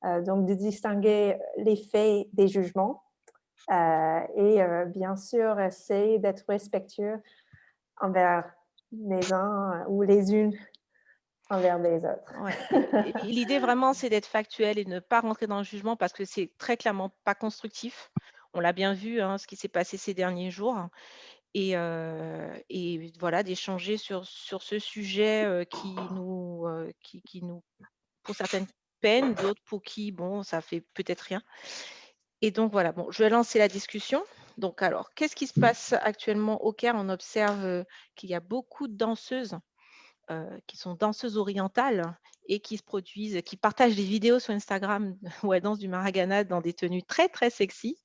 Donc de distinguer les faits des jugements et bien sûr, essayer d'être respectueux envers les uns ou les unes envers les autres. Ouais, et l'idée vraiment, c'est d'être factuel et de ne pas rentrer dans le jugement parce que c'est très clairement pas constructif. On l'a bien vu, hein, ce qui s'est passé ces derniers jours et voilà, d'échanger sur ce sujet, qui nous pour certaines peine, d'autres pour qui, bon, ça fait peut-être rien et donc voilà, bon, je vais lancer la discussion. Donc alors, qu'est-ce qui se passe actuellement au Caire? On observe, qu'il y a beaucoup de danseuses qui sont danseuses orientales et qui partagent des vidéos sur Instagram où elles dansent du Maragana dans des tenues très, très sexy,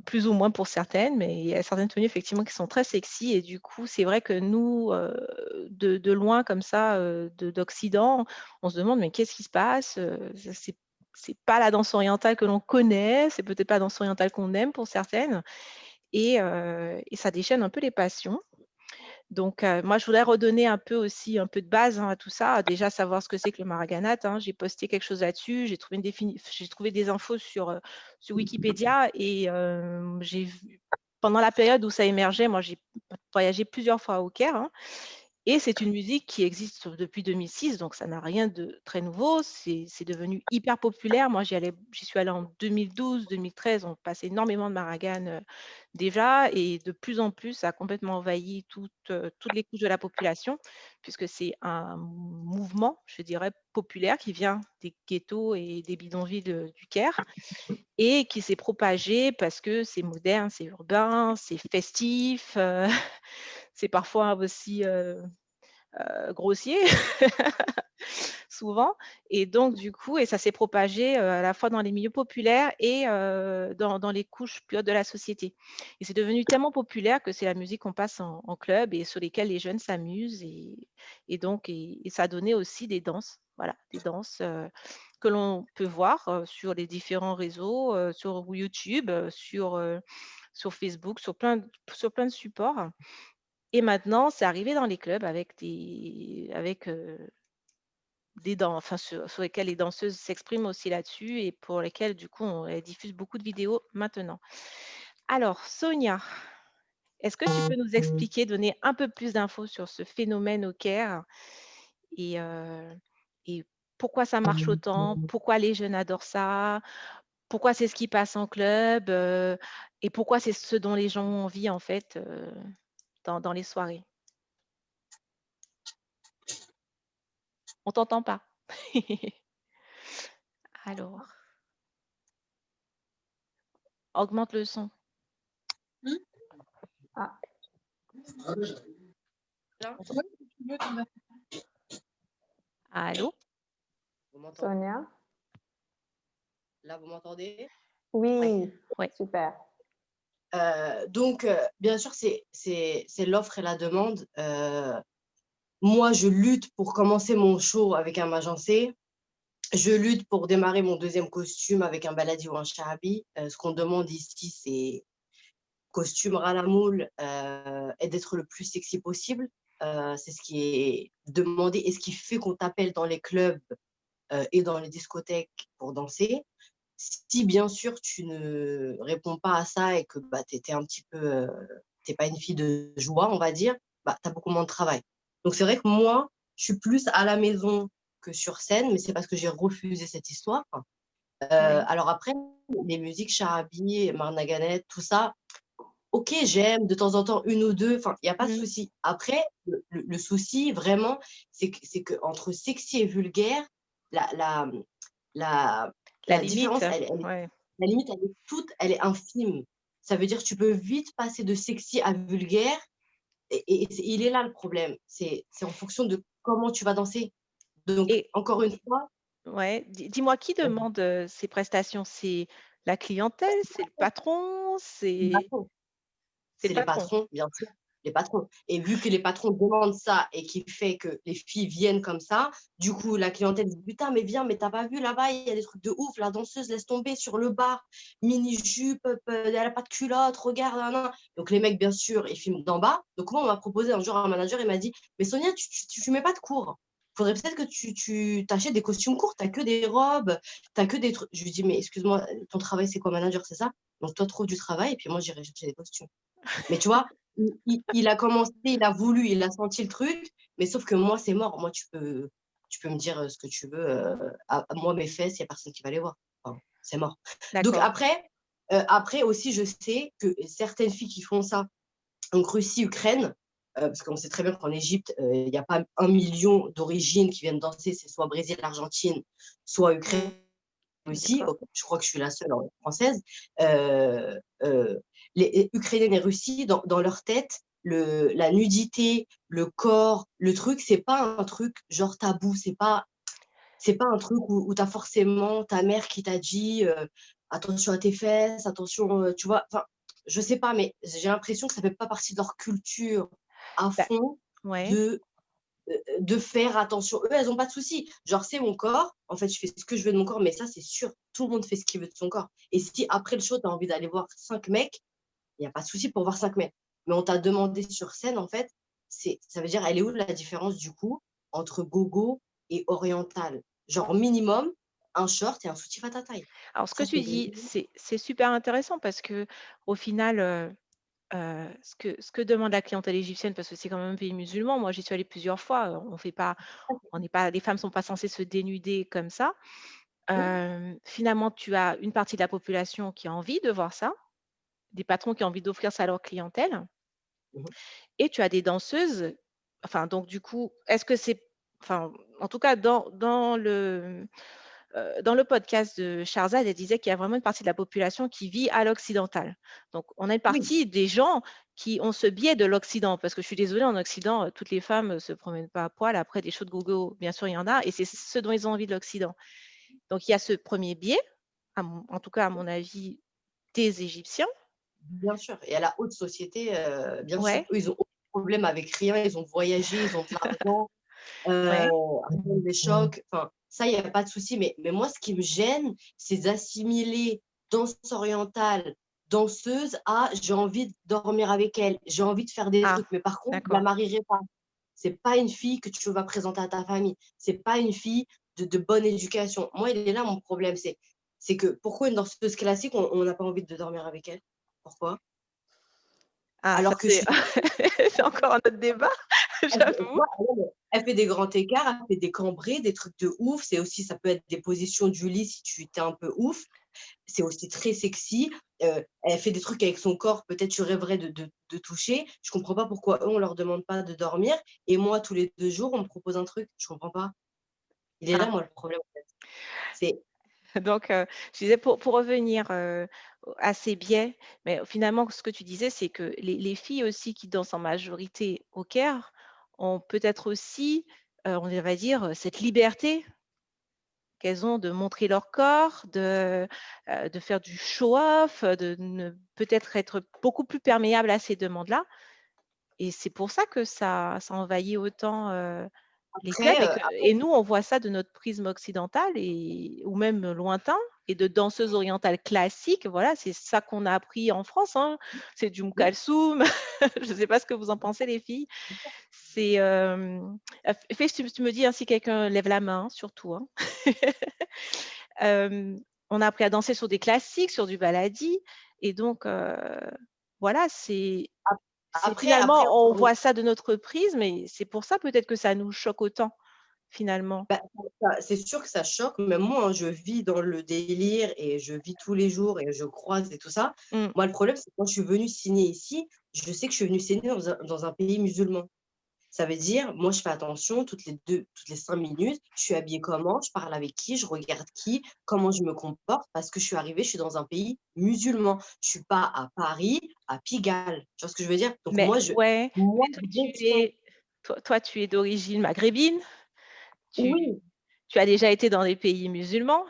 plus ou moins pour certaines, mais il y a certaines tenues effectivement qui sont très sexy et du coup, c'est vrai que nous, de loin comme ça, d'Occident, on se demande: «Mais qu'est-ce qui se passe?» C'est pas la danse orientale que l'on connaît, c'est peut-être pas la danse orientale qu'on aime pour certaines et ça déchaîne un peu les passions. Donc, moi, je voudrais redonner un peu aussi un peu de base, hein, à tout ça. Déjà savoir ce que c'est que le Maraganat, hein. J'ai posté quelque chose là-dessus, j'ai trouvé des infos sur Wikipédia et j'ai vu pendant la période où ça émergeait, moi, j'ai voyagé plusieurs fois au Caire, hein et c'est une musique qui existe depuis 2006, donc ça n'a rien de très nouveau. C'est devenu hyper populaire. Moi, j'y suis allée en 2012-2013. On passait énormément de Maragan, déjà et de plus en plus, ça a complètement envahi toutes les couches de la population puisque c'est un mouvement, je dirais, populaire qui vient des ghettos et des bidonvilles, du Caire et qui s'est propagé parce que c'est moderne, c'est urbain, c'est festif, c'est parfois aussi, grossier souvent et donc du coup et ça s'est propagé, à la fois dans les milieux populaires et dans les couches plus hautes de la société et c'est devenu tellement populaire que c'est la musique qu'on passe en club et sur lesquelles les jeunes s'amusent et donc ça a donné aussi des danses, voilà, des danses, que l'on peut voir, sur les différents réseaux, sur YouTube, sur Facebook, sur plein de supports et maintenant, c'est arrivé dans les clubs des enfin sur lesquels les danseuses s'expriment aussi là-dessus et pour lesquelles du coup, elles diffusent beaucoup de vidéos maintenant. Alors Sonia, est-ce que tu peux nous expliquer, donner un peu plus d'infos sur ce phénomène au Caire et et pourquoi ça marche autant? Pourquoi les jeunes adorent ça? Pourquoi c'est ce qui passe en club, et pourquoi c'est ce dont les gens ont envie en fait, dans les soirées? On t'entend pas. Alors, augmente le son. Ah, Là, Allô? vous m'entendez? Sonia? Là, vous m'entendez? Ouais, Oui, ouais. super. Donc, bien sûr, c'est l'offre et la demande. Moi, je lutte pour commencer mon show avec un magencé. Je lutte pour démarrer mon deuxième costume avec un baladi ou un sharabi. Ce qu'on demande ici, c'est costume ras la moule et d'être le plus sexy possible. C'est ce qui est demandé et ce qui fait qu'on t'appelle dans les clubs et dans les discothèques pour danser. Si bien sûr tu ne réponds pas à ça et que bah, tu un petit peu, t'es pas une fille de joie, on va dire, bah, tu as beaucoup moins de travail. Donc c'est vrai que moi, je suis plus à la maison que sur scène, mais c'est parce que j'ai refusé cette histoire. Oui. Alors après, les musiques Charabi, Marnaganet, tout ça, ok, j'aime de temps en temps une ou deux, enfin, il n'y a pas de Mmh. souci. Après, le souci, vraiment, c'est que entre sexy et vulgaire, la, la, la, La la limite, différence, ouais. la limite, elle est infime. Ça veut dire que tu peux vite passer de sexy à vulgaire, il est là le problème. C'est en fonction de comment tu vas danser. Donc, Et encore une fois, ouais, dis-moi qui demande, ces prestations? C'est la clientèle? C'est le patron? C'est c'est le les patron? patrons, bien sûr, les patrons. Et vu que les patrons demandent ça et qui fait que les filles viennent comme ça, du coup, la clientèle dit putain, mais viens, mais t'as pas vu là-bas, il y a des trucs de ouf, la danseuse laisse tomber sur le bar, mini-jupe, elle a pas de culotte, regarde, nan, nan. Donc les mecs, bien sûr, ils filment d'en bas. Donc moi, on m'a proposé un jour un manager, il m'a dit, mais Sonia, tu mets pas de cours. faudrait peut-être que tu t'achètes des costumes courts, t'as que des robes, t'as que des trucs. Je lui dis, mais excuse-moi, ton travail, c'est quoi, manager, c'est ça? Donc, toi, trouve du travail, et puis moi, j'irai chercher des costumes. Mais tu vois, il a commencé, il a voulu, il a senti le truc, mais sauf que moi, c'est mort. Moi, tu peux me dire ce que tu veux. Moi, mes fesses, il n'y a personne qui va les voir. Enfin, c'est mort. Donc D'accord. après aussi, je sais que certaines filles qui font ça, donc Russie, Ukraine, parce qu'on sait très bien qu'en Égypte, il n'y a pas 1 million d'origines qui viennent danser, c'est soit Brésil, Argentine, soit Ukraine, Russie. D'accord. Je crois que je suis la seule française. Euh, euh, les Ukrainiennes et Russie, dans leur tête, la nudité, le corps, le truc, c'est pas un truc genre tabou, c'est pas un truc où tu as forcément ta mère qui t'a dit attention à tes fesses, attention, tu vois. Enfin, je sais pas, mais j'ai l'impression que ça fait pas partie de leur culture à Bah, fond ouais. de, de faire attention. Eux, elles ont pas de souci. Genre, c'est mon corps. En fait, je fais ce que je veux de mon corps, mais ça, c'est sûr. Tout le monde fait ce qu'il veut de son corps. Et si après le show, tu as envie d'aller voir 5 mecs, il n'y a pas de souci pour voir 5 mecs. Mais on t'a demandé sur scène, en fait, ça veut dire, elle est où la différence du coup entre gogo et oriental? Genre, minimum, un short et un soutif à ta taille. Alors, ce que Ça, tu c'est dis, gros. c'est super intéressant parce que au final, ce que demande la clientèle égyptienne, parce que c'est quand même un pays musulman, moi j'y suis allée plusieurs fois, les femmes sont pas censées se dénuder comme ça. Finalement, tu as une partie de la population qui a envie de voir ça, des patrons qui ont envie d'offrir ça à leur clientèle, Mhm. et tu as des danseuses. Enfin, donc du coup, est-ce que c'est, enfin, en tout cas, dans le podcast de Charzad, elle disait qu'il y a vraiment une partie de la population qui vit à l'occidental. Donc, on a une Oui, partie des gens qui ont ce biais de l'Occident, parce que je suis désolée, en Occident, toutes les femmes ne se promènent pas à poil. Après, des shows de gogo, bien sûr, il y en a, et c'est ce dont ils ont envie de l'Occident. Donc, il y a ce premier biais, en tout cas, à mon avis, des Égyptiens. bien sûr. Et à la haute société, bien sûr. Ouais, Eux, ils ont aucun problème avec rien. Ils ont voyagé, ils ont de l'argent. ouais. Rien des chocs. Enfin, ça, il n'y a pas de souci. Mais moi, ce qui me gêne, c'est d'assimiler danse orientale, danseuse à j'ai envie de dormir avec elle, j'ai envie de faire des Ah, trucs. Mais par contre, je la d'accord. marierai pas. C'est pas une fille que tu vas présenter à ta famille. C'est pas une fille de bonne éducation. Moi, il est là mon problème. C'est que pourquoi une danseuse classique, on n'a pas envie de dormir avec elle? Pourquoi? Ah, ça Alors que je c'est suis c'est encore un autre débat, j'avoue. Elle fait des grands écarts, elle fait des cambrés, des trucs de ouf. C'est aussi, ça peut être des positions du lit si tu étais un peu ouf. C'est aussi très sexy. Elle fait des trucs avec son corps, peut-être tu rêverais de toucher. Je comprends pas pourquoi eux, on leur demande pas de dormir. Et moi, tous les 2 jours, on me propose un truc. Je comprends pas. Il est Ah, là, moi, le problème, en fait. C'est donc je disais pour revenir, à ces biais, mais finalement ce que tu disais, c'est que les filles aussi qui dansent en majorité au Caire ont peut-être aussi, on va dire, cette liberté qu'elles ont de montrer leur corps, de faire du show-off, de ne peut-être être beaucoup plus perméables à ces demandes-là, et c'est pour ça que ça envahit autant, les clubs, après, et nous, on voit ça de notre prisme occidental ou même lointain, et de danseuses orientales classiques. Voilà, c'est ça qu'on a appris en France, hein. C'est du Kalsoum. Je ne sais pas ce que vous en pensez, les filles. C'est fais, tu me dis, hein, si quelqu'un lève la main, surtout, hein. On a appris à danser sur des classiques, sur du baladi, et donc voilà, c'est après, finalement, on voit ça de notre prisme, et c'est pour ça peut-être que ça nous choque autant, finalement. bah, c'est sûr que ça choque. Même moi, hein, je vis dans le délire et je vis tous les jours et je croise et tout ça. Mmh. Moi, le problème, c'est que quand je suis venue signer ici, je sais que je suis venue signer dans un pays musulman. Ça veut dire, moi, je fais attention toutes les 5 minutes. Je suis habillée comment, je parle avec qui, je regarde qui, comment je me comporte, parce que je suis arrivée, je suis dans un pays musulman. Je suis pas à Paris, à Pigalle. Tu vois ce que je veux dire? Donc Mais ouais, moi, mais toi, je tu défends. es toi, tu es d'origine maghrébine, tu Oui, tu as déjà été dans des pays musulmans.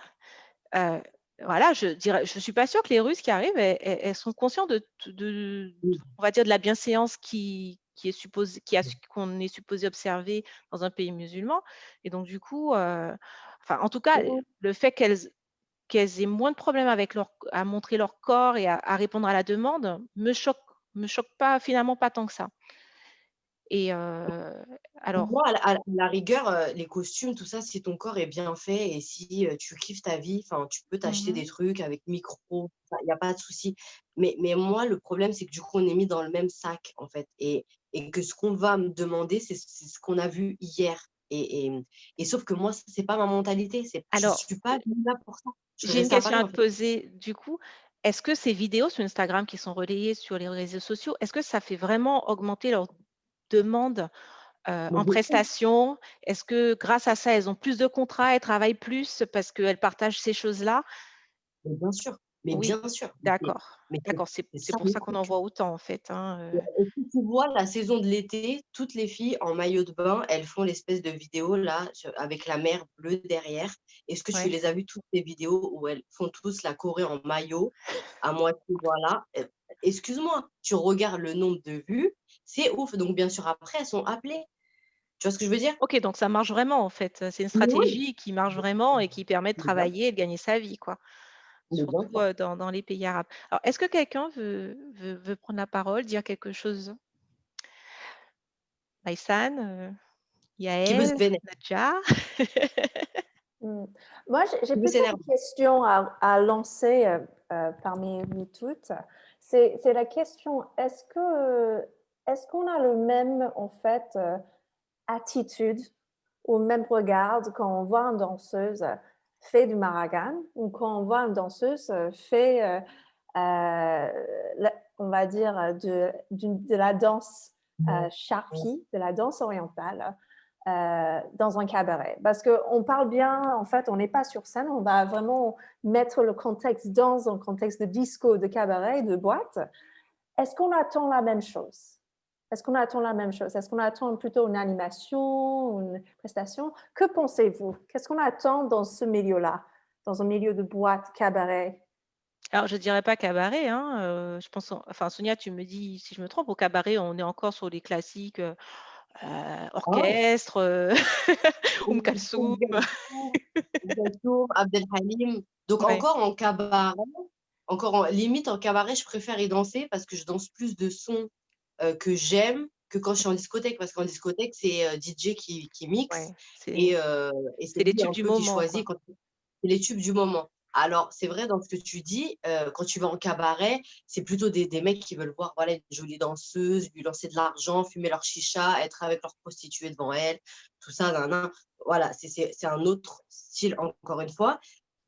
Heu, voilà, je suis pas sûre que les Russes qui arrivent, elles sont conscients on va dire, de la bienséance qui est supposée qu'on est supposé observer dans un pays musulman, et donc du coup, enfin, en tout cas, le fait qu'elles aient moins de problèmes avec à montrer leur corps et à répondre à la demande me choque pas, finalement, pas tant que ça. Et alors, Moi, à la rigueur, les costumes, tout ça, si ton corps est bien fait et si tu kiffes ta vie, tu peux t'acheter des mhm. trucs avec micro, il n'y a pas de souci. Mais moi, le problème, c'est que du coup, on est mis dans le même sac, en fait. Et que ce qu'on va me demander, c'est ce qu'on a vu hier. Et sauf que moi, c'est pas ma mentalité. Je Alors, suis pas venue là pour ça. Je veux j'ai une rester à question Paris, à en te fait. poser. Du coup, est-ce que ces vidéos sur Instagram qui sont relayées sur les réseaux sociaux, est-ce que ça fait vraiment augmenter leur demande Mais en bien sûr, prestations? Est-ce que grâce à ça, elles ont plus de contrats, elles travaillent plus parce qu'elles partagent ces choses-là? mais bien sûr, mais Oui, bien sûr. d'accord. Mais D'accord, c'est ça pour le ça qu'on en truc. voit autant en fait, hein, Et si tu vois la saison de l'été, toutes les filles en maillot de bain, elles font l'espèce de vidéo là, avec la mer bleue derrière. Est-ce que tu ouais. les as vues toutes les vidéos où elles font tous la choré en maillot, à moitié, voilà. Excuse-moi, tu regardes le nombre de vues, c'est ouf. Donc bien sûr, après, elles sont appelées. Tu vois ce que je veux dire? OK, donc ça marche vraiment en fait, c'est une Mais oui, stratégie qui marche vraiment et qui permet de mais bien, travailler et de gagner sa vie, quoi. mais bien Surtout, sûr. dans les pays arabes. Alors, est-ce que quelqu'un veut prendre la parole, dire quelque chose? Maïsan, Qui veut se Yael, vénérer, Nadja? Mm. Moi, j'ai qui veut plutôt s'énerver. une question à lancer parmi vous toutes. C'est la question, est-ce qu'on a le même, en fait, attitude ou même regard quand on voit une danseuse fait du Maragan ou quand on voit une danseuse fait, on va dire, de la danse Sharpi, de la danse orientale, dans un cabaret. Parce qu'on parle bien, en fait, on n'est pas sur scène, on va vraiment mettre le contexte dans un contexte de disco, de cabaret, de boîte. Est-ce qu'on attend la même chose? Est-ce qu'on attend la même chose? Est-ce qu'on attend plutôt une animation, une prestation? Que pensez-vous? Qu'est-ce qu'on attend dans ce milieu-là, dans un milieu de boîte, cabaret? Alors je dirais pas cabaret, hein, je pense enfin Sonia, tu me dis si je me trompe, au cabaret, on est encore sur les classiques, Oh, orchestre, Kalsoum. Gainsbourg, Abdel Halim. Donc Ouais, encore en cabaret, limite en cabaret, je préfère y danser parce que je danse plus de sons que j'aime que quand je suis en discothèque. Parce qu'en discothèque, c'est DJ qui mixe ouais, c'est et c'est c'est les lui tubes un du peu qui moment, choisit quoi. quand c'est les tubes du moment. Alors, c'est vrai dans ce que tu dis, quand tu vas en cabaret, c'est plutôt des mecs qui veulent voir voilà, une jolie danseuse, lui lancer de l'argent, fumer leur chicha, être avec leur prostituée devant elle, tout ça, nan, nan. Voilà, c'est un autre style, encore une fois.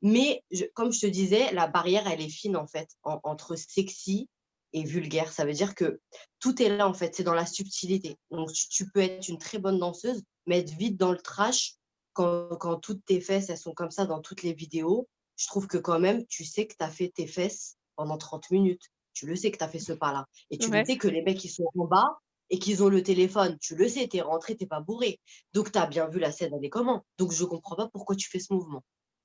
Mais comme je te disais, la barrière, elle est fine, en fait, entre sexy et vulgaire. Ça veut dire que tout est là, en fait, c'est dans la subtilité. Donc, tu peux être une très bonne danseuse, mais être vite dans le trash quand toutes tes fesses, elles sont comme ça dans toutes les vidéos. Je trouve que quand même, tu sais que tu as fait tes fesses pendant 30 minutes. Tu le sais que tu as fait ce pas-là. Et tu le Ouais. sais que les mecs, ils sont en bas et qu'ils ont le téléphone. Tu le sais, tu es rentré, tu pas bourré. Donc, tu as bien vu la scène, elle est comment. Donc, je comprends pas pourquoi tu fais ce mouvement.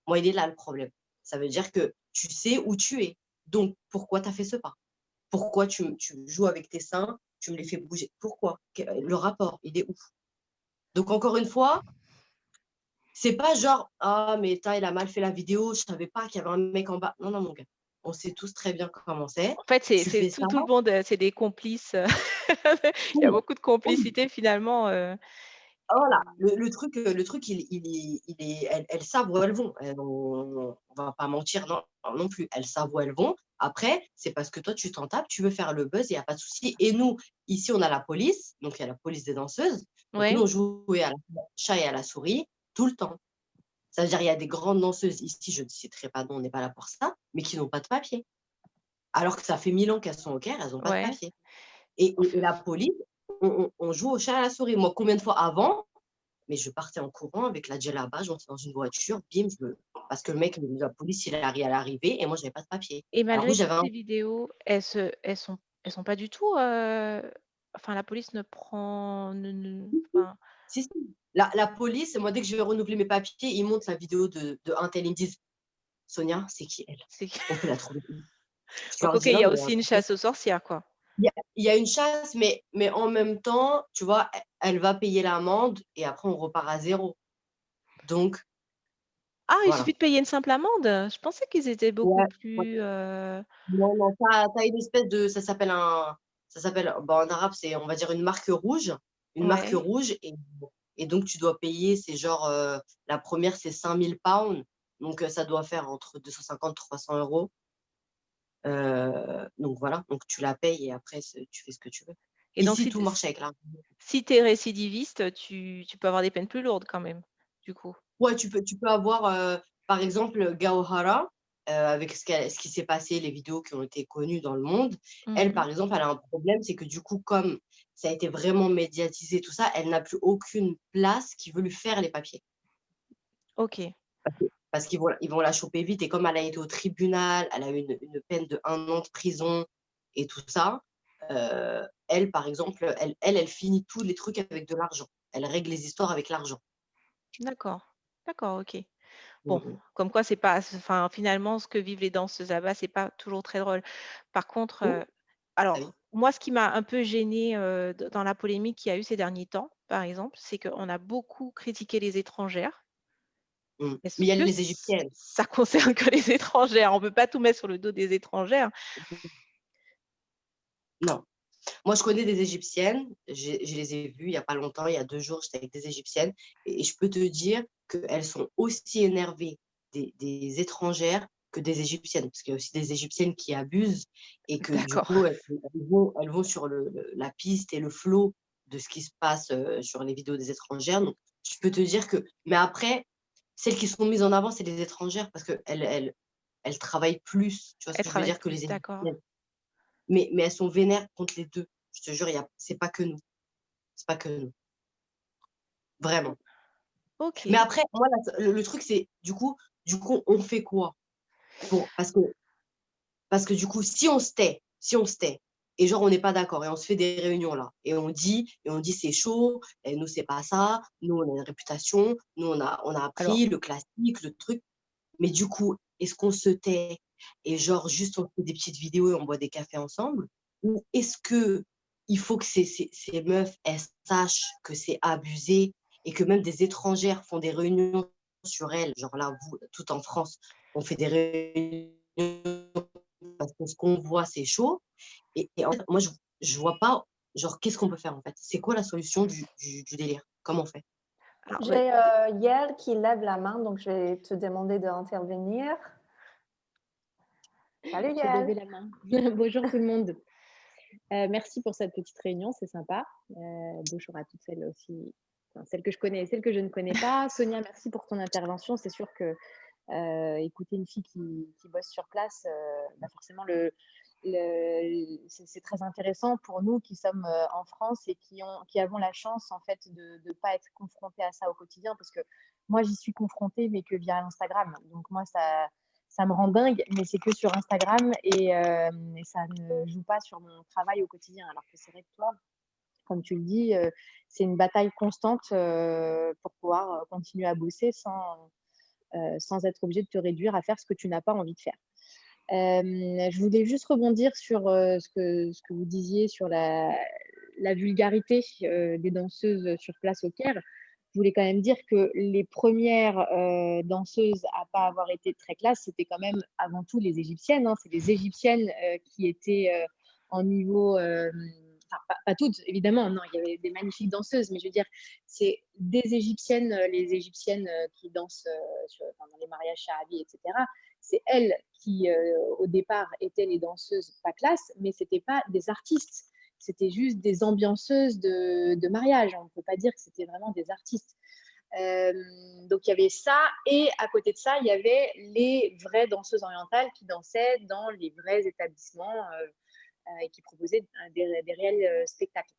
Moi, il est là le problème. Ça veut dire que tu sais où tu es. Donc, pourquoi tu as fait ce pas? Pourquoi tu joues avec tes seins? Tu me les fais bouger. Pourquoi? Le rapport, il est ouf. Donc, encore une fois, c'est pas genre, ah, mais il a mal fait la vidéo, je savais pas qu'il y avait un mec en bas. Non, non, mon gars. On sait tous très bien comment c'est. En fait, c'est Tu c'est fais tout ça. tout le monde, c'est des complices, il y a Oui, beaucoup de oui. complicité finalement, Voilà, et le truc, elles savent où elles vont. On va pas mentir non plus. Elles savent où elles vont. Après, c'est parce que toi, tu t'en tapes, tu veux faire le buzz, il n'y a pas de souci. Et nous, ici, on a la police, donc il y a la police des danseuses. Donc nous, ouais. on joue à la chat et à la souris tout le temps. Ça veut dire il y a des grandes danseuses ici, je ne citerai pas, non, on n'est pas là pour ça, mais qui n'ont pas de papier. Alors que ça fait 1000 ans qu'elles sont au Caire, elles n'ont pas de Ouais. papier. Et la police, on joue au chat et à la souris. Moi, combien de fois avant, mais je partais en courant avec la djellaba, je montais dans une voiture, bim, parce que le mec, la police, il est à l'arrivée et moi, je n'avais pas de papier. Et Alors oui, malgré toutes j'avais un... ces vidéos, elles sont pas du tout, enfin la police ne prend ne enfin Si, si. La police, moi, dès que je vais renouveler mes papiers, ils montent la vidéo de un tel, ils me disent, Sonia, c'est qui elle? c'est On peut la trouver. Je donc leur OK, dis il y non, a mais aussi une chasse aux sorcières, quoi. il y a une chasse, mais en même temps, tu vois, elle va payer l'amende et après, on repart à zéro. Donc, Ah, il suffit voilà. de payer une simple amende? Je pensais qu'ils étaient beaucoup Ouais, ouais. plus, Non, non, t'as une espèce de... Ça s'appelle, bon, en arabe, c'est, on va dire, une marque rouge. une marque Ouais, rouge. Et donc, tu dois payer, c'est genre, la première, c'est 5000 pounds. Donc, ça doit faire entre 250 et 300 euros. Donc, voilà. Donc, tu la payes et après, tu fais ce que tu veux. et donc Ici, tout marche avec l'argent. si tu es récidiviste, tu peux avoir des peines plus lourdes quand même, du coup. Ouais, tu peux avoir, par exemple, Gauhara, avec ce qui s'est passé, les vidéos qui ont été connues dans le monde. Elle, Mhm. par exemple, elle a un problème, c'est que du coup, comme ça a été vraiment médiatisé, tout ça, elle n'a plus aucune place qui veut lui faire les papiers. Ok, Parce qu'ils vont la choper vite. Et comme elle a été au tribunal, elle a eu une peine de 1 an de prison et tout ça, elle, par exemple, elle finit tous les trucs avec de l'argent. Elle règle les histoires avec l'argent. d'accord. D'accord, ok. Bon, Mhm. comme quoi c'est pas, enfin finalement ce que vivent les danseuses là-bas, c'est pas toujours très drôle. Par contre, Mhm. Ah oui. alors moi ce qui m'a un peu gênée dans la polémique qu'il y a eu ces derniers temps, par exemple, c'est qu'on a beaucoup critiqué les étrangères. Mais il Est-ce y a que les Égyptiennes. ça concerne que les étrangères? On peut pas tout mettre sur le dos des étrangères. Non. Moi, je connais des Égyptiennes. Je les ai vues il n'y a pas longtemps, il y a 2 jours, j'étais avec des Égyptiennes. Et je peux te dire qu'elles sont aussi énervées des étrangères que des Égyptiennes. Parce qu'il y a aussi des Égyptiennes qui abusent et que du D'accord. coup, elles vont sur la piste et le flow de ce qui se passe sur les vidéos des étrangères. Donc, je peux te dire que… Mais après, celles qui sont mises en avant, c'est les étrangères parce qu'elles travaillent plus, tu vois ce Elle que je veux travaille dire, que plus, les d'accord. Égyptiennes. Mais elles sont vénères contre les deux. Je te jure, c'est pas que nous. C'est pas que nous. Vraiment. Mais Ok. après, moi, le truc, c'est du coup, on fait quoi pour, parce que du coup, si on se tait, et genre, on n'est pas d'accord, et on se fait des réunions là, et on dit c'est chaud, et nous, c'est pas ça, nous, on a une réputation, nous, on a Alors, appris le classique, le truc. Mais du coup, est-ce qu'on se tait et genre juste on fait des petites vidéos et on boit des cafés ensemble? Ou est-ce que il faut que ces meufs, elles sachent que c'est abusé et que même des étrangères font des réunions sur elles, genre là, vous, tout en France, on fait des réunions parce que ce qu'on voit, c'est chaud. Et en fait, moi, je vois pas, genre, qu'est-ce qu'on peut faire en fait? C'est quoi la solution du délire? Comment on fait? alors, bah, J'ai Yael qui lève la main, donc je vais te demander d'intervenir. Salut J'ai Yael. levé la main. Bonjour tout le monde. Merci pour cette petite réunion, c'est sympa. Bonjour à toutes celles aussi, enfin, celles que je connais et celles que je ne connais pas. Sonia, merci pour ton intervention. C'est sûr que écouter une fille qui bosse sur place, bah forcément, c'est très intéressant pour nous qui sommes en France et qui avons la chance en fait de ne pas être confrontés à ça au quotidien, parce que moi j'y suis confrontée mais que via Instagram. Donc moi ça me rend dingue, mais c'est que sur Instagram et ça ne joue pas sur mon travail au quotidien. Alors que c'est vrai que toi, comme tu le dis, c'est une bataille constante pour pouvoir continuer à bosser sans être obligé de te réduire à faire ce que tu n'as pas envie de faire. Je voulais juste rebondir sur ce que vous disiez sur la vulgarité des danseuses sur place au Caire. Je voulais quand même dire que les premières danseuses à pas avoir été très classe, c'était quand même avant tout les Égyptiennes. Hein. C'est les Égyptiennes qui étaient en niveau, enfin pas toutes évidemment, non, il y avait des magnifiques danseuses, mais je veux dire, c'est des Égyptiennes, les Égyptiennes qui dansent dans les mariages shahadis, etc. C'est elles qui, au départ, étaient les danseuses pas classe, mais ce n'étaient pas des artistes. C'était juste des ambianceuses de mariage. On ne peut pas dire que c'était vraiment des artistes. Donc, il y avait ça. Et à côté de ça, il y avait les vraies danseuses orientales qui dansaient dans les vrais établissements et qui proposaient des réels spectacles.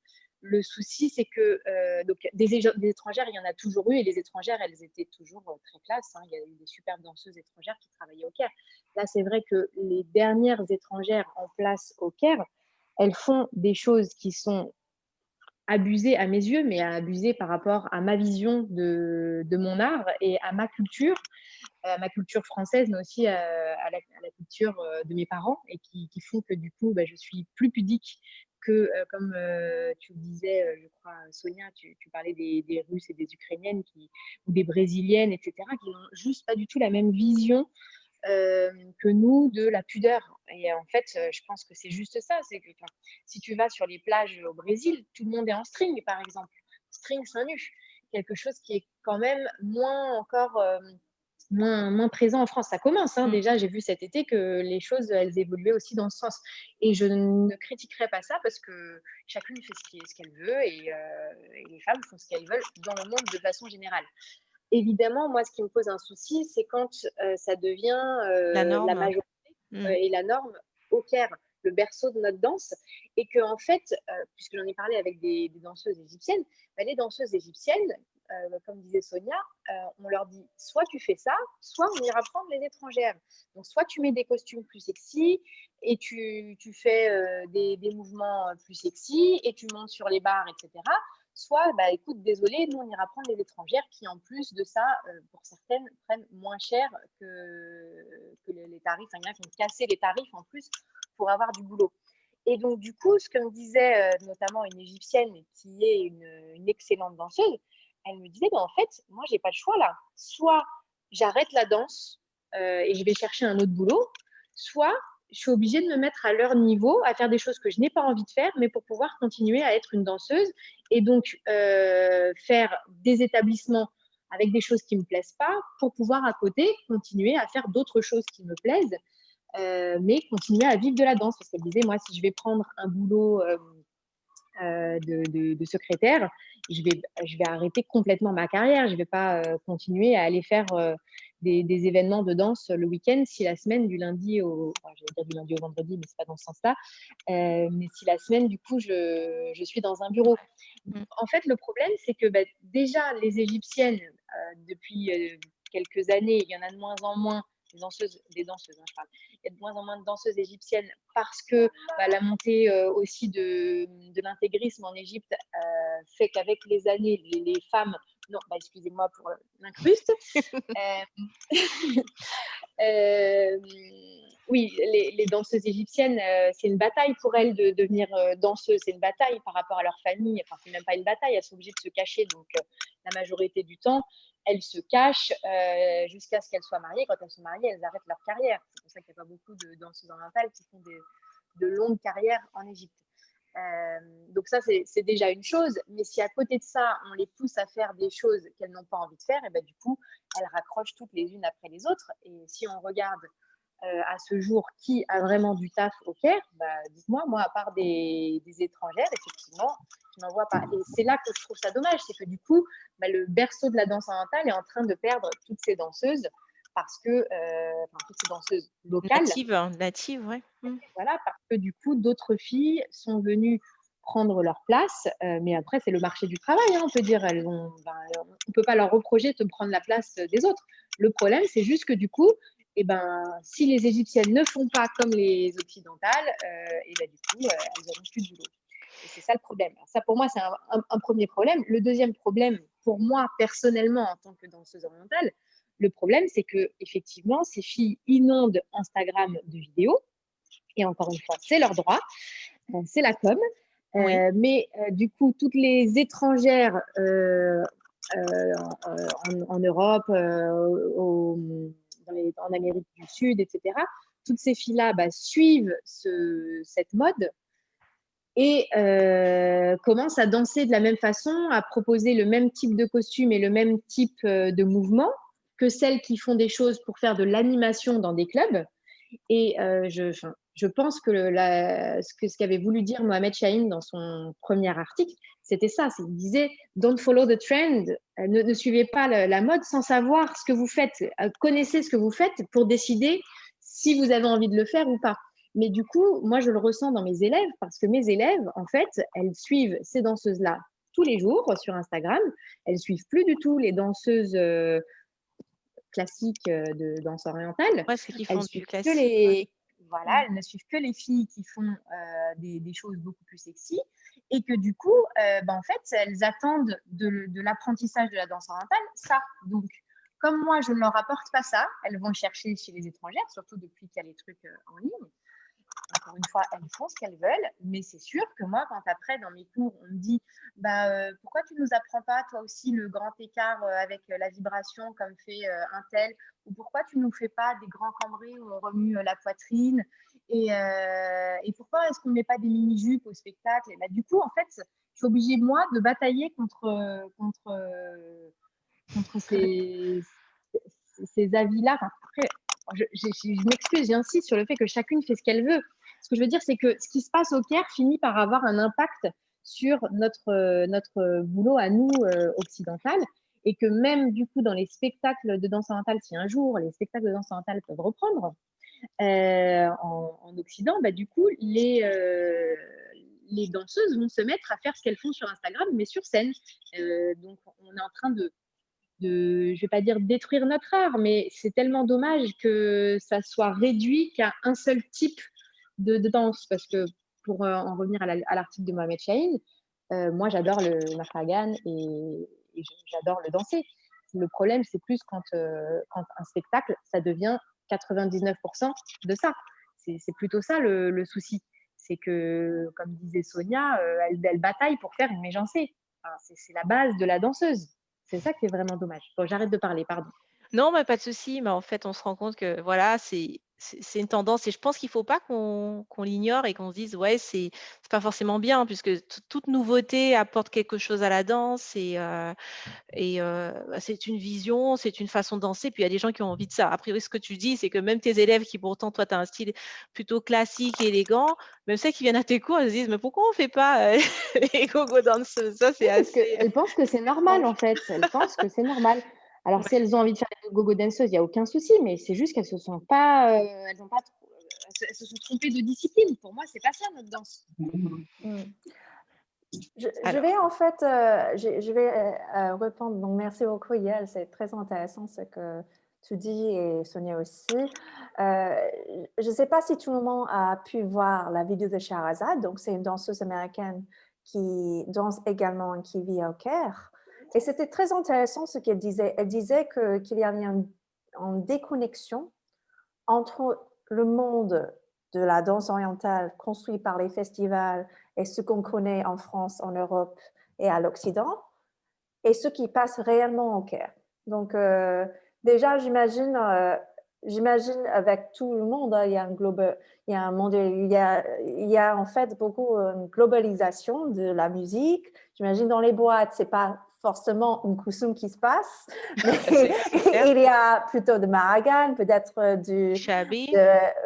Le souci, c'est que donc, des étrangères, il y en a toujours eu, et les étrangères, elles étaient toujours très classe. Hein. Il y a eu des superbes danseuses étrangères qui travaillaient au Caire. Là, c'est vrai que les dernières étrangères en place au Caire, elles font des choses qui sont abusées à mes yeux, mais abusées par rapport à ma vision de mon art et à ma culture française, mais aussi à la culture de mes parents, et qui font que du coup, bah, je suis plus pudique que, comme tu le disais, je crois, Sonia, tu parlais des Russes et des Ukrainiennes ou des Brésiliennes, etc., qui n'ont juste pas du tout la même vision que nous de la pudeur. Et en fait, je pense que c'est juste ça. C'est que si tu vas sur les plages au Brésil, tout le monde est en string, par exemple. string seins nus, quelque chose qui est quand même moins encore moins présent en France. Ça commence, hein. Déjà, j'ai vu cet été que les choses, elles évoluaient aussi dans ce sens. Et je ne critiquerai pas ça parce que chacune fait ce qu'elle veut et les femmes font ce qu'elles veulent dans le monde de façon générale. Évidemment, moi, ce qui me pose un souci, c'est quand ça devient La la norme. majorité et la norme au Caire, le berceau de notre danse, et que en fait, puisque j'en ai parlé avec des danseuses égyptiennes, les danseuses égyptiennes, comme disait Sonia, on leur dit soit tu fais ça, soit on ira prendre les étrangères. Donc soit tu mets des costumes plus sexy et tu fais des mouvements plus sexy et tu montes sur les barres, etc. Soit, bah, écoute, désolé, nous, on ira prendre les étrangères qui, en plus de ça, pour certaines, prennent moins cher que les tarifs. Enfin, il y en a qui ont cassé les tarifs en plus pour avoir du boulot. Et donc, du coup, ce que me disait notamment une Égyptienne qui est une excellente danseuse, elle me disait, bah, en fait, moi, j'ai pas le choix là. Soit j'arrête la danse et je vais chercher un autre boulot, soit je suis obligée de me mettre à leur niveau, à faire des choses que je n'ai pas envie de faire, mais pour pouvoir continuer à être une danseuse et donc faire des établissements avec des choses qui ne me plaisent pas pour pouvoir à côté continuer à faire d'autres choses qui me plaisent, mais continuer à vivre de la danse. Parce qu'elle disait, moi, si je vais prendre un boulot de secrétaire, je vais arrêter complètement ma carrière. Je ne vais pas continuer à aller faire des événements de danse le week-end si la semaine du lundi au, enfin, je vais dire du lundi au vendredi, mais ce n'est pas dans ce sens-là, mais si la semaine, du coup, je suis dans un bureau. En fait, le problème, c'est que déjà, les Égyptiennes, depuis quelques années, il y en a de moins en moins, des danseuses, hein, je parle. Il y a de moins en moins de danseuses égyptiennes parce que la montée aussi de l'intégrisme en Égypte fait qu'avec les années, les femmes, non, excusez-moi pour l'incruste, oui, les danseuses égyptiennes, c'est une bataille pour elles de devenir danseuses. C'est une bataille par rapport à leur famille. Enfin, c'est même pas une bataille. Elles sont obligées de se cacher. Donc, la majorité du temps, elles se cachent jusqu'à ce qu'elles soient mariées. Quand elles sont mariées, elles arrêtent leur carrière. C'est pour ça qu'il n'y a pas beaucoup de danseuses orientales qui font de longues carrières en Égypte. Donc ça, c'est déjà une chose. Mais si à côté de ça, on les pousse à faire des choses qu'elles n'ont pas envie de faire, et du coup, elles raccrochent toutes les unes après les autres. Et si on regarde à ce jour qui a vraiment du taf au Caire, dites-moi, moi, à part des étrangères, effectivement, je n'en vois pas. Et c'est là que je trouve ça dommage, c'est que du coup, le berceau de la danse orientale est en train de perdre toutes ces danseuses parce que, toutes ces danseuses locales. Natives, ouais. Voilà, parce que du coup, d'autres filles sont venues prendre leur place, mais après, c'est le marché du travail, hein, on peut dire. On ne peut pas leur reprocher de prendre la place des autres. Le problème, c'est juste que du coup, si les Égyptiennes ne font pas comme les occidentales, du coup, elles n'auront plus de boulot. Et c'est ça le problème. Ça, pour moi, c'est un premier problème. Le deuxième problème, pour moi, personnellement, en tant que danseuse orientale, le problème, c'est que effectivement, ces filles inondent Instagram de vidéos. Et encore une fois, c'est leur droit, c'est la com. Oui. Mais du coup, toutes les étrangères en Europe, en Amérique du Sud, etc., toutes ces filles-là suivent cette mode et commencent à danser de la même façon, à proposer le même type de costume et le même type de mouvement que celles qui font des choses pour faire de l'animation dans des clubs. Et je pense que ce qu'avait voulu dire Mohamed Chahine dans son premier article, c'était ça. Il disait « Don't follow the trend ». Ne suivez pas la mode sans savoir ce que vous faites. Connaissez ce que vous faites pour décider si vous avez envie de le faire ou pas. Mais du coup, moi, je le ressens dans mes élèves parce que mes élèves, en fait, elles suivent ces danseuses-là tous les jours sur Instagram. Elles suivent plus du tout les danseuses classiques de danse orientale. Ouais, c'est qu'ils font Elles du suivent classique. Voilà, elles ne suivent que les filles qui font des choses beaucoup plus sexy et que du coup, en fait, elles attendent de l'apprentissage de la danse orientale ça. Donc, comme moi, je ne leur apporte pas ça, elles vont le chercher chez les étrangères, surtout depuis qu'il y a les trucs en ligne. Encore une fois, elles font ce qu'elles veulent, mais c'est sûr que moi, quand après, dans mes cours, on me dit pourquoi tu ne nous apprends pas, toi aussi, le grand écart avec la vibration comme fait un tel, ou pourquoi tu ne nous fais pas des grands cambrés où on remue la poitrine, et pourquoi est-ce qu'on ne met pas des mini-jupes au spectacle? Et du coup, en fait, je suis obligée, moi, de batailler contre ces avis-là. Enfin, après, je m'excuse, j'insiste sur le fait que chacune fait ce qu'elle veut. Ce que je veux dire, c'est que ce qui se passe au Caire finit par avoir un impact sur notre boulot à nous, occidental, et que même, du coup, dans les spectacles de danse orientale, si un jour les spectacles de danse orientale peuvent reprendre en Occident, bah, du coup, les danseuses vont se mettre à faire ce qu'elles font sur Instagram, mais sur scène. Donc, on est en train je vais pas dire détruire notre art, mais c'est tellement dommage que ça soit réduit qu'à un seul type de danse. Parce que pour en revenir à l'article de Mohamed Chahine, moi j'adore le Mahragan et j'adore le danser. Le problème, c'est plus quand un spectacle, ça devient 99% de ça. C'est plutôt ça le souci. C'est que, comme disait Sonia, elle bataille pour faire une méjancée. Enfin, c'est la base de la danseuse. C'est ça qui est vraiment dommage. Bon, j'arrête de parler, pardon. Non, mais pas de souci. Mais en fait, on se rend compte que voilà, c'est une tendance. Et je pense qu'il ne faut pas qu'on l'ignore et qu'on se dise, ouais, c'est pas forcément bien, puisque toute nouveauté apporte quelque chose à la danse. C'est une vision, c'est une façon de danser. Puis il y a des gens qui ont envie de ça. Après, ce que tu dis, c'est que même tes élèves qui, pourtant, toi, tu as un style plutôt classique et élégant, même ceux qui viennent à tes cours, ils se disent, mais pourquoi on ne fait pas les gogo danseuses? Ça, c'est Parce assez. qu'elles pensent que c'est normal, en fait. Elles pensent que c'est normal. Alors, si elles ont envie de faire des gogo danseuses, il n'y a aucun souci, mais c'est juste qu'elles se sont pas, elles se sont trompées de discipline. Pour moi, c'est pas ça notre danse. Je vais en fait, je vais répondre. Donc, merci beaucoup, Yael. C'est très intéressant ce que tu dis et Sonia aussi. Je ne sais pas si tout le monde a pu voir la vidéo de Shahrazad. Donc, c'est une danseuse américaine qui danse également et qui vit au Caire. Et c'était très intéressant ce qu'elle disait. Elle disait qu'il y avait une déconnexion entre le monde de la danse orientale construit par les festivals et ce qu'on connaît en France, en Europe et à l'Occident, et ce qui passe réellement au Caire. Donc, déjà, j'imagine avec tout le monde, il y a un monde, il y a en fait beaucoup une globalisation de la musique. J'imagine dans les boîtes, c'est pas forcément une coussoum qui se passe, mais il y a plutôt de Mahragan, peut-être du Shabi,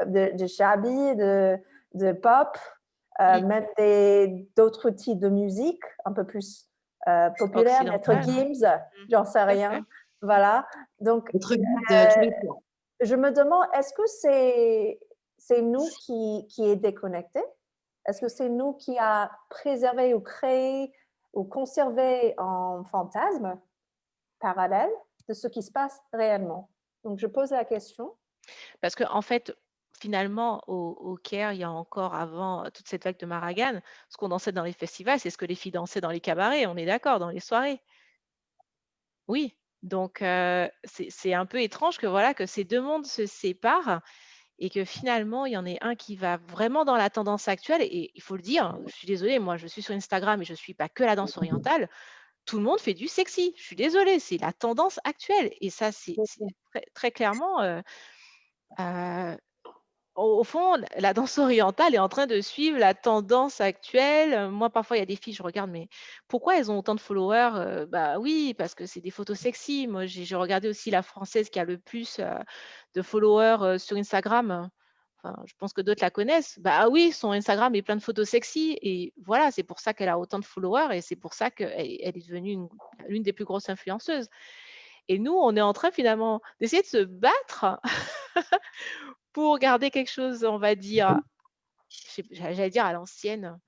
de Shabi, de pop, même d'autres types de musique un peu plus populaire, Maître Gims, j'en sais rien. Voilà. Donc, je me demande, est-ce que c'est nous qui est déconnecté? Est-ce que c'est nous qui a préservé ou créé ou conservé un fantasme parallèle de ce qui se passe réellement? Donc, je pose la question. Parce qu'en fait, finalement, au Caire, il y a encore avant toute cette vague de Mahragan, ce qu'on dansait dans les festivals, c'est ce que les filles dansaient dans les cabarets, on est d'accord, dans les soirées. Oui, donc c'est un peu étrange que voilà que ces deux mondes se séparent et que finalement, il y en ait un qui va vraiment dans la tendance actuelle. Et il faut le dire, je suis désolée, moi je suis sur Instagram et je ne suis pas que la danse orientale. Tout le monde fait du sexy. Je suis désolée, c'est la tendance actuelle. Et ça, c'est très, très clairement, au fond, la danse orientale est en train de suivre la tendance actuelle. Moi, parfois, il y a des filles, je regarde, mais pourquoi elles ont autant de followers? Bah oui, parce que c'est des photos sexy. Moi, j'ai regardé aussi la française qui a le plus de followers sur Instagram. Enfin, je pense que d'autres la connaissent. Bah oui, son Instagram est plein de photos sexy. Et voilà, c'est pour ça qu'elle a autant de followers et c'est pour ça qu'elle est devenue l'une des plus grosses influenceuses. Et nous, on est en train finalement d'essayer de se battre pour garder quelque chose, on va dire, j'allais dire à l'ancienne.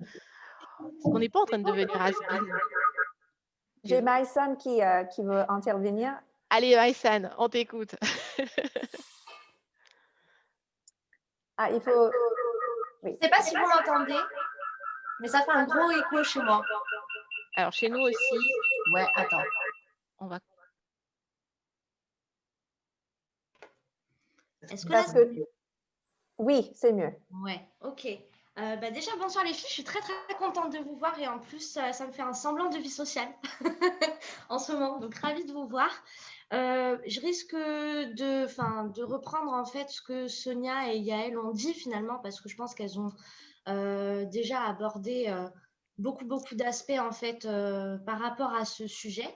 On n'est pas en train de devenir has-been. J'ai Maïsan qui veut intervenir. Allez, Maïsan, on t'écoute. Ah, il faut... Oui. Je ne sais pas si vous m'entendez, mais ça fait un gros écho chez moi. Alors, chez nous aussi. Ouais, attends. On va... Est-ce que là, c'est mieux? Oui, c'est mieux. Ouais, ok. Déjà, bonsoir les filles, je suis très très contente de vous voir et en plus, ça me fait un semblant de vie sociale en ce moment, donc ravie de vous voir. Je risque de reprendre en fait ce que Sonia et Yael ont dit finalement parce que je pense qu'elles ont déjà abordé beaucoup d'aspects en fait par rapport à ce sujet.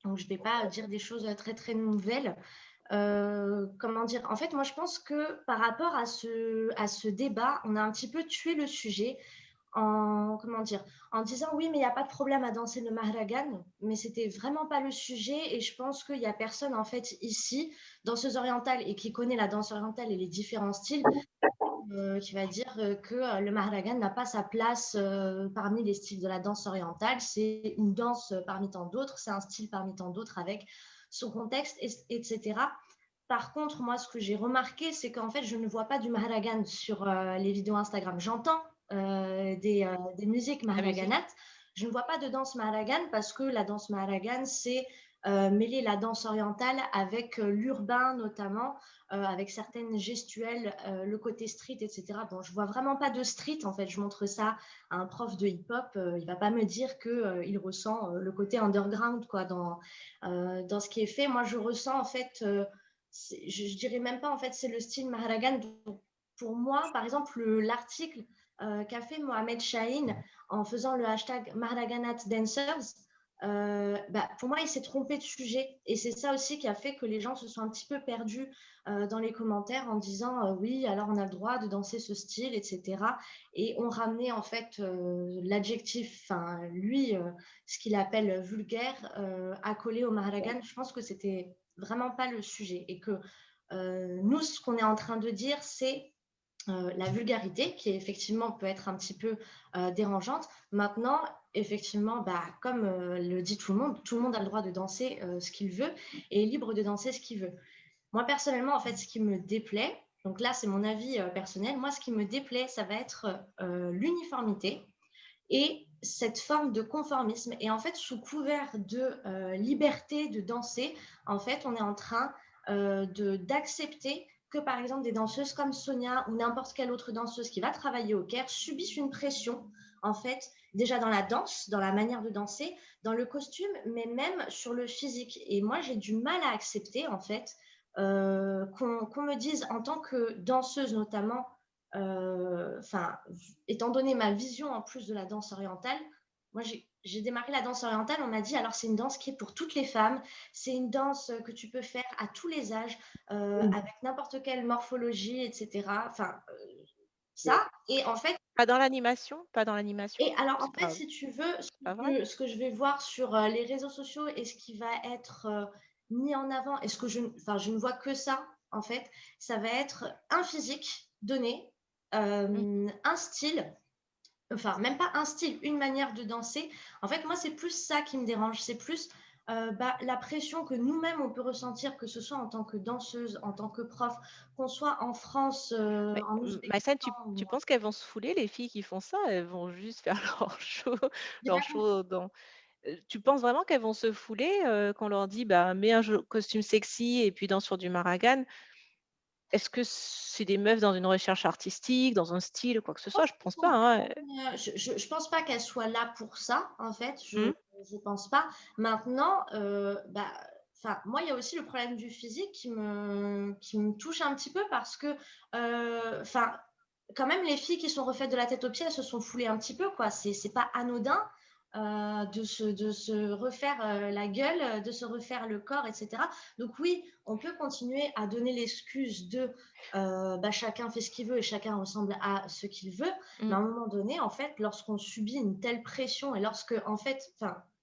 Donc, je ne vais pas dire des choses très, très nouvelles. Comment dire? En fait, moi, je pense que par rapport à ce débat, on a un petit peu tué le sujet comment dire, en disant oui, mais il n'y a pas de problème à danser le mahragan, mais c'était vraiment pas le sujet. Et je pense qu'il n'y a personne en fait ici, danseuse orientale et qui connaît la danse orientale et les différents styles, qui va dire que le mahragan n'a pas sa place parmi les styles de la danse orientale. C'est une danse parmi tant d'autres, c'est un style parmi tant d'autres avec son contexte, etc. Par contre, moi, ce que j'ai remarqué, c'est qu'en fait, je ne vois pas du mahragan sur les vidéos Instagram. J'entends des musiques La musique. mahraganates. Je ne vois pas de danse mahragan parce que la danse mahragan, c'est mêler la danse orientale avec l'urbain notamment, avec certaines gestuelles, le côté street, etc. Bon, je vois vraiment pas de street en fait. Je montre ça à un prof de hip-hop, il va pas me dire que il ressent le côté underground quoi dans ce qui est fait. Moi, je ressens en fait, je dirais même pas en fait, c'est le style mahragan. Donc, pour moi, par exemple, l'article qu'a fait Mohamed Chahine en faisant le hashtag Mahraganat Dancers, pour moi, il s'est trompé de sujet. Et c'est ça aussi qui a fait que les gens se sont un petit peu perdus dans les commentaires en disant oui, alors on a le droit de danser ce style, etc. Et on ramenait en fait l'adjectif, enfin lui, ce qu'il appelle vulgaire, accolé au mahragan. Je pense que c'était vraiment pas le sujet. Et que nous, ce qu'on est en train de dire, c'est la vulgarité qui effectivement peut être un petit peu dérangeante. Maintenant, effectivement, comme le dit tout le monde a le droit de danser ce qu'il veut et est libre de danser ce qu'il veut. Moi, personnellement, en fait, ce qui me déplaît, donc là, c'est mon avis personnel, moi, ce qui me déplaît, ça va être l'uniformité et cette forme de conformisme. Et en fait, sous couvert de liberté de danser, en fait, on est en train d'accepter que, par exemple, des danseuses comme Sonia ou n'importe quelle autre danseuse qui va travailler au Caire subissent une pression, en fait, déjà dans la danse, dans la manière de danser, dans le costume, mais même sur le physique. Et moi, j'ai du mal à accepter, en fait, qu'on me dise, en tant que danseuse notamment, étant donné ma vision en plus de la danse orientale, moi j'ai démarré la danse orientale, on m'a dit alors c'est une danse qui est pour toutes les femmes, c'est une danse que tu peux faire à tous les âges, avec n'importe quelle morphologie, etc. Ça, et en fait, Pas dans l'animation, pas dans l'animation. et alors en C'est fait, pas, si tu veux, c'est pas vrai. ce que je vais voir sur les réseaux sociaux et ce qui va être mis en avant, et ce que je ne vois que ça, en fait, ça va être un physique donné, un style, enfin même pas un style, une manière de danser. En fait, moi, c'est plus ça qui me dérange, c'est plus la pression que nous-mêmes, on peut ressentir, que ce soit en tant que danseuse, en tant que prof, qu'on soit en France, Mais, en Maïsen, Ouzbékistan. tu penses qu'elles vont se fouler, les filles qui font ça? Elles vont juste faire leur show dans. Tu penses vraiment qu'elles vont se fouler quand on leur dit mets un costume sexy et puis danse sur du Mahragan? Est-ce que c'est des meufs dans une recherche artistique, dans un style ou quoi que ce soit? Je pense pas. Hein. Je pense pas qu'elle soit là pour ça, en fait. Hmm. Je pense pas. Maintenant, moi, il y a aussi le problème du physique qui me touche un petit peu parce que, quand même, les filles qui sont refaites de la tête aux pieds, elles se sont foulées un petit peu, quoi. C'est pas anodin de se refaire la gueule, de se refaire le corps, etc. Donc oui, on peut continuer à donner l'excuse de chacun fait ce qu'il veut et chacun ressemble à ce qu'il veut. Mais à un moment donné, en fait, lorsqu'on subit une telle pression et lorsque, en fait,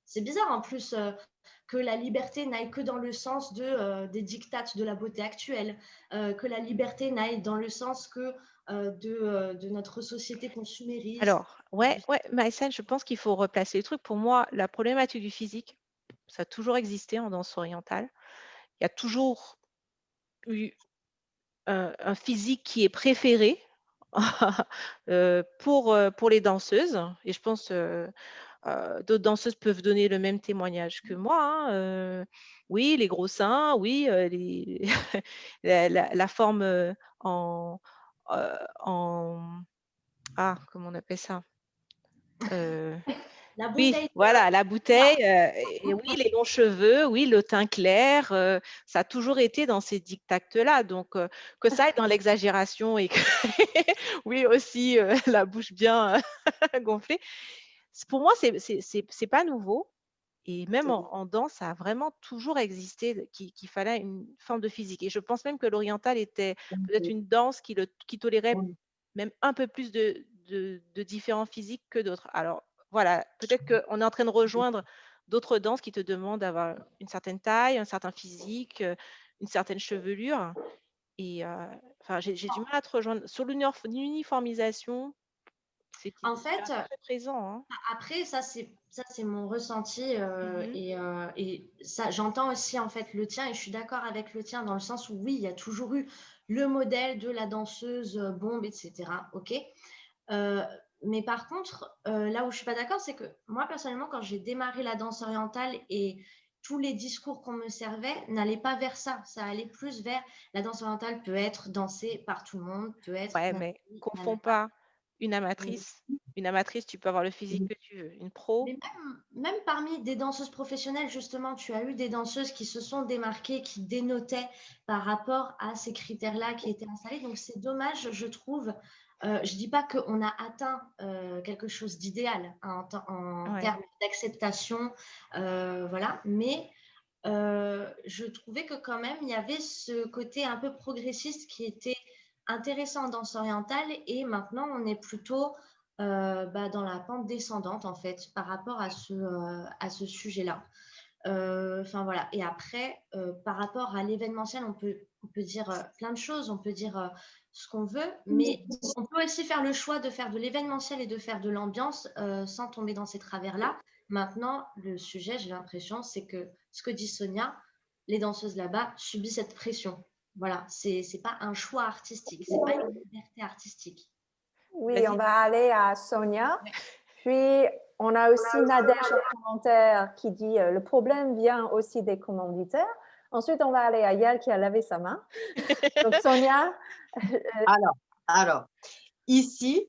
c'est bizarre en plus que la liberté n'aille que dans le sens des dictates de la beauté actuelle, que la liberté n'aille dans le sens que de notre société consumériste. Alors, ouais, Maïsen, je pense qu'il faut replacer les trucs. Pour moi, la problématique du physique, ça a toujours existé en danse orientale. Il y a toujours eu un physique qui est préféré pour les danseuses. Et je pense d'autres danseuses peuvent donner le même témoignage que moi. Hein. Oui, les gros seins, oui, la forme en, comment on appelle ça? La Oui, bouteille. voilà, la bouteille, et oui, les longs cheveux, oui, le teint clair, ça a toujours été dans ces dictates-là. Donc, que ça aille dans l'exagération et que oui, aussi, la bouche bien gonflée, pour moi, c'est pas nouveau. Et même en danse, ça a vraiment toujours existé qu'il fallait une forme de physique. Et je pense même que l'oriental était peut-être une danse qui tolérait même un peu plus de différents physiques que d'autres. Alors voilà, peut-être qu'on est en train de rejoindre d'autres danses qui te demandent d'avoir une certaine taille, un certain physique, une certaine chevelure. Et enfin, j'ai du mal à te rejoindre. Sur l'uniformisation, En c'était fait, très présent. Hein. après, ça c'est mon ressenti Mhm. et ça j'entends aussi en fait le tien et je suis d'accord avec le tien dans le sens où oui, il y a toujours eu le modèle de la danseuse bombe, etc. Ok. Euh, mais par contre, là où je suis pas d'accord, c'est que moi personnellement, quand j'ai démarré la danse orientale et tous les discours qu'on me servait n'allaient pas vers ça. Ça allait plus vers la danse orientale peut être dansée par tout le monde, peut être Ouais, mais comprise, confonds nanana. pas une amatrice. Une amatrice, tu peux avoir le physique que tu veux. Une pro, Mais même parmi des danseuses professionnelles, justement, tu as eu des danseuses qui se sont démarquées, qui dénotaient par rapport à ces critères-là qui étaient installés. Donc, c'est dommage, je trouve. Je ne dis pas qu'on a atteint quelque chose d'idéal hein, en ouais. termes d'acceptation, voilà. Mais je trouvais que quand même, il y avait ce côté un peu progressiste qui était intéressant en danse orientale. Et maintenant, on est plutôt dans la pente descendante, en fait, par rapport à ce sujet-là. Enfin, voilà. Et après, par rapport à l'événementiel, on peut dire plein de choses, on peut dire ce qu'on veut, mais on peut aussi faire le choix de faire de l'événementiel et de faire de l'ambiance sans tomber dans ces travers-là. Maintenant, le sujet, j'ai l'impression, c'est que ce que dit Sonia, les danseuses là-bas subissent cette pression. Voilà, c'est pas un choix artistique, c'est pas une liberté artistique. Oui, on Vas-y. va aller à Sonia. Ouais. Puis, on a aussi Nadège en commentaire qui dit le problème vient aussi des commanditaires. Ensuite, on va aller à Yael qui a lavé sa main. Donc, Sonia. Alors, ici,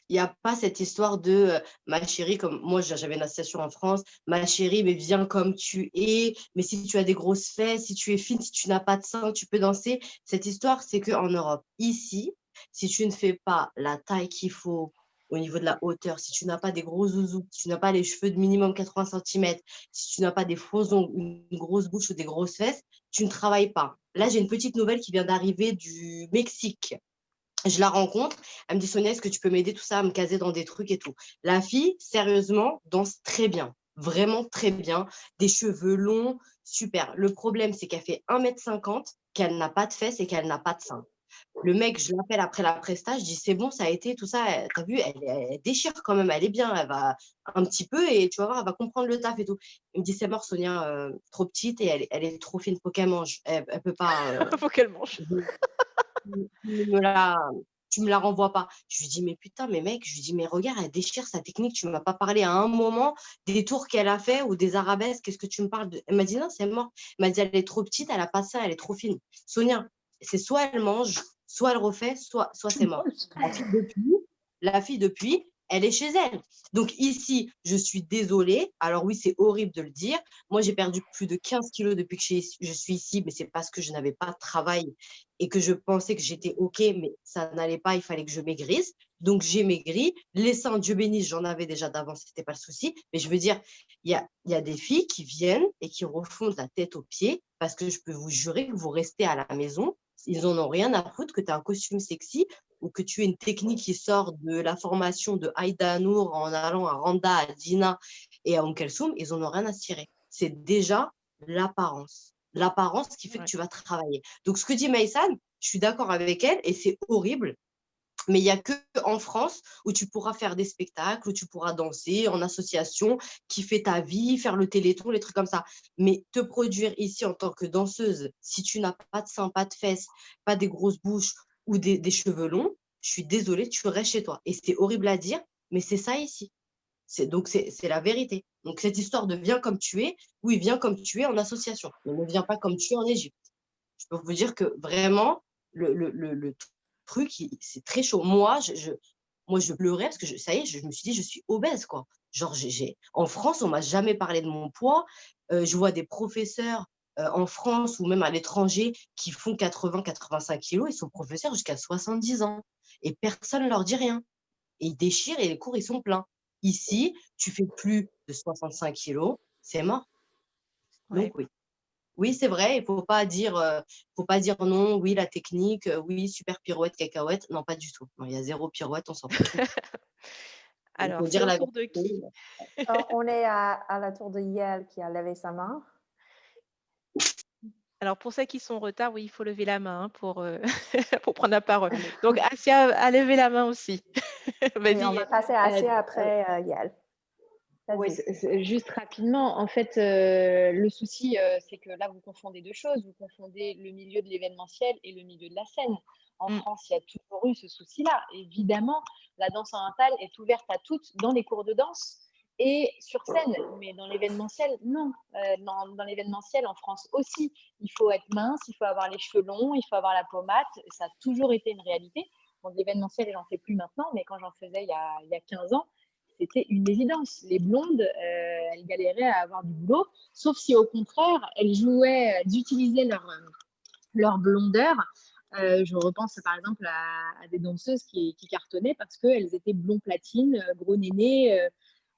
il n'y a pas cette histoire de ma chérie, comme moi j'avais une association en France, ma chérie, mais viens comme tu es, mais si tu as des grosses fesses, si tu es fine, si tu n'as pas de sein, tu peux danser. Cette histoire, c'est qu'en Europe, ici, si tu ne fais pas la taille qu'il faut au niveau de la hauteur, si tu n'as pas des gros zouzous, si tu n'as pas les cheveux de minimum 80 cm, si tu n'as pas des faux ongles, une grosse bouche ou des grosses fesses, tu ne travailles pas. Là, j'ai une petite nouvelle qui vient d'arriver du Mexique. Je la rencontre, elle me dit Sonia, est-ce que tu peux m'aider tout ça à me caser dans des trucs et tout. La fille, sérieusement, danse très bien, vraiment très bien, des cheveux longs, super. Le problème, c'est qu'elle fait 1,50 m, qu'elle n'a pas de fesses et qu'elle n'a pas de sein. Le mec, je l'appelle après la presta, je dis c'est bon, ça a été, tout ça, t'as vu, elle déchire quand même, elle est bien, elle va un petit peu et tu vas voir, elle va comprendre le taf et tout. Il me dit c'est mort, Sonia, trop petite et elle est trop fine, faut qu'elle mange, elle peut pas. Faut qu'elle mange. Tu me la, tu me la renvoies pas. Je lui dis, mais putain, mais mec, je lui dis, mais regarde, elle déchire sa technique. Tu ne m'as pas parlé à un moment des tours qu'elle a fait ou des arabesques. Qu'est-ce que tu me parles de... Elle m'a dit, non, c'est mort. Elle m'a dit, elle est trop petite, elle a pas ça, elle est trop fine. Sonia, c'est soit elle mange, soit elle refait, soit c'est mort. La fille, depuis, elle est chez elle. Donc ici, je suis désolée. Alors oui, c'est horrible de le dire. Moi, j'ai perdu plus de 15 kilos depuis que je suis ici, mais c'est parce que je n'avais pas de travail et que je pensais que j'étais OK, mais ça n'allait pas, il fallait que je maigrisse. Donc j'ai maigri. Les seins, Dieu bénisse, j'en avais déjà d'avant, ce n'était pas le souci. Mais je veux dire, il y a des filles qui viennent et qui refont de la tête aux pieds parce que je peux vous jurer que vous restez à la maison. Ils n'en ont rien à foutre que tu as un costume sexy ou que tu aies une technique qui sort de la formation de Aïda Nour en allant à Randa, à Dina et à Kelsoum, ils n'en ont rien à cirer. C'est déjà l'apparence. L'apparence qui fait que tu vas travailler. Donc, ce que dit Maïsan, je suis d'accord avec elle et c'est horrible. Mais il n'y a qu'en France où tu pourras faire des spectacles, où tu pourras danser en association, kiffer ta vie, faire le téléthon, les trucs comme ça. Mais te produire ici en tant que danseuse, si tu n'as pas de seins, pas de fesses, pas des grosses bouches ou des cheveux longs, je suis désolée, tu restes chez toi. Et c'est horrible à dire, mais c'est ça ici. Donc, c'est la vérité. Donc, cette histoire de viens comme tu es, oui, viens comme tu es en association, mais ne viens pas comme tu es en Égypte. Je peux vous dire que vraiment, le truc, c'est très chaud. Moi, je pleurais parce que ça y est, je me suis dit, je suis obèse, quoi. Genre, en France, on m'a jamais parlé de mon poids. Je vois des professeurs en France ou même à l'étranger qui font 80-85 kilos, ils sont professeurs jusqu'à 70 ans. Et personne ne leur dit rien. Et ils déchirent et les cours, ils sont pleins. Ici, tu fais plus de 65 kilos, c'est mort. Ouais. Donc, oui. Oui, c'est vrai, il ne faut pas dire non, oui, la technique, oui, super pirouette, cacahuète. Non, pas du tout. Non, il y a zéro pirouette, on s'en fout. Il Alors, faut c'est dire au la tour de vérité. qui? On est à la tour de Yael qui a levé sa main. Alors, pour ceux qui sont en retard, oui, il faut lever la main hein, pour prendre la parole. Allez. Donc, Asia a levé la main aussi. Oui, Vas-y. on va passer à Asia après Yael. Oui, Vas-y. juste rapidement, en fait, le souci, c'est que là, vous confondez deux choses. Vous confondez le milieu de l'événementiel et le milieu de la scène. En Mm. France, il y a toujours eu ce souci-là. Évidemment, la danse orientale est ouverte à toutes dans les cours de danse et sur scène. Mais dans l'événementiel, non. Dans l'événementiel, en France aussi, il faut être mince, il faut avoir les cheveux longs, il faut avoir la pommade. Ça a toujours été une réalité. Bon, de l'événementiel, j'en fais plus maintenant, mais quand j'en faisais il y a 15 ans, c'était une évidence. Les blondes, elles galéraient à avoir du boulot, sauf si au contraire, elles utilisaient leur blondeur. Je repense par exemple à des danseuses qui cartonnaient parce qu'elles étaient blond platine, gros néné,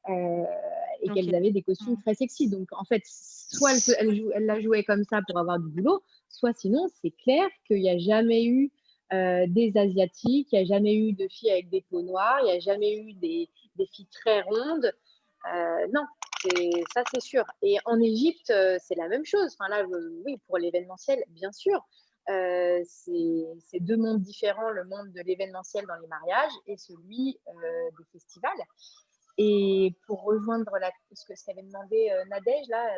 et Ok. qu'elles avaient des costumes très sexy. Donc en fait, soit elles la jouaient comme ça pour avoir du boulot, soit sinon, c'est clair qu'il n'y a jamais eu des Asiatiques, il n'y a jamais eu de filles avec des peaux noires, il n'y a jamais eu des filles très rondes. Non, ça c'est sûr. Et en Égypte, c'est la même chose. Enfin là, oui, pour l'événementiel, bien sûr. C'est deux mondes différents, le monde de l'événementiel dans les mariages et celui des festivals. Et pour rejoindre ce qu'avait demandé Nadège, là,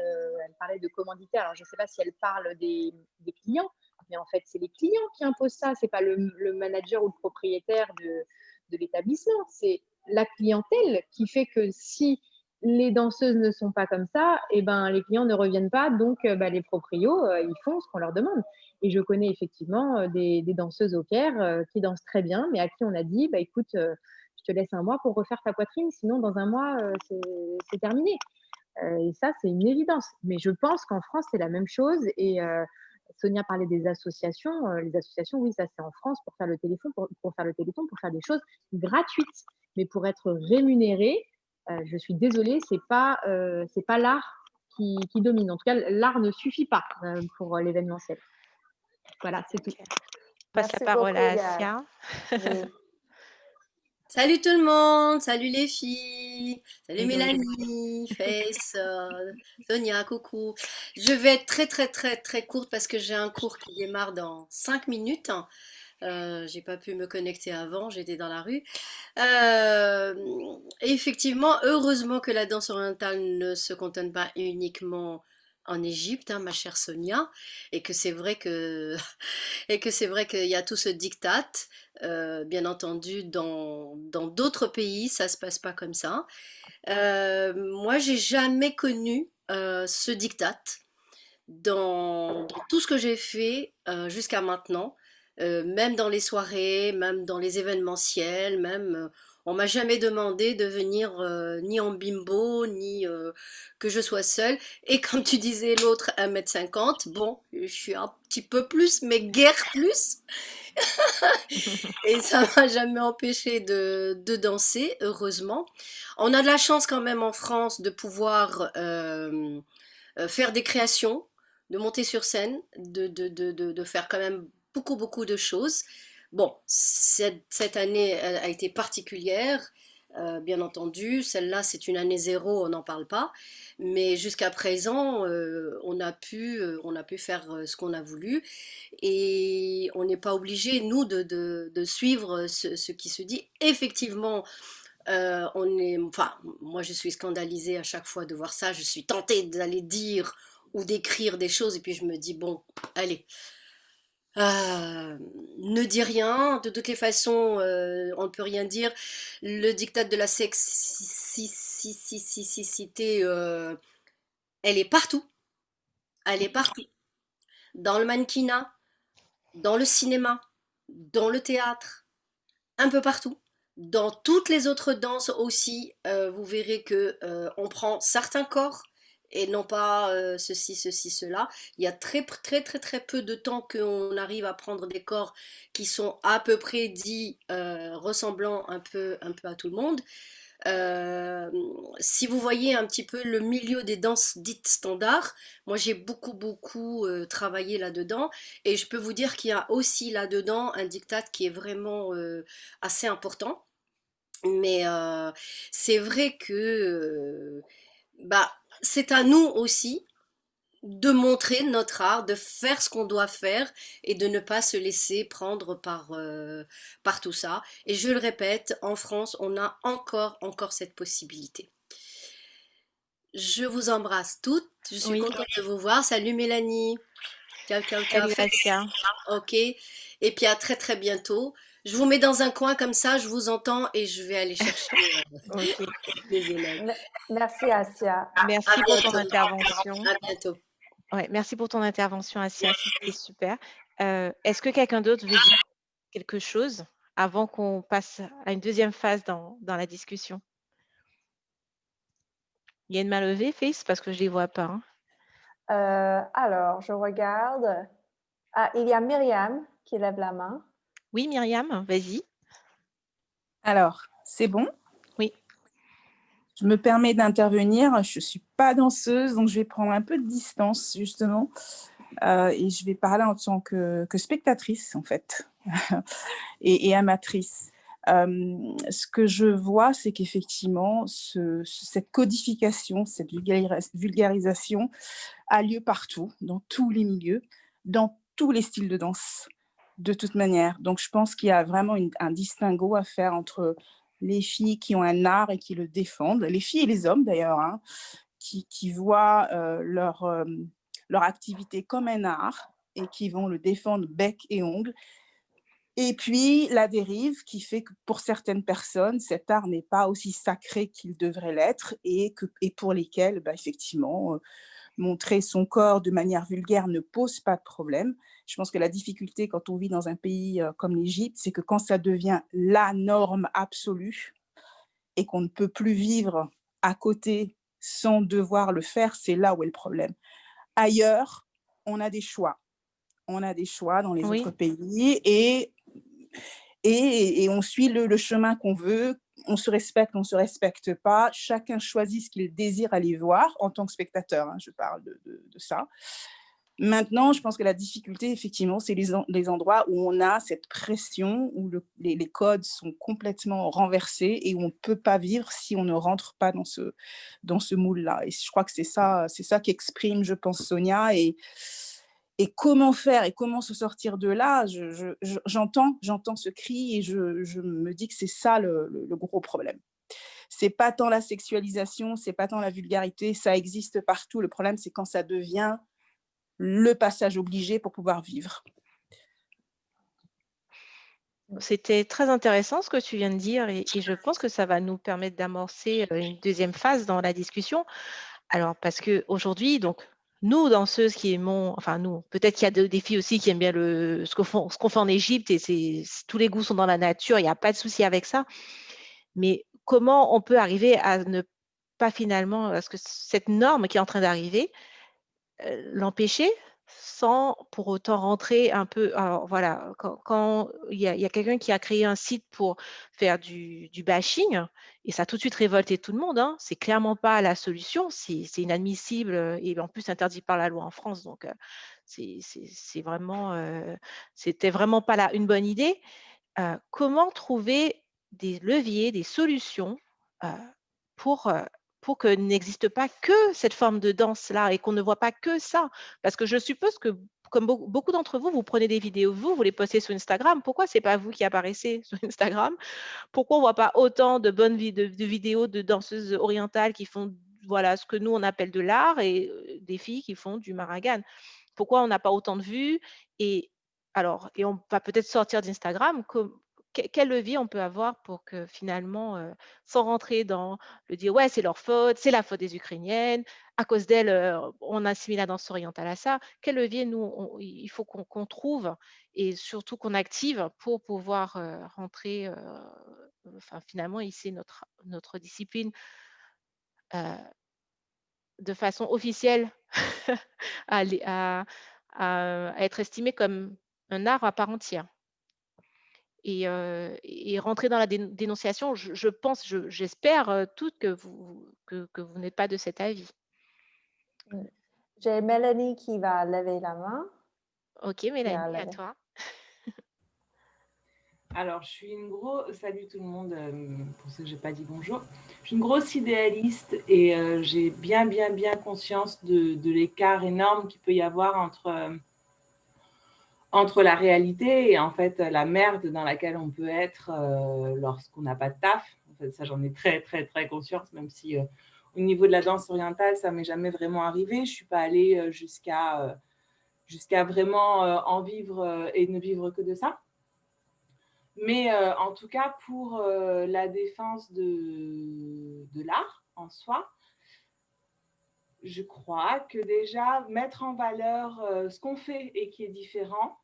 elle parlait de commanditaire. Alors, je ne sais pas si elle parle des clients, mais en fait, c'est les clients qui imposent ça. Ce n'est pas le manager ou le propriétaire de l'établissement. C'est la clientèle qui fait que si les danseuses ne sont pas comme ça, eh ben, les clients ne reviennent pas. Donc, les proprios, ils font ce qu'on leur demande. Et je connais effectivement des danseuses au Caire qui dansent très bien, mais à qui on a dit, écoute, je te laisse un mois pour refaire ta poitrine, sinon dans un mois, c'est terminé. Et ça, c'est une évidence. Mais je pense qu'en France, c'est la même chose. Et Sonia parlait des associations. Les associations, oui, ça c'est en France pour faire le téléphone, pour faire le téléthon, pour faire des choses gratuites. Mais pour être rémunéré, je suis désolée, c'est pas l'art qui domine. En tout cas, l'art ne suffit pas pour l'événementiel. Voilà, c'est tout. Passe la Merci parole beaucoup, à Yael. Asia. Oui. Salut tout le monde, salut les filles, salut Hello, hello. Mélanie, Face, Sonia, coucou. Je vais être très très très très courte parce que j'ai un cours qui démarre dans 5 minutes. J'ai pas pu me connecter avant, j'étais dans la rue. Et effectivement, heureusement que la danse orientale ne se cantonne pas uniquement en Égypte, hein, ma chère Sonia, et que c'est vrai que et que c'est vrai qu'il y a tout ce diktat. Bien entendu, dans d'autres pays, ça se passe pas comme ça. Moi, j'ai jamais connu ce diktat dans tout ce que j'ai fait jusqu'à maintenant, même dans les soirées, même dans les événementiels, même on m'a jamais demandé de venir ni en bimbo, ni que je sois seule. Et comme tu disais l'autre 1,50 m, bon, je suis un petit peu plus, mais guère plus. Et ça m'a jamais empêché de danser, heureusement. On a de la chance quand même en France de pouvoir faire des créations, de monter sur scène, de faire quand même beaucoup, beaucoup de choses. Bon, cette année a été particulière, bien entendu. Celle-là, c'est une année zéro, on n'en parle pas. Mais jusqu'à présent, on a pu faire ce qu'on a voulu. Et on n'est pas obligé, nous, de suivre ce qui se dit. Effectivement, enfin, moi je suis scandalisée à chaque fois de voir ça. Je suis tentée d'aller dire ou d'écrire des choses et puis je me dis bon, allez, ne dis rien. De toutes les façons, on ne peut rien dire. Le diktat de la sexicité, elle est partout. Elle est partout. Dans le mannequinat, dans le cinéma, dans le théâtre, un peu partout. Dans toutes les autres danses aussi, vous verrez que on prend certains corps et non pas ceci, cela. Il y a très très très très peu de temps qu'on arrive à prendre des corps qui sont à peu près dits ressemblant un peu à tout le monde. Euh, si vous voyez un petit peu le milieu des danses dites standards, moi j'ai beaucoup travaillé là-dedans et je peux vous dire qu'il y a aussi là-dedans un diktat qui est vraiment assez important. Mais c'est vrai que bah, c'est à nous aussi de montrer notre art, de faire ce qu'on doit faire et de ne pas se laisser prendre par tout ça. Et je le répète, en France, on a encore cette possibilité. Je vous embrasse toutes. Je suis Oui, contente de vous voir. Salut Mélanie. Ciao, ciao, ciao. salut Assia. Ok. Et puis à très très bientôt. Je vous mets dans un coin comme ça, je vous entends et je vais aller chercher Ok. les élèves. Merci, Asia. À Merci pour ton bientôt. intervention. À bientôt. Ouais, merci pour ton intervention, Assia. C'était super. Est-ce que quelqu'un d'autre veut dire quelque chose avant qu'on passe à une deuxième phase dans la discussion? Il y a une main levée, Face, parce que je ne les vois pas. Hein. Alors, je regarde. Ah, il y a Myriam qui lève la main. Oui, Myriam, vas-y. Alors, c'est bon? Oui. Je me permets d'intervenir. Je ne suis pas danseuse, donc je vais prendre un peu de distance, justement. Et je vais parler en tant que spectatrice, en fait, et amatrice. Ce que je vois, c'est qu'effectivement, cette codification, cette vulgarisation a lieu partout, dans tous les milieux, dans tous les styles de danse, de toute manière. Donc, je pense qu'il y a vraiment un distinguo à faire entre les filles qui ont un art et qui le défendent, les filles et les hommes d'ailleurs, hein, qui voient leur activité comme un art et qui vont le défendre bec et ongle. Et puis, la dérive qui fait que pour certaines personnes, cet art n'est pas aussi sacré qu'il devrait l'être et pour lesquelles, effectivement, montrer son corps de manière vulgaire ne pose pas de problème. Je pense que la difficulté quand on vit dans un pays comme l'Égypte, c'est que quand ça devient la norme absolue et qu'on ne peut plus vivre à côté sans devoir le faire, c'est là où est le problème. Ailleurs, on a des choix. On a des choix dans les Oui. autres pays et on suit le chemin qu'on veut. On se respecte pas. Chacun choisit ce qu'il désire aller voir en tant que spectateur. Hein, je parle de ça. Maintenant, je pense que la difficulté, effectivement, c'est les endroits où on a cette pression, où les codes sont complètement renversés et où on ne peut pas vivre si on ne rentre pas dans ce moule-là. Et je crois que c'est ça qu'exprime, je pense, Sonia. Et comment faire et comment se sortir de là, j'entends ce cri et je me dis que c'est ça le gros problème. C'est pas tant la sexualisation, c'est pas tant la vulgarité, ça existe partout. Le problème, c'est quand ça devient le passage obligé pour pouvoir vivre. C'était très intéressant ce que tu viens de dire et je pense que ça va nous permettre d'amorcer une deuxième phase dans la discussion. Alors, parce qu'aujourd'hui, donc, nous, danseuses qui aimons, enfin nous, peut-être qu'il y a des filles aussi qui aiment bien ce qu'on fait en Égypte et tous les goûts sont dans la nature, il n'y a pas de souci avec ça. Mais comment on peut arriver à ne pas finalement, parce que cette norme qui est en train d'arriver, l'empêcher sans pour autant rentrer un peu. Alors voilà, quand il y a quelqu'un qui a créé un site pour faire du bashing, et ça a tout de suite révolté tout le monde, hein. C'est clairement pas la solution, c'est inadmissible et en plus interdit par la loi en France. Donc c'est vraiment, c'était vraiment pas là une bonne idée. Comment trouver des leviers, des solutions euh, pour, euh, pour que n'existe pas que cette forme de danse-là et qu'on ne voit pas que ça. Parce que je suppose que, comme beaucoup d'entre vous, vous prenez des vidéos, vous les postez sur Instagram. Pourquoi ce n'est pas vous qui apparaissez sur Instagram? Pourquoi on ne voit pas autant de bonnes de vidéos de danseuses orientales qui font voilà, ce que nous, on appelle de l'art et des filles qui font du maragan? Pourquoi on n'a pas autant de vues? Et alors, et on va peut-être sortir d'Instagram. Quel levier on peut avoir pour que finalement, sans rentrer dans le dire ouais, c'est leur faute, c'est la faute des Ukrainiennes, à cause d'elles, on assimile la danse orientale à ça. Quel levier il faut qu'on trouve et surtout qu'on active pour pouvoir rentrer, enfin finalement hisser notre discipline de façon officielle à, à être estimée comme un art à part entière. et rentrer dans la dénonciation. Je pense, j'espère toutes que vous n'êtes pas de cet avis. J'ai Mélanie qui va lever la main. Ok, Mélanie, à toi. Alors, je suis une grosse... Salut tout le monde, pour ceux que je n'ai pas dit bonjour. Je suis une grosse idéaliste et j'ai bien conscience de l'écart énorme qu'il peut y avoir entre la réalité et en fait la merde dans laquelle on peut être lorsqu'on n'a pas de taf. En fait, ça, j'en ai très conscience, même si au niveau de la danse orientale, ça ne m'est jamais vraiment arrivé. Je ne suis pas allée jusqu'à vraiment en vivre et ne vivre que de ça. Mais en tout cas, pour la défense de l'art en soi, je crois que déjà mettre en valeur ce qu'on fait et qui est différent,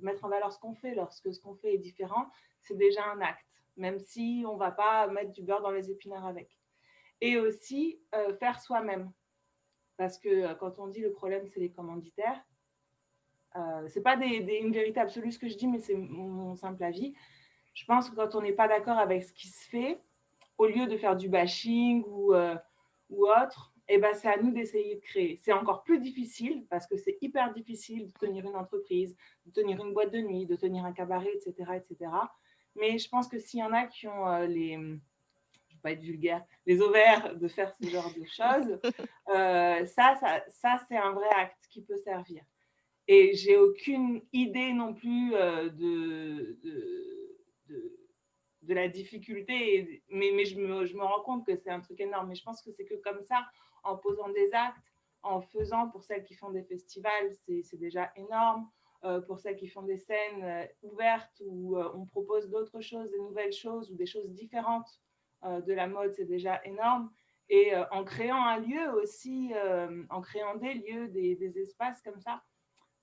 mettre en valeur ce qu'on fait lorsque ce qu'on fait est différent, c'est déjà un acte, même si on ne va pas mettre du beurre dans les épinards avec. Et aussi faire soi-même, parce que quand on dit le problème, c'est les commanditaires, ce n'est pas une vérité absolue ce que je dis, mais c'est mon simple avis. Je pense que quand on n'est pas d'accord avec ce qui se fait, au lieu de faire du bashing ou autre, eh ben, c'est à nous d'essayer de créer. C'est encore plus difficile parce que c'est hyper difficile de tenir une entreprise, de tenir une boîte de nuit, de tenir un cabaret, etc. Mais je pense que s'il y en a qui ont je ne vais pas être vulgaire, les ovaires de faire ce genre de choses, ça c'est un vrai acte qui peut servir. Et j'ai aucune idée non plus de la difficulté, mais je me rends compte que c'est un truc énorme. Mais je pense que c'est que comme ça, en posant des actes, en faisant, pour celles qui font des festivals, c'est déjà énorme. Pour celles qui font des scènes ouvertes où on propose d'autres choses, des nouvelles choses ou des choses différentes de la mode, c'est déjà énorme. Et en créant un lieu aussi, en créant des lieux, des espaces comme ça,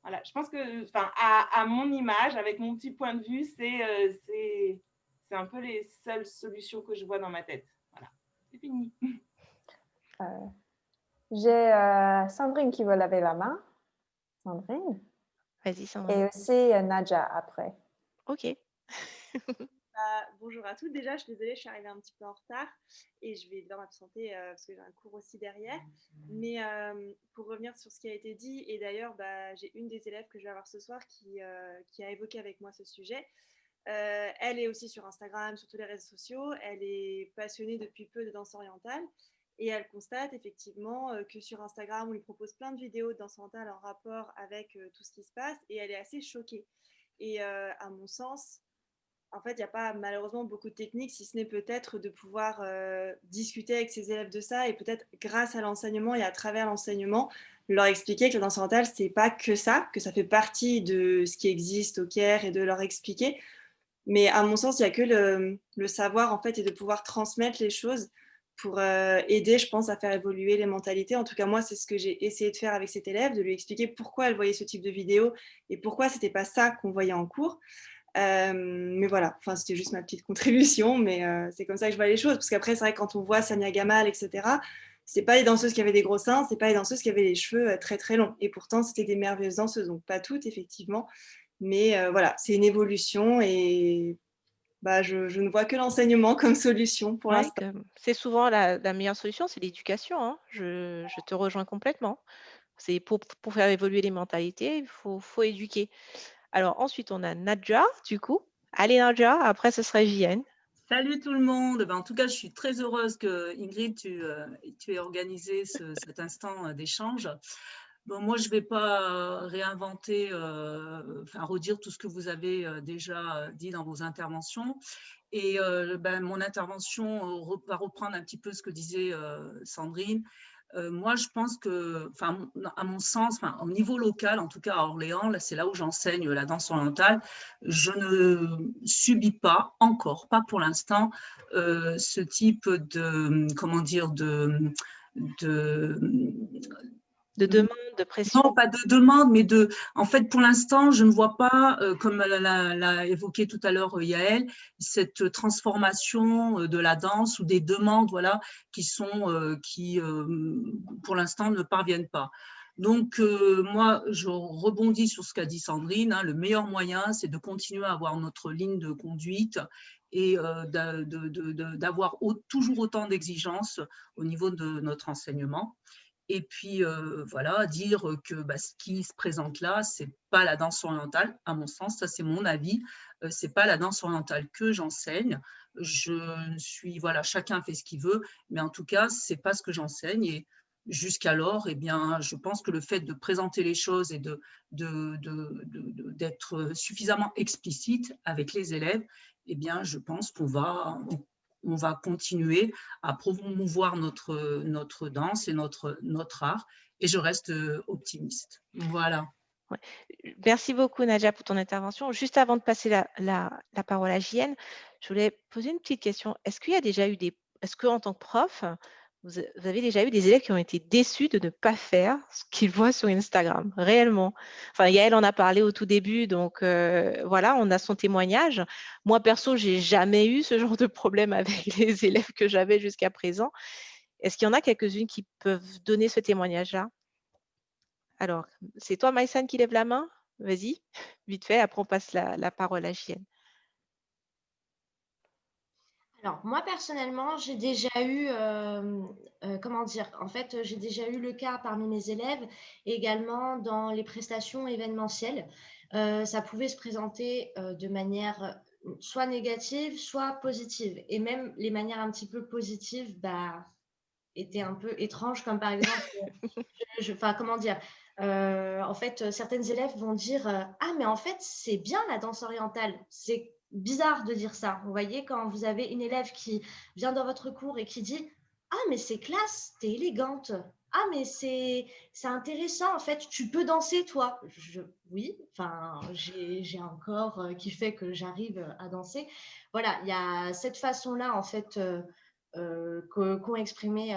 voilà, je pense que, à mon image, avec mon petit point de vue, c'est un peu les seules solutions que je vois dans ma tête. Voilà, c'est fini. J'ai Sandrine qui veut lever la main. Sandrine. Vas-y, Sandrine. Et aussi Nadja après. Ok. Bonjour à toutes. Déjà, je suis désolée, je suis arrivée un petit peu en retard et je vais devoir m'absenter parce que j'ai un cours aussi derrière. Mais pour revenir sur ce qui a été dit, et d'ailleurs, j'ai une des élèves que je vais avoir ce soir qui a évoqué avec moi ce sujet. Elle est aussi sur Instagram, sur tous les réseaux sociaux. Elle est passionnée depuis peu de danse orientale et elle constate effectivement que sur Instagram, on lui propose plein de vidéos de danse orientale en rapport avec tout ce qui se passe et elle est assez choquée. Et à mon sens, en fait, il n'y a pas malheureusement beaucoup de techniques, si ce n'est peut-être de pouvoir discuter avec ses élèves de ça et peut-être grâce à l'enseignement et à travers l'enseignement, leur expliquer que la danse orientale, ce n'est pas que ça fait partie de ce qui existe au Caire et de leur expliquer. Mais à mon sens, il n'y a que le savoir en fait et de pouvoir transmettre les choses pour aider, je pense, à faire évoluer les mentalités. En tout cas, moi, c'est ce que j'ai essayé de faire avec cette élève, de lui expliquer pourquoi elle voyait ce type de vidéo et pourquoi ce n'était pas ça qu'on voyait en cours. Mais voilà, enfin, c'était juste ma petite contribution, mais c'est comme ça que je vois les choses. Parce qu'après, c'est vrai que quand on voit Samia Gamal, etc., c'est pas les danseuses qui avaient des gros seins, c'est pas les danseuses qui avaient les cheveux très très longs. Et pourtant, c'était des merveilleuses danseuses, donc pas toutes, effectivement. Mais voilà, c'est une évolution et je ne vois que l'enseignement comme solution pour l'instant. C'est souvent la meilleure solution, c'est l'éducation. Hein. Je te rejoins complètement. C'est pour faire évoluer les mentalités, il faut éduquer. Alors ensuite, on a Nadja, du coup. Allez Nadja, après ce sera JN. Salut tout le monde. En tout cas, je suis très heureuse que Ingrid, tu aies organisé cet instant d'échange. Bon, moi, je ne vais pas réinventer, redire tout ce que vous avez déjà dit dans vos interventions. Et mon intervention va reprendre un petit peu ce que disait Sandrine. Moi, je pense que, à mon sens, au niveau local, en tout cas à Orléans, c'est là où j'enseigne la danse orientale, je ne subis pas, encore, pas pour l'instant, ce type de, de demande, de pression. Non, pas de demande, mais en fait, pour l'instant, je ne vois pas, comme l'a évoqué tout à l'heure Yael, cette transformation de la danse ou des demandes, voilà, qui pour l'instant, ne parviennent pas. Donc, moi, je rebondis sur ce qu'a dit Sandrine. Le meilleur moyen, c'est de continuer à avoir notre ligne de conduite et d'avoir toujours autant d'exigences au niveau de notre enseignement. Et puis, voilà, dire que ce qui se présente là, ce n'est pas la danse orientale, à mon sens, ça c'est mon avis, ce n'est pas la danse orientale que j'enseigne. Voilà, chacun fait ce qu'il veut, mais en tout cas, ce n'est pas ce que j'enseigne. Et jusqu'alors, eh bien, je pense que le fait de présenter les choses et d'être suffisamment explicite avec les élèves, eh bien, je pense qu'on va continuer à promouvoir notre danse et notre art, et je reste optimiste. Voilà. Ouais. Merci beaucoup, Nadja, pour ton intervention. Juste avant de passer la parole à JN, je voulais poser une petite question. Est-ce qu'il y a déjà eu est-ce qu'en tant que prof, vous avez déjà eu des élèves qui ont été déçus de ne pas faire ce qu'ils voient sur Instagram, réellement? Enfin, Yael en a parlé au tout début, donc voilà, on a son témoignage. Moi, perso, j'ai jamais eu ce genre de problème avec les élèves que j'avais jusqu'à présent. Est-ce qu'il y en a quelques-unes qui peuvent donner ce témoignage-là? Alors, c'est toi, Maïsan, qui lève la main? Vas-y, vite fait, après on passe la parole à JN. Alors, moi, personnellement, j'ai déjà eu, comment dire, en fait, j'ai déjà eu le cas parmi mes élèves, et également dans les prestations événementielles. Ça pouvait se présenter de manière soit négative, soit positive. Et même les manières un petit peu positives étaient un peu étranges, comme par exemple, enfin, comment dire, en fait, certaines élèves vont dire ah, mais en fait, c'est bien la danse orientale. C'est bizarre de dire ça. Vous voyez, quand vous avez une élève qui vient dans votre cours et qui dit ah, mais c'est classe, t'es élégante. Ah, mais c'est intéressant, en fait, tu peux danser, toi. Oui, enfin, j'ai un corps qui fait que j'arrive à danser. Voilà, il y a cette façon-là, en fait, qu'ont exprimé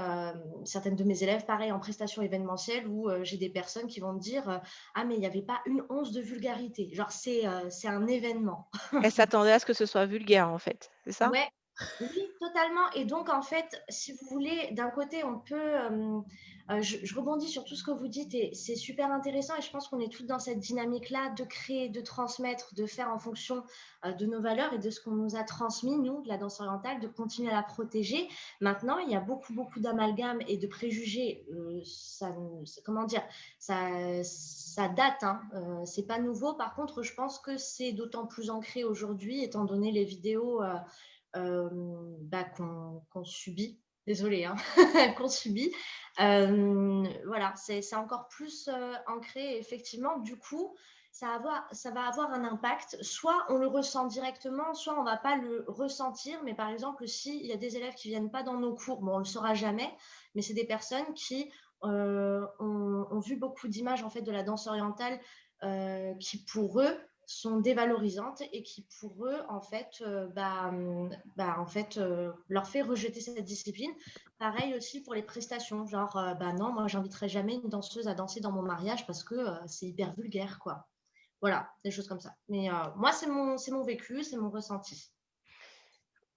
certaines de mes élèves, pareil en prestation événementielle, où j'ai des personnes qui vont me dire ah, mais il n'y avait pas une once de vulgarité. Genre, c'est un événement. Elle s'attendait à ce que ce soit vulgaire, en fait, c'est ça? Ouais, oui, totalement. Et donc, en fait, si vous voulez, d'un côté, on peut… je rebondis sur tout ce que vous dites et c'est super intéressant et je pense qu'on est toutes dans cette dynamique-là de créer, de transmettre, de faire en fonction de nos valeurs et de ce qu'on nous a transmis, nous, de la danse orientale, de continuer à la protéger. Maintenant, il y a beaucoup, beaucoup d'amalgames et de préjugés. Comment dire, ça date, hein. C'est pas nouveau. Par contre, je pense que c'est d'autant plus ancré aujourd'hui, étant donné les vidéos qu'on subit, désolée, hein, qu'on subit. Voilà, c'est encore plus ancré. Effectivement, du coup, ça va avoir un impact. Soit on le ressent directement, soit on ne va pas le ressentir. Mais par exemple, s'il y a des élèves qui ne viennent pas dans nos cours, bon, on ne le saura jamais, mais c'est des personnes qui ont vu beaucoup d'images en fait, de la danse orientale qui, pour eux, sont dévalorisantes et qui pour eux en fait, leur fait rejeter cette discipline. Pareil aussi pour les prestations, genre non, moi j'inviterai jamais une danseuse à danser dans mon mariage parce que c'est hyper vulgaire, quoi. Voilà, des choses comme ça. Mais moi c'est mon vécu, c'est mon ressenti.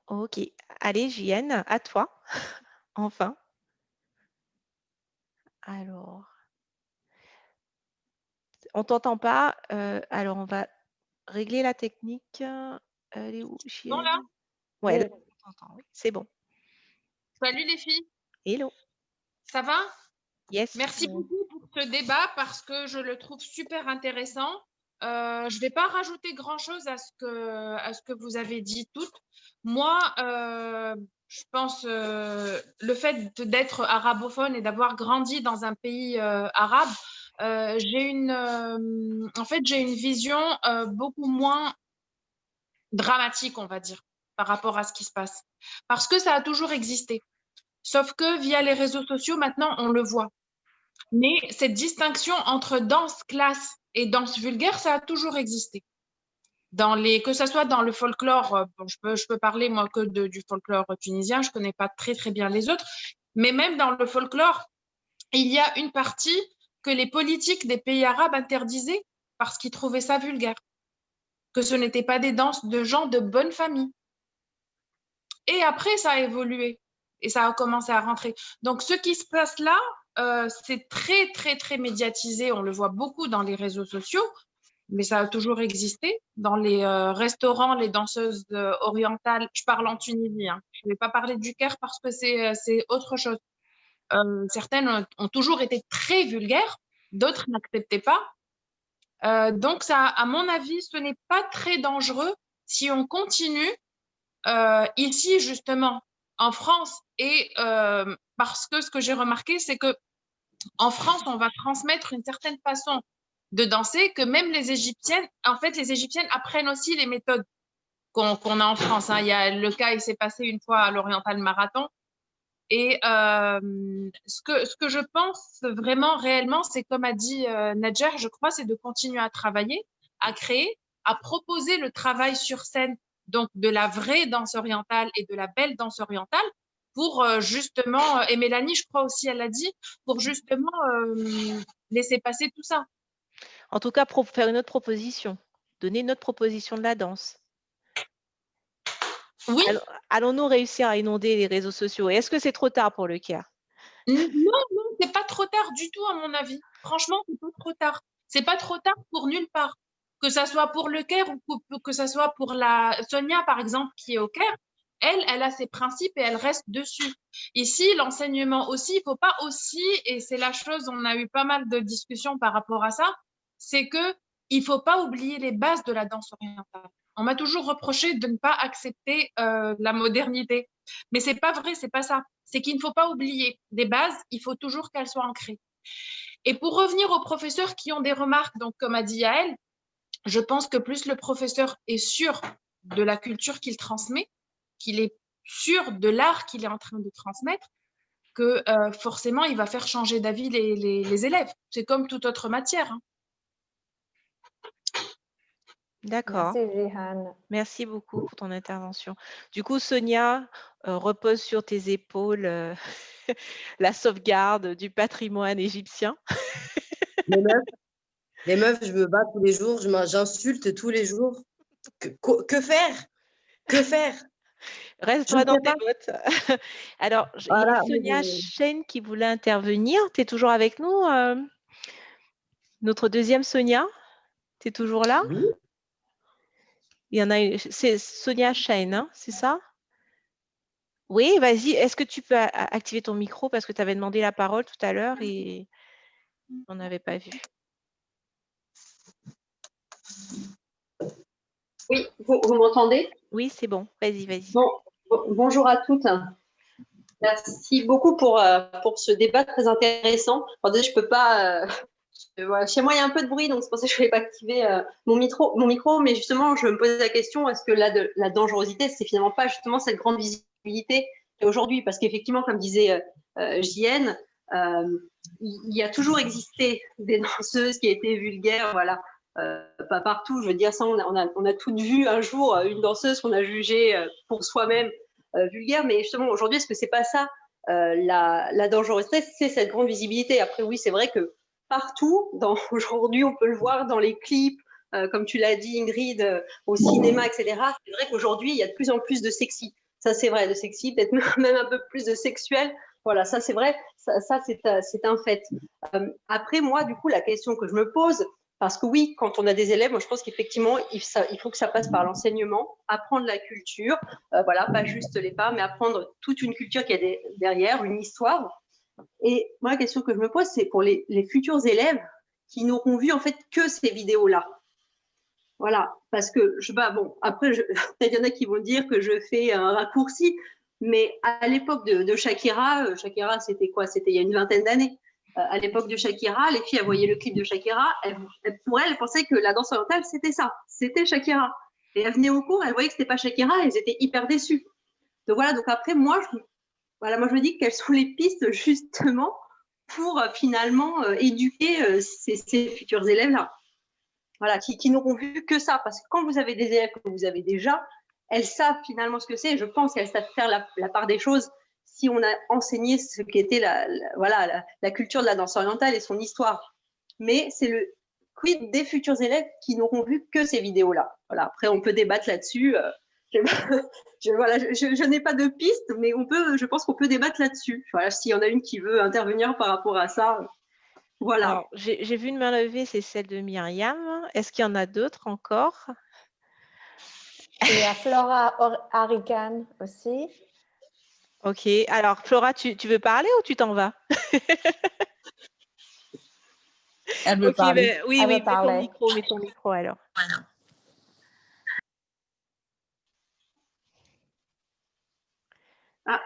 Ok, allez JN, à toi. Enfin. Alors, on t'entend pas. Alors on va régler la technique. Elle est où, JN? Bon là? Ouais, là, on t'entend, oui, c'est bon. Salut les filles. Hello. Ça va? Yes. Merci beaucoup pour ce débat parce que je le trouve super intéressant. Je ne vais pas rajouter grand-chose à ce que vous avez dit toutes. Moi, je pense le fait d'être arabophone et d'avoir grandi dans un pays arabe, j'ai une vision beaucoup moins dramatique, on va dire, par rapport à ce qui se passe. Parce que ça a toujours existé. Sauf que via les réseaux sociaux, maintenant, on le voit. Mais cette distinction entre danse classe et danse vulgaire, ça a toujours existé. Que ce soit dans le folklore, je peux parler moi que du folklore tunisien, je ne connais pas très très bien les autres, mais même dans le folklore, il y a une partie que les politiques des pays arabes interdisaient parce qu'ils trouvaient ça vulgaire, que ce n'étaient pas des danses de gens de bonne famille. Et après, ça a évolué et ça a commencé à rentrer. Donc, ce qui se passe là, c'est très, très, très médiatisé. On le voit beaucoup dans les réseaux sociaux, mais ça a toujours existé. Dans les restaurants, les danseuses orientales, je parle en Tunisie, hein. Je ne vais pas parler du Caire parce que c'est autre chose. Certaines ont toujours été très vulgaires, d'autres n'acceptaient pas. Donc, ça, à mon avis, ce n'est pas très dangereux si on continue ici, justement, en France. Et parce que ce que j'ai remarqué, c'est que en France, on va transmettre une certaine façon de danser que même les Égyptiennes, en fait, les Égyptiennes apprennent aussi les méthodes qu'on a en France, hein. Il y a le cas, il s'est passé une fois à l'Oriental Marathon. Et ce que je pense vraiment, réellement, c'est comme a dit Nadjer, je crois, c'est de continuer à travailler, à créer, à proposer le travail sur scène, donc de la vraie danse orientale et de la belle danse orientale, pour justement, et Mélanie, je crois aussi, elle l'a dit, pour justement laisser passer tout ça. En tout cas, faire une autre proposition, donner une autre proposition de la danse. Oui. Allons-nous réussir à inonder les réseaux sociaux? Et est-ce que c'est trop tard pour le Caire? Non, non, c'est pas trop tard du tout, à mon avis. Franchement, c'est pas trop tard. C'est pas trop tard pour nulle part. Que ça soit pour le Caire ou que ça soit pour la Sonia, par exemple, qui est au Caire, elle a ses principes et elle reste dessus. Ici, l'enseignement aussi, il faut pas aussi, et c'est la chose, on a eu pas mal de discussions par rapport à ça, c'est que il faut pas oublier les bases de la danse orientale. On m'a toujours reproché de ne pas accepter la modernité. Mais c'est pas vrai, c'est pas ça. C'est qu'il ne faut pas oublier des bases, il faut toujours qu'elles soient ancrées. Et pour revenir aux professeurs qui ont des remarques, donc comme a dit Yael, je pense que plus le professeur est sûr de la culture qu'il transmet, qu'il est sûr de l'art qu'il est en train de transmettre, que forcément, il va faire changer d'avis les élèves. C'est comme toute autre matière, hein. D'accord. Merci, Jihan. Merci beaucoup pour ton intervention. Du coup, Sonia, repose sur tes épaules la sauvegarde du patrimoine égyptien. Les meufs, je me bats tous les jours, j'insulte tous les jours. Que faire? Que faire? Reste Je droit ne dans sais tes pas. bottes. Alors, il y a Voilà, Sonia Shane qui voulait intervenir. Tu es toujours avec nous? Notre deuxième Sonia, tu es toujours là? oui. Il y en a une, c'est Sonia Shane, hein, c'est ça? Oui, vas-y. Est-ce que tu peux activer ton micro parce que tu avais demandé la parole tout à l'heure et on n'avait pas vu. Oui, vous m'entendez? Oui, c'est bon. Vas-y, vas-y. Bonjour à toutes. Merci beaucoup pour ce débat très intéressant. Alors déjà, je peux pas. Voilà, chez moi, il y a un peu de bruit, donc c'est pour ça que je ne vais pas activer mon micro. Mais justement, je me posais la question, est-ce que la dangerosité, c'est finalement pas justement cette grande visibilité aujourd'hui? Parce qu'effectivement, comme disait JN, il y a toujours existé des danseuses qui étaient vulgaires, voilà. Pas partout, je veux dire ça, on a toutes vu un jour une danseuse qu'on a jugée pour soi-même vulgaire, mais justement aujourd'hui, est-ce que c'est pas ça la dangerosité, c'est cette grande visibilité. Après oui, c'est vrai que partout, aujourd'hui on peut le voir dans les clips, comme tu l'as dit Ingrid, au cinéma, etc. C'est vrai qu'aujourd'hui il y a de plus en plus de sexy, ça c'est vrai, de sexy, peut-être même un peu plus de sexuel. Voilà, ça c'est vrai, ça c'est un fait. Après moi, du coup, la question que je me pose, parce que oui, quand on a des élèves, moi je pense qu'effectivement, il faut que ça passe par l'enseignement, apprendre la culture, voilà, pas juste les pas, mais apprendre toute une culture qui est derrière, une histoire. Et moi, la question que je me pose, c'est pour les futurs élèves qui n'auront vu en fait que ces vidéos-là. Voilà, parce que bon, après, il y en a qui vont dire que je fais un raccourci, mais à l'époque de Shakira, Shakira, c'était quoi? C'était il y a une vingtaine d'années. À l'époque de Shakira, les filles, elles voyaient le clip de Shakira, pour elles, elles pensaient que la danse orientale, c'était ça, c'était Shakira. Et elles venaient au cours, elles voyaient que c'était pas Shakira, elles étaient hyper déçues. Donc voilà, donc après, moi, je me dis quelles sont les pistes justement pour finalement éduquer ces futurs élèves-là. Voilà, qui n'auront vu que ça. Parce que quand vous avez des élèves que vous avez déjà, elles savent finalement ce que c'est. Je pense qu'elles savent faire la part des choses si on a enseigné ce qu'était la culture de la danse orientale et son histoire. Mais c'est le quid des futurs élèves qui n'auront vu que ces vidéos-là. Voilà. Après, on peut débattre là-dessus. je n'ai pas de piste, mais je pense qu'on peut débattre là-dessus. Voilà, s'il y en a une qui veut intervenir par rapport à ça, voilà. Alors, j'ai vu une main levée, c'est celle de Myriam. Est-ce qu'il y en a d'autres encore? Et il y a Flora Harrigan aussi. Ok, alors Flora, tu veux parler ou tu t'en vas? Elle veut Ok, parler. ben, oui, Elle veut mets parler. ton micro alors. Ah,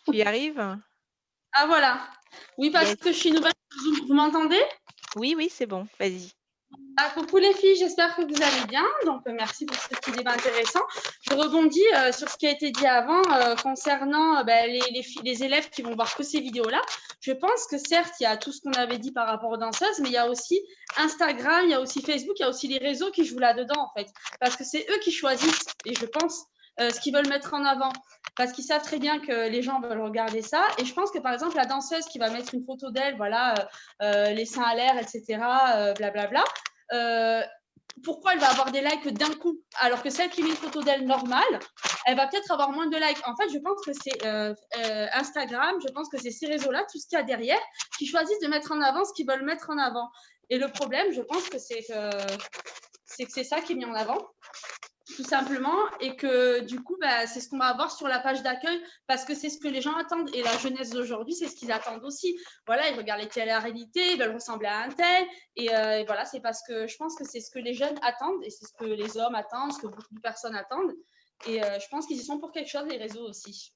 Tu y arrives? Ah voilà. Oui, parce Yes. que je suis nouvelle. Vous m'entendez? Oui, oui, c'est bon, vas-y. Ah, coucou les filles, j'espère que vous allez bien. Donc, merci pour ce petit débat intéressant. Je rebondis sur ce qui a été dit avant concernant les élèves qui vont voir que ces vidéos-là. Je pense que certes, il y a tout ce qu'on avait dit par rapport aux danseuses, mais il y a aussi Instagram, il y a aussi Facebook, il y a aussi les réseaux qui jouent là-dedans, en fait. Parce que c'est eux qui choisissent, et je pense, ce qu'ils veulent mettre en avant. Parce qu'ils savent très bien que les gens veulent regarder ça. Et je pense que, par exemple, la danseuse qui va mettre une photo d'elle, voilà, les seins à l'air, etc., blablabla, pourquoi elle va avoir des likes d'un coup alors que celle qui met une photo d'elle normale, elle va peut-être avoir moins de likes. En fait, je pense que c'est Instagram, je pense que c'est ces réseaux-là, tout ce qu'il y a derrière, qui choisissent de mettre en avant ce qu'ils veulent mettre en avant. Et le problème, je pense que c'est ça qui est mis en avant, tout simplement, et que du coup, c'est ce qu'on va avoir sur la page d'accueil parce que c'est ce que les gens attendent. Et la jeunesse d'aujourd'hui, c'est ce qu'ils attendent aussi. Voilà, ils regardent les télé-réalités, ils veulent ressembler à un tel. Et voilà, c'est parce que je pense que c'est ce que les jeunes attendent et c'est ce que les hommes attendent, ce que beaucoup de personnes attendent. Et je pense qu'ils y sont pour quelque chose, les réseaux aussi.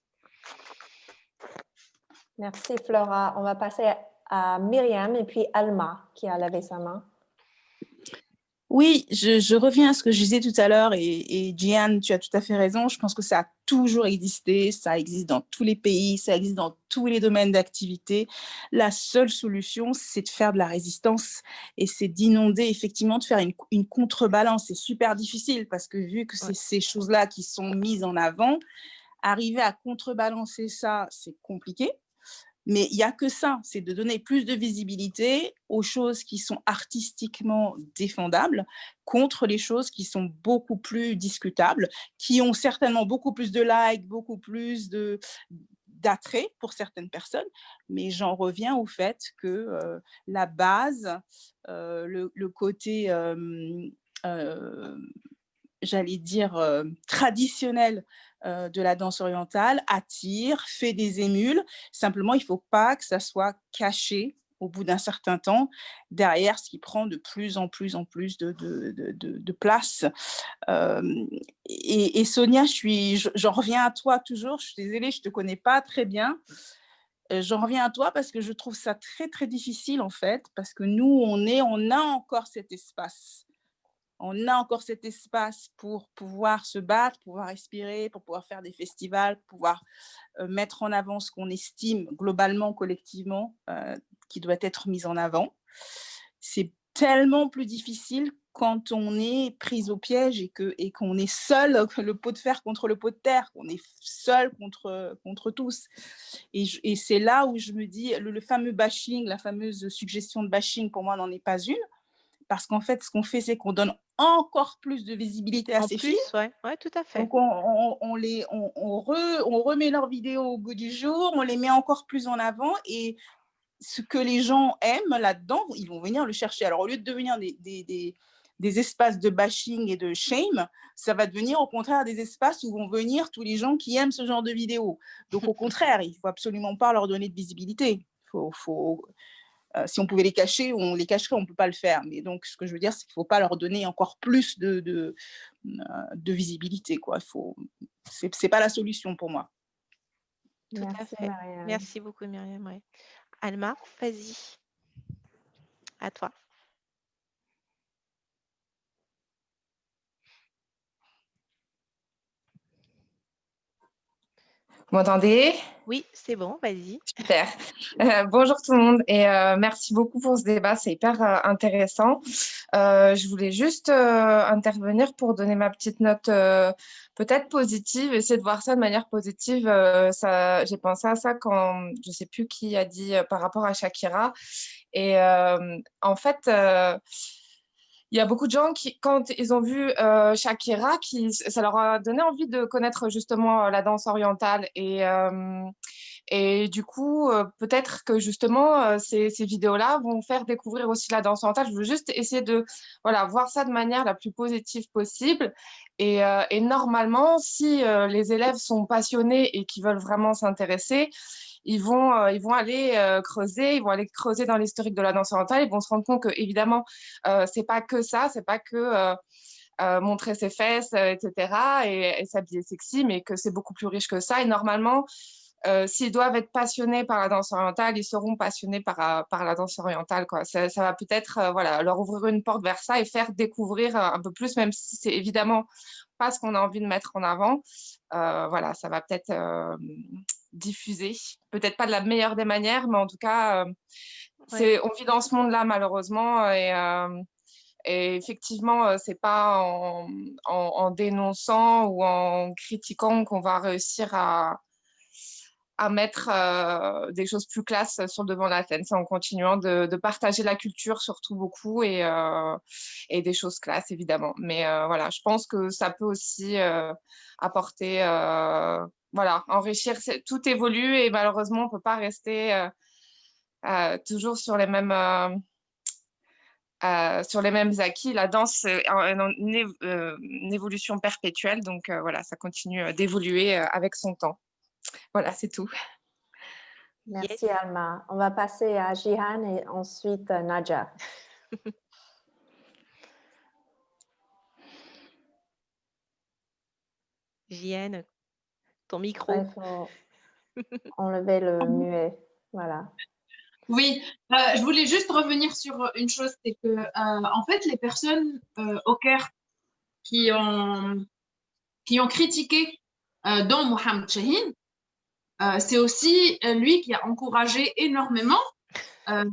Merci Flora. On va passer à Myriam et puis Alma qui a levé sa main. Oui, je reviens à ce que je disais tout à l'heure et Jeanne, tu as tout à fait raison. Je pense que ça a toujours existé, ça existe dans tous les pays, ça existe dans tous les domaines d'activité. La seule solution, c'est de faire de la résistance et c'est d'inonder, effectivement, de faire une contrebalance. C'est super difficile parce que vu que c'est ces choses-là qui sont mises en avant, arriver à contrebalancer ça, c'est compliqué. Mais il n'y a que ça, c'est de donner plus de visibilité aux choses qui sont artistiquement défendables contre les choses qui sont beaucoup plus discutables, qui ont certainement beaucoup plus de likes, beaucoup plus d'attrait pour certaines personnes. Mais j'en reviens au fait que la base, le côté, j'allais dire, traditionnel de la danse orientale attire, fait des émules. Simplement, il ne faut pas que ça soit caché au bout d'un certain temps derrière ce qui prend de plus en plus de place. Et Sonia, j'en reviens à toi toujours. Je suis désolée, je ne te connais pas très bien. J'en reviens à toi parce que je trouve ça très, très difficile en fait, parce que nous, on a encore cet espace. On a encore cet espace pour pouvoir se battre, pouvoir respirer, pour pouvoir faire des festivals, pouvoir mettre en avant ce qu'on estime globalement, collectivement, qui doit être mis en avant. C'est tellement plus difficile quand on est pris au piège et qu'on est seul, le pot de fer contre le pot de terre, qu'on est seul contre tous. Et c'est là où je me dis, le fameux bashing, la fameuse suggestion de bashing, pour moi, n'en est pas une. Parce qu'en fait, ce qu'on fait, c'est qu'on donne encore plus de visibilité à ces filles. Ouais, tout à fait. Donc, on remet leurs vidéos au goût du jour, on les met encore plus en avant et ce que les gens aiment là-dedans, ils vont venir le chercher. Alors, au lieu de devenir des espaces de bashing et de shame, ça va devenir au contraire des espaces où vont venir tous les gens qui aiment ce genre de vidéos. Donc, au contraire, il ne faut absolument pas leur donner de visibilité. Si on pouvait les cacher, on les cacherait, on ne peut pas le faire. Mais donc, ce que je veux dire, c'est qu'il ne faut pas leur donner encore plus de visibilité, quoi. Ce n'est pas la solution pour moi. Tout à fait. Myriam. Merci beaucoup, Myriam. Ouais. Alma, vas-y. À toi. Vous m'entendez? Oui, c'est bon, vas-y. Super. Bonjour tout le monde et merci beaucoup pour ce débat, c'est hyper intéressant. Je voulais juste intervenir pour donner ma petite note peut-être positive, essayer de voir ça de manière positive. J'ai pensé à ça quand, je ne sais plus qui a dit par rapport à Shakira. Et en fait, il y a beaucoup de gens qui, quand ils ont vu Shakira, ça leur a donné envie de connaître justement la danse orientale. Et du coup, peut-être que justement, ces vidéos-là vont faire découvrir aussi la danse orientale. Je veux juste essayer de voir ça de manière la plus positive possible. Et normalement, si les élèves sont passionnés et qui veulent vraiment s'intéresser, ils vont aller creuser, ils vont aller creuser dans l'historique de la danse orientale. Ils vont se rendre compte que, évidemment, c'est pas que ça, c'est pas que montrer ses fesses, etc., et s'habiller sexy, mais que c'est beaucoup plus riche que ça. Et normalement, s'ils doivent être passionnés par la danse orientale, ils seront passionnés par la danse orientale, quoi. Ça va peut-être leur ouvrir une porte vers ça et faire découvrir un peu plus, même si c'est évidemment pas ce qu'on a envie de mettre en avant. Ça va peut-être diffuser, peut-être pas de la meilleure des manières, mais en tout cas, on vit dans ce monde-là malheureusement, et effectivement, c'est pas en dénonçant ou en critiquant qu'on va réussir à mettre des choses plus classes sur le devant de la scène. C'est en continuant de partager la culture, surtout beaucoup, et des choses classes, évidemment. Mais je pense que ça peut aussi apporter, enrichir. Tout évolue et malheureusement, on ne peut pas rester toujours sur les mêmes acquis. La danse, c'est une évolution perpétuelle, donc ça continue d'évoluer avec son temps. Voilà, c'est tout. Merci Alma. On va passer à Jihan et ensuite Nadja. Jihan, ton micro. Il faut enlever le muet. Voilà. Oui, je voulais juste revenir sur une chose, c'est que en fait, les personnes au Caire qui ont critiqué dont Mohamed Chahine, c'est aussi lui qui a encouragé énormément la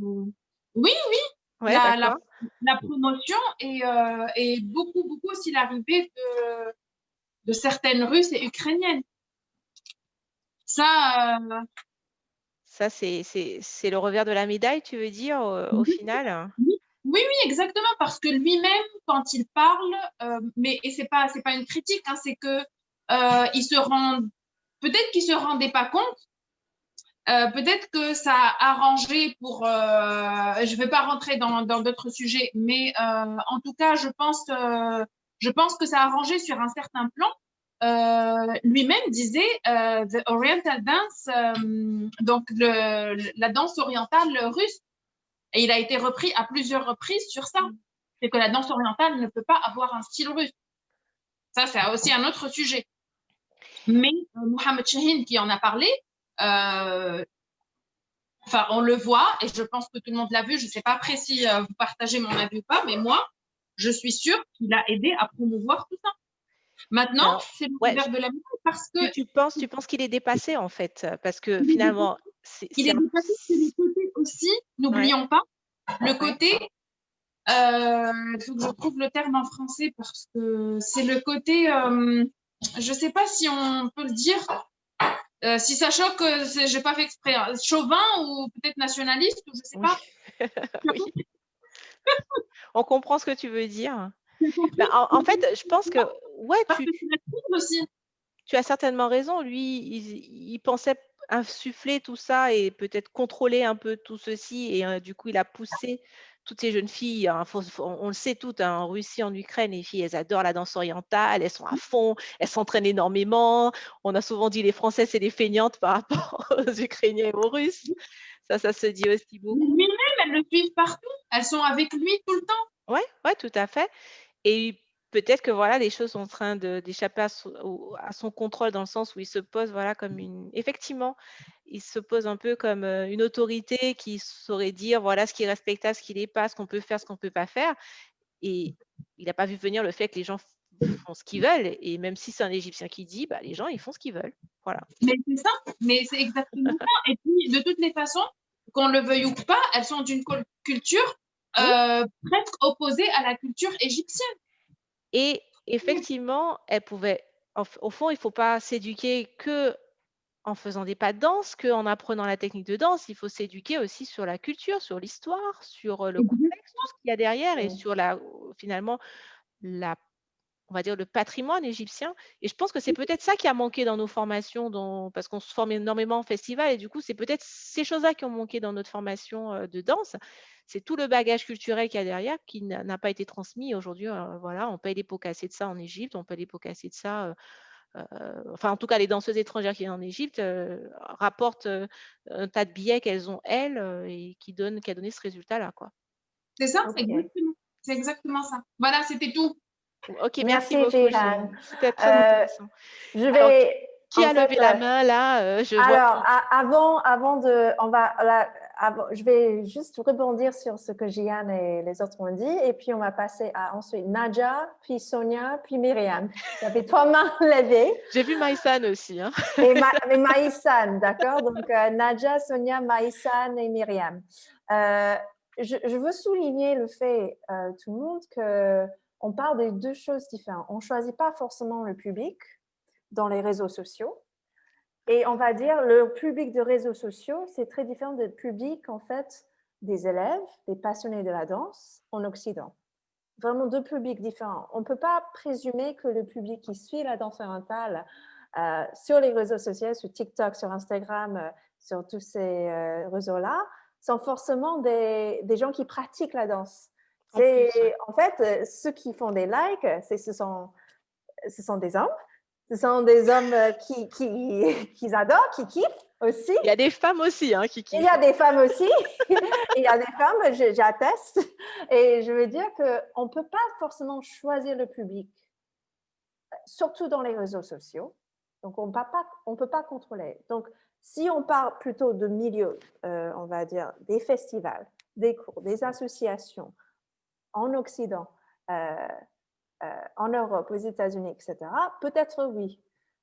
promotion et beaucoup aussi l'arrivée de certaines Russes et Ukrainiennes. Ça, c'est le revers de la médaille, tu veux dire, au final? Oui, exactement, parce que lui-même, quand il parle, et c'est pas une critique, hein, c'est que peut-être qu'il se rendait pas compte, peut-être que ça a arrangé pour, je vais pas rentrer dans d'autres sujets, mais en tout cas, je pense que ça a arrangé sur un certain plan. Lui-même disait the Oriental dance, donc la danse orientale russe. Et il a été repris à plusieurs reprises sur ça. C'est que la danse orientale ne peut pas avoir un style russe. Ça, c'est aussi un autre sujet. Mais Mohamed Chahine qui en a parlé, on le voit, et je pense que tout le monde l'a vu. Je ne sais pas après si vous partagez mon avis ou pas, mais moi, je suis sûre qu'il a aidé à promouvoir tout ça. Maintenant, c'est le revers de la médaille parce que… Tu penses qu'il est dépassé, en fait, parce que finalement… Il est dépassé, c'est le côté aussi, n'oublions pas, le côté… il faut que je trouve le terme en français parce que c'est le côté… je ne sais pas si on peut le dire… si ça choque, je n'ai pas fait exprès, hein, chauvin ou peut-être nationaliste, ou je ne sais pas. Oui. On comprend ce que tu veux dire. En fait, je pense que tu as certainement raison. Lui, il pensait insuffler tout ça et peut-être contrôler un peu tout ceci. Et du coup, il a poussé toutes ces jeunes filles. Hein, on le sait toutes, hein, en Russie, en Ukraine, les filles, elles adorent la danse orientale. Elles sont à fond. Elles s'entraînent énormément. On a souvent dit les Françaises, c'est des feignantes par rapport aux Ukrainiens et aux Russes. Ça se dit aussi beaucoup. Lui-même, elles le suivent partout. Elles sont avec lui tout le temps. Ouais, tout à fait. Et peut-être que les choses sont en train d'échapper à son contrôle dans le sens où il se pose comme effectivement, il se pose un peu comme une autorité qui saurait dire voilà ce qui est respectable, ce qui n'est pas, ce qu'on peut faire, ce qu'on ne peut pas faire. Et il n'a pas vu venir le fait que les gens font ce qu'ils veulent. Et même si c'est un Égyptien qui dit, les gens, ils font ce qu'ils veulent. Voilà. Mais c'est ça, mais c'est exactement ça. Et puis, de toutes les façons, qu'on le veuille ou pas, elles sont d'une culture presque opposée à la culture égyptienne. Et effectivement, elle pouvait, au fond, il ne faut pas s'éduquer que en faisant des pas de danse, qu'en apprenant la technique de danse. Il faut s'éduquer aussi sur la culture, sur l'histoire, sur le contexte ce qu'il y a derrière et Oui. sur finalement on va dire le patrimoine égyptien. Et je pense que c'est peut-être ça qui a manqué dans nos formations, parce qu'on se forme énormément en festival et du coup, c'est peut-être ces choses-là qui ont manqué dans notre formation de danse. C'est tout le bagage culturel qu'il y a derrière qui n'a pas été transmis. Aujourd'hui, voilà, on paye les pots cassés de ça en Égypte, on paye les pots cassés de ça. Enfin, en tout cas, les danseuses étrangères qui sont en Égypte rapportent un tas de billets qu'elles ont, elles, et qui a donné ce résultat-là, quoi. C'est ça, Ok. exactement. C'est exactement ça. Voilà, c'était tout. Ok, merci Merci, beaucoup, Jeanne. c'était très intéressant. Je Alors, vais. qui a en fait, levé la main là? Je vois. Alors, avant de, je vais juste rebondir sur ce que Gian et les autres ont dit, et puis on va passer à ensuite Nadja, puis Sonia, puis Myriam. Il y avait 3 mains levées. J'ai vu Maïsan aussi. Hein. Et Maïsan, d'accord? Donc, Nadja, Sonia, Maïsan et Myriam. Je veux souligner le fait, tout le monde, qu'on parle de 2 choses différentes. On ne choisit pas forcément le public dans les réseaux sociaux. Et on va dire, le public de réseaux sociaux, c'est très différent du public, en fait, des élèves, des passionnés de la danse en Occident. Vraiment 2 publics différents. On ne peut pas présumer que le public qui suit la danse orientale sur les réseaux sociaux, sur TikTok, sur Instagram, sur tous ces réseaux-là, sont forcément des gens qui pratiquent la danse. En fait, ceux qui font des likes, ce sont des hommes. Ce sont des hommes qui adorent, qui kiffent aussi. Il y a des femmes aussi qui kiffent. Il y a des femmes aussi. Il y a des femmes, j'atteste. Et je veux dire qu'on ne peut pas forcément choisir le public, surtout dans les réseaux sociaux. Donc, on ne peut pas contrôler. Donc, si on parle plutôt de milieu, on va dire, des festivals, des cours, des associations en Occident, en Europe, aux États-Unis, etc., peut-être oui.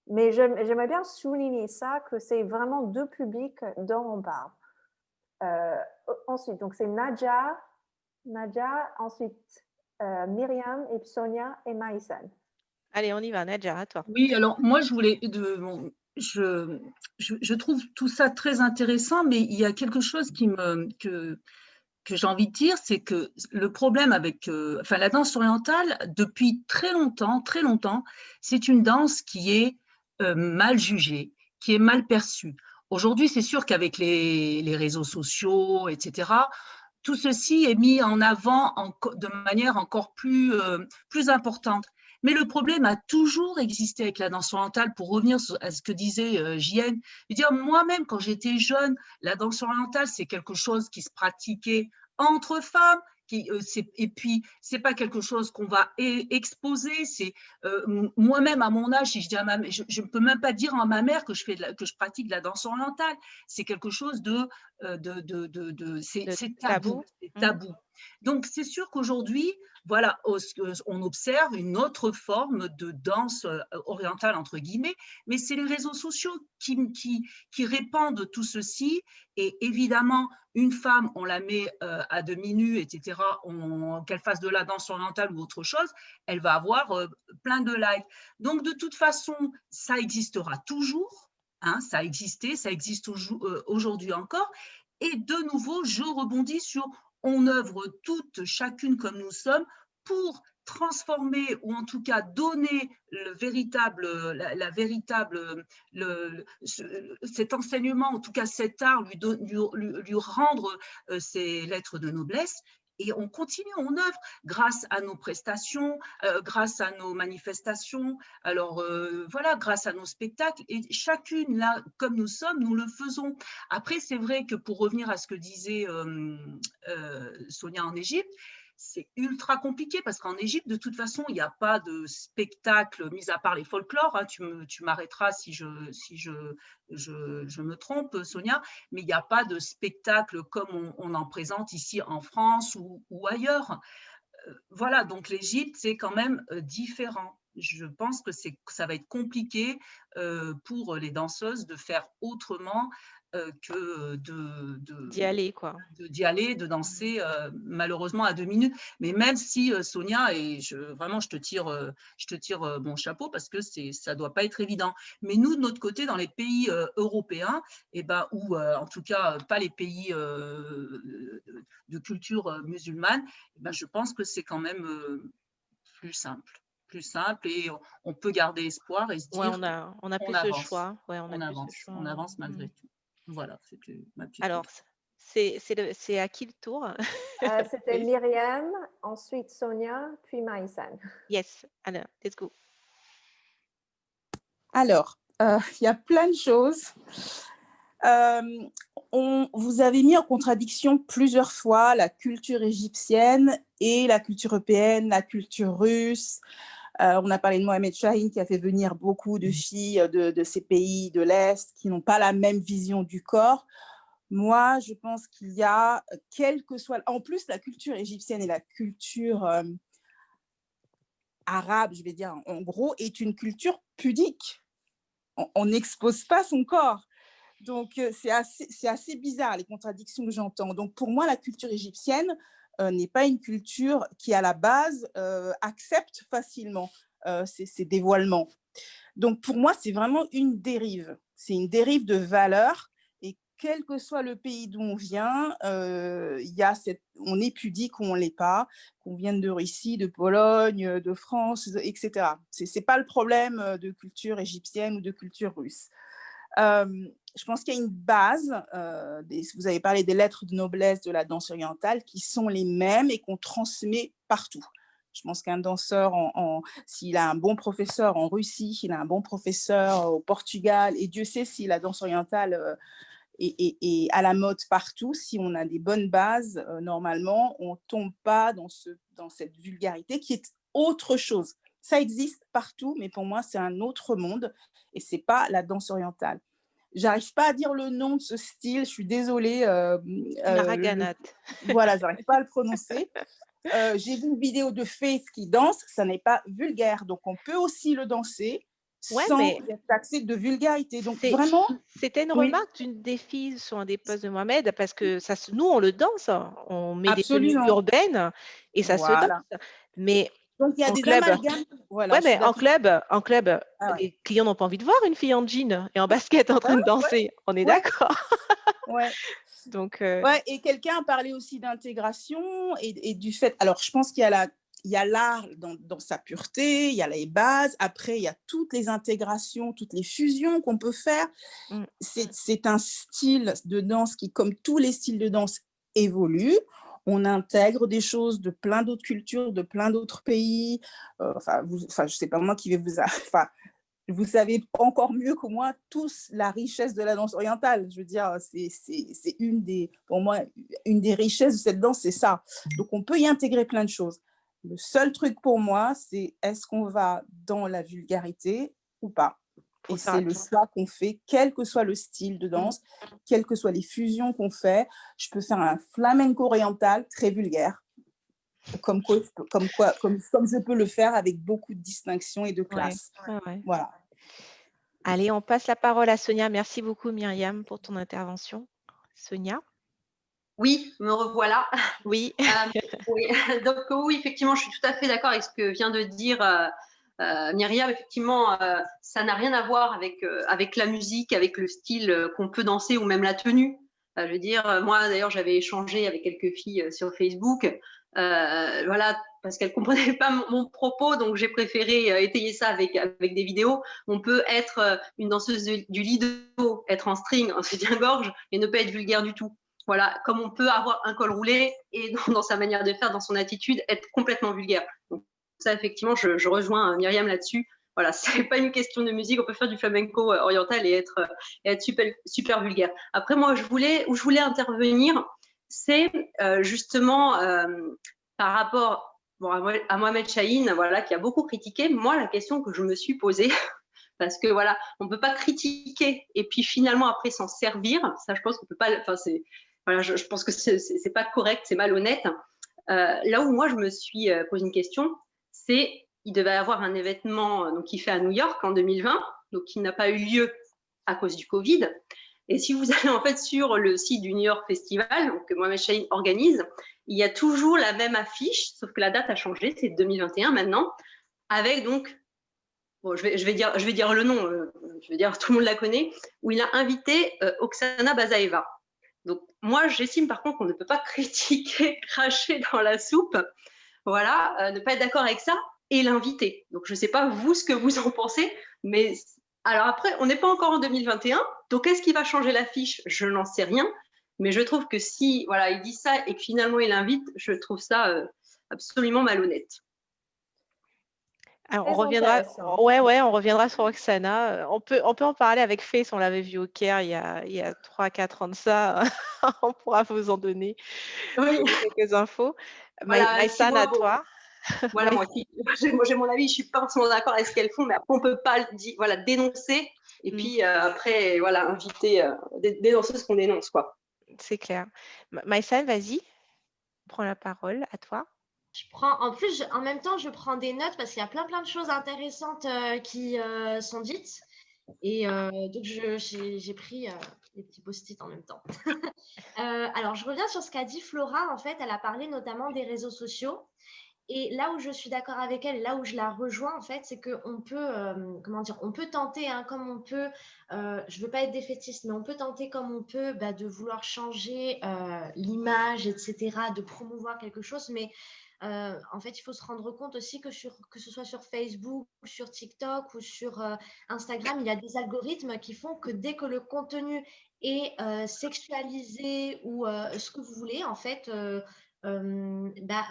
Mais j'aimerais bien souligner ça, que c'est vraiment 2 publics dont on parle. Ensuite, donc c'est Nadja, ensuite Myriam, et Sonia et Maïsan. Allez, on y va, Nadja, à toi. Oui, alors moi, je trouve tout ça très intéressant, mais il y a quelque chose que j'ai envie de dire, c'est que le problème avec la danse orientale, depuis très longtemps, c'est une danse qui est mal jugée, qui est mal perçue. Aujourd'hui, c'est sûr qu'avec les réseaux sociaux, etc., tout ceci est mis en avant de manière encore plus importante. Mais le problème a toujours existé avec la danse orientale, pour revenir à ce que disait Jienne. Moi-même, quand j'étais jeune, la danse orientale, c'est quelque chose qui se pratiquait entre femmes, et puis c'est pas quelque chose qu'on va exposer. C'est moi-même à mon âge, si je dis je ne peux même pas dire à ma mère que je pratique de la danse orientale. C'est quelque chose c'est tabou. C'est tabou. Donc c'est sûr qu'aujourd'hui, voilà, on observe une autre forme de danse orientale, entre guillemets, mais c'est les réseaux sociaux qui répandent tout ceci. Et évidemment, une femme, on la met à demi-nue, etc., qu'elle fasse de la danse orientale ou autre chose, elle va avoir plein de likes. Donc, de toute façon, ça existera toujours, ça a existé, ça existe aujourd'hui encore. Et de nouveau, je rebondis sur on œuvre toutes, chacune comme nous sommes, pour transformer, ou en tout cas donner cet enseignement, en tout cas cet art, lui rendre ses lettres de noblesse. Et on continue, on œuvre grâce à nos prestations, grâce à nos manifestations, alors voilà, grâce à nos spectacles. Et chacune, là, comme nous sommes, nous le faisons. Après, c'est vrai que pour revenir à ce que disait Sonia en Égypte, c'est ultra compliqué parce qu'en Égypte, de toute façon, il n'y a pas de spectacle, mis à part les folklores. Tu m'arrêteras si je me trompe, Sonia, mais il n'y a pas de spectacle comme on en présente ici en France ou ailleurs. Voilà, donc l'Égypte, c'est quand même différent. Je pense que ça va être compliqué pour les danseuses de faire autrement que d'y aller, quoi. d'y aller, de danser, malheureusement à 2 minutes. Mais même si, Sonia, et vraiment, je te tire mon chapeau parce que ça ne doit pas être évident. Mais nous, de notre côté, dans les pays européens, et ben, ou en tout cas pas les pays de culture musulmane, et ben, je pense que c'est quand même plus simple et on peut garder espoir et se Ouais, dire on a qu'on plus ce avance, choix. Ouais, on a plus ce choix. on avance malgré tout. Voilà, c'était ma petite Alors, chose. c'est à qui le tour? C'était Myriam, ensuite Sonia, puis Maïsan. Yes, alors, let's go. Alors, il y a plein de choses. Vous avez mis en contradiction plusieurs fois la culture égyptienne et la culture européenne, la culture russe. On a parlé de Mohamed Chahine qui a fait venir beaucoup de filles de ces pays de l'Est qui n'ont pas la même vision du corps. Moi, je pense qu'il y a, quel que soit… En plus, la culture égyptienne et la culture arabe, je vais dire, en gros, est une culture pudique. On n'expose pas son corps. Donc, c'est assez bizarre, les contradictions que j'entends. Donc, pour moi, la culture égyptienne n'est pas une culture qui, à la base, accepte facilement ces dévoilements. Donc, pour moi, c'est vraiment une dérive. C'est une dérive de valeurs. Et quel que soit le pays d'où on vient, on est pudique ou on ne l'est pas, qu'on vienne de Russie, de Pologne, de France, etc. Ce n'est pas le problème de culture égyptienne ou de culture russe. Je pense qu'il y a une base, vous avez parlé des lettres de noblesse de la danse orientale qui sont les mêmes et qu'on transmet partout. Je pense qu'un danseur, s'il a un bon professeur en Russie, s'il a un bon professeur au Portugal, et Dieu sait si la danse orientale est à la mode partout, si on a des bonnes bases, normalement, on ne tombe pas dans cette vulgarité qui est autre chose. Ça existe partout, mais pour moi, c'est un autre monde et ce n'est pas la danse orientale. J'arrive pas à dire le nom de ce style, je suis désolée. La raganate. Voilà, j'arrive pas à le prononcer. J'ai vu une vidéo de Faith qui danse, ça n'est pas vulgaire, donc on peut aussi le danser sans être taxé de vulgarité. Donc vraiment, c'était une remarque d'une des filles sur un des posts de Mohamed, parce que nous on le danse, on met des tenues urbaines et ça se danse. Mais donc il y a des amalgames. Voilà, mais en club, les clients n'ont pas envie de voir une fille en jean et en basket en train de danser. On est d'accord. Ouais. Donc, et quelqu'un a parlé aussi d'intégration et du fait. Alors, je pense qu'il y a l'art dans sa pureté, il y a les bases. Après, il y a toutes les intégrations, toutes les fusions qu'on peut faire. C'est un style de danse qui, comme tous les styles de danse, évolue. On intègre des choses de plein d'autres cultures, de plein d'autres pays. Je sais pas moi qui vais vous… vous savez encore mieux que moi tous la richesse de la danse orientale. Je veux dire, c'est pour moi, une des richesses de cette danse, c'est ça. Donc, on peut y intégrer plein de choses. Le seul truc pour moi, c'est est-ce qu'on va dans la vulgarité ou pas? Et c'est le choix qu'on fait, quel que soit le style de danse, quelles que soient les fusions qu'on fait. Je peux faire un flamenco oriental très vulgaire, comme je peux le faire avec beaucoup de distinction et de classe. Voilà. Allez, on passe la parole à Sonia. Merci beaucoup, Myriam, pour ton intervention. Sonia? Oui, me revoilà. Oui. Oui. Donc oui, effectivement, je suis tout à fait d'accord avec ce que vient de dire Myriam. Effectivement, ça n'a rien à voir avec la musique, avec le style qu'on peut danser ou même la tenue. Je veux dire, moi d'ailleurs, j'avais échangé avec quelques filles sur Facebook. Voilà, parce qu'elles ne comprenaient pas mon propos, donc j'ai préféré étayer ça avec des vidéos. On peut être une danseuse du Lido, être en string, en soutien-gorge, et ne pas être vulgaire du tout. Voilà, comme on peut avoir un col roulé et dans sa manière de faire, dans son attitude, être complètement vulgaire. Donc ça, effectivement, je rejoins Myriam là-dessus. Voilà, ce n'est pas une question de musique, on peut faire du flamenco oriental et être super vulgaire. Après, moi, où je voulais intervenir, c'est justement par rapport à Mohamed Chahine, voilà, qui a beaucoup critiqué. Moi, la question que je me suis posée, parce que voilà, on ne peut pas critiquer et puis finalement après s'en servir. Ça, je pense qu'on peut pas. Enfin, voilà, je pense que c'est pas correct, c'est malhonnête. Là où moi je me suis posé une question, c'est il devait y avoir un événement qui fait à New York en 2020, donc qui n'a pas eu lieu à cause du Covid. Et si vous allez en fait sur le site du New York Festival, donc, que Mohamed Chahine organise, il y a toujours la même affiche, sauf que la date a changé, c'est 2021 maintenant, avec donc, bon, je vais dire le nom, je vais dire tout le monde la connaît, où il a invité Oksana Bazaeva. Donc moi, j'estime par contre qu'on ne peut pas critiquer, cracher dans la soupe, voilà, ne pas être d'accord avec ça et l'inviter. Donc je ne sais pas vous ce que vous en pensez, mais alors après, on n'est pas encore en 2021, donc est-ce qu'il va changer l'affiche? Je n'en sais rien, mais je trouve que si voilà, il dit ça et que finalement il invite, je trouve ça absolument malhonnête. Alors, Très on reviendra, intéressant. on reviendra sur Oksana. On peut en parler avec Face, on l'avait vu au Caire il y a 3-4 ans de ça. On pourra vous en donner Oui. quelques infos. Voilà, Maïsan, à toi. Voilà, moi aussi, j'ai mon avis, je ne suis pas forcément d'accord avec ce qu'elles font, mais après, on ne peut pas voilà, dénoncer et puis après, voilà, inviter dénoncer ce qu'on dénonce, quoi. C'est clair. Maïsan, vas-y, prends la parole, à toi. En même temps, je prends des notes parce qu'il y a plein de choses intéressantes qui sont dites. Et donc, j'ai pris les petits post-it en même temps. Alors, je reviens sur ce qu'a dit Flora. En fait, elle a parlé notamment des réseaux sociaux. Et là où je suis d'accord avec elle, là où je la rejoins, en fait, c'est qu'on peut, on peut tenter, hein, comme on peut, je ne veux pas être défaitiste, mais on peut tenter comme on peut de vouloir changer l'image, etc., de promouvoir quelque chose, mais en fait, il faut se rendre compte aussi que ce soit sur Facebook, sur TikTok ou sur Instagram, il y a des algorithmes qui font que dès que le contenu est sexualisé ou ce que vous voulez, en fait,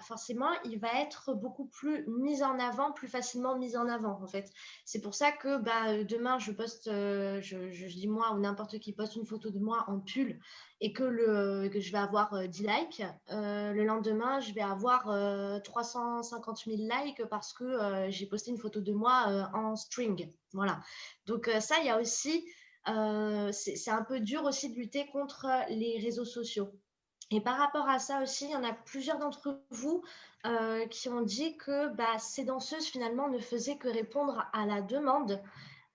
forcément, il va être beaucoup plus mis en avant, plus facilement mis en avant, en fait. C'est pour ça que demain, je poste, je dis moi ou n'importe qui poste une photo de moi en pull et que je vais avoir 10 likes. Le lendemain, je vais avoir 350 000 likes parce que j'ai posté une photo de moi en string. Voilà. Donc ça, il y a aussi, c'est un peu dur aussi de lutter contre les réseaux sociaux. Et par rapport à ça aussi, il y en a plusieurs d'entre vous qui ont dit que ces danseuses finalement ne faisaient que répondre à la demande.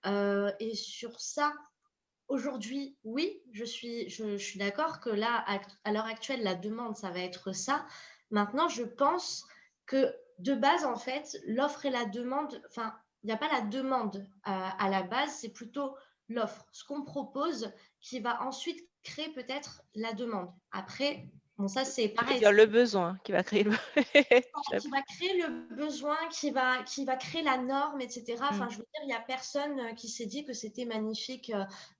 Et sur ça, aujourd'hui, oui, je suis d'accord que là, à l'heure actuelle, la demande, ça va être ça. Maintenant, je pense que de base, en fait, l'offre et la demande, enfin, il n'y a pas la demande à la base, c'est plutôt l'offre, ce qu'on propose qui va ensuite créer peut-être la demande. Après, bon, ça, c'est pareil. C'est-à-dire le besoin qui va créer le... qui va créer le besoin, qui va créer la norme, etc. Enfin, je veux dire, il n'y a personne qui s'est dit que c'était magnifique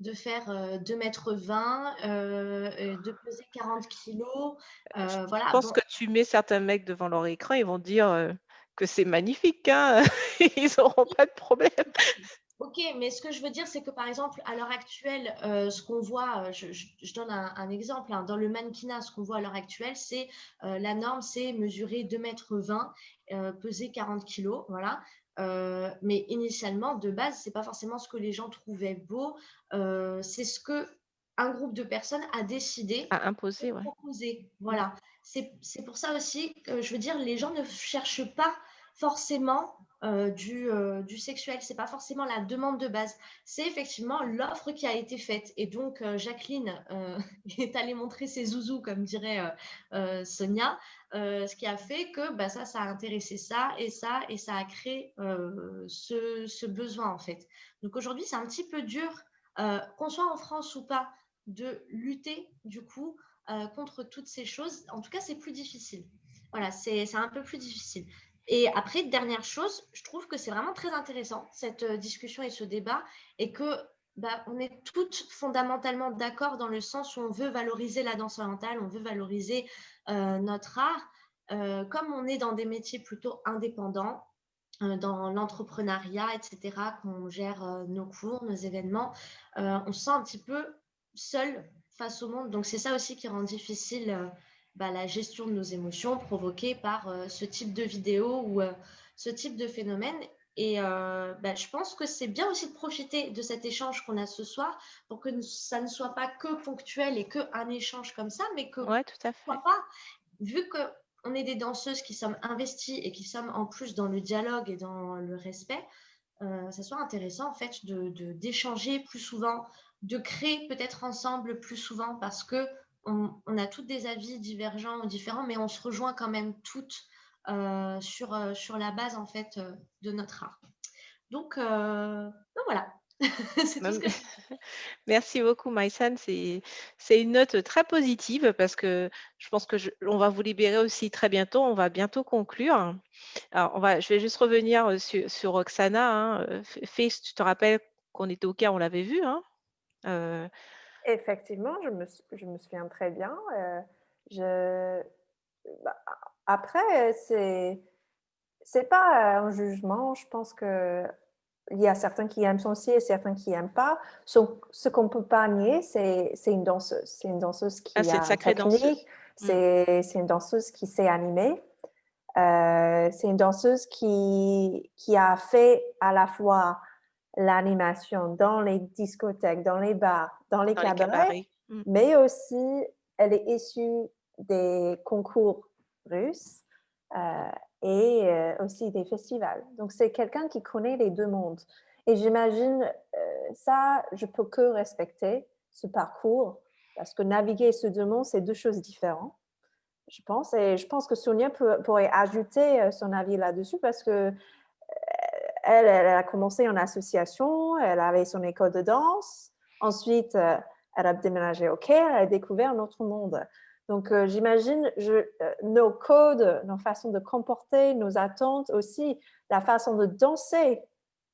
de faire 2,20 m, de peser 40 kilos. Voilà. Je pense que tu mets certains mecs devant leur écran, ils vont dire que c'est magnifique, hein. Ils n'auront pas de problème. Ok, mais ce que je veux dire, c'est que par exemple, à l'heure actuelle, ce qu'on voit, je donne un exemple, hein, dans le mannequinat, ce qu'on voit à l'heure actuelle, c'est la norme, c'est mesurer 2,20 m, peser 40 kilos, voilà. Mais initialement, de base, c'est pas forcément ce que les gens trouvaient beau, c'est ce que un groupe de personnes a décidé à imposer, de proposer. Voilà. C'est pour ça aussi que je veux dire, les gens ne cherchent pas forcément du sexuel, c'est pas forcément la demande de base, c'est effectivement l'offre qui a été faite. Et donc Jacqueline est allée montrer ses zouzous, comme dirait Sonia, ce qui a fait que ça a intéressé ça, et ça a créé ce besoin en fait. Donc aujourd'hui, c'est un petit peu dur, qu'on soit en France ou pas, de lutter du coup contre toutes ces choses. En tout cas, c'est plus difficile. Voilà, c'est un peu plus difficile. Et après, dernière chose, je trouve que c'est vraiment très intéressant, cette discussion et ce débat, et que on est toutes fondamentalement d'accord dans le sens où on veut valoriser la danse orientale, on veut valoriser notre art, comme on est dans des métiers plutôt indépendants, dans l'entrepreneuriat, etc., qu'on gère nos cours, nos événements, on se sent un petit peu seul face au monde. Donc, c'est ça aussi qui rend difficile la gestion de nos émotions provoquées par ce type de vidéo ou ce type de phénomène. Et je pense que c'est bien aussi de profiter de cet échange qu'on a ce soir pour que ça ne soit pas que ponctuel et qu'un échange comme ça, mais que ouais, tout à fait. pas, vu qu'on est des danseuses qui sommes investies et qui sommes en plus dans le dialogue et dans le respect, ça soit intéressant en fait d'échanger plus souvent, de créer peut-être ensemble plus souvent parce que on a toutes des avis divergents ou différents, mais on se rejoint quand même toutes sur la base en fait de notre art. Donc voilà, c'est tout ce que Merci beaucoup, Maïsan. C'est une note très positive parce que je pense que on va vous libérer aussi très bientôt. On va bientôt conclure. Alors, je vais juste revenir sur Roxana. Hein. Fais, tu te rappelles qu'on était au Caire, on l'avait vu. Hein. Effectivement, je me souviens très bien. Bah, après, c'est pas un jugement. Je pense que il y a certains qui aiment son style et certains qui n'aiment pas. Ce qu'on ne peut pas nier, c'est une danseuse. C'est une danseuse qui c'est une a une sacrée danseuse. technique. C'est une danseuse qui sait animer. C'est une danseuse qui a fait à la fois l'animation dans les discothèques, dans les bars, dans les cabarets, mais aussi elle est issue des concours russes et aussi des festivals. Donc, c'est quelqu'un qui connaît les deux mondes. Et j'imagine ça, je peux que respecter ce parcours parce que naviguer ces deux mondes, c'est deux choses différentes. Je pense, et je pense que Sonia pourrait ajouter son avis là-dessus parce que elle a commencé en association, elle avait son école de danse, ensuite elle a déménagé au Caire, elle a découvert un autre monde. Donc j'imagine nos codes, nos façons de comporter, nos attentes aussi, la façon de danser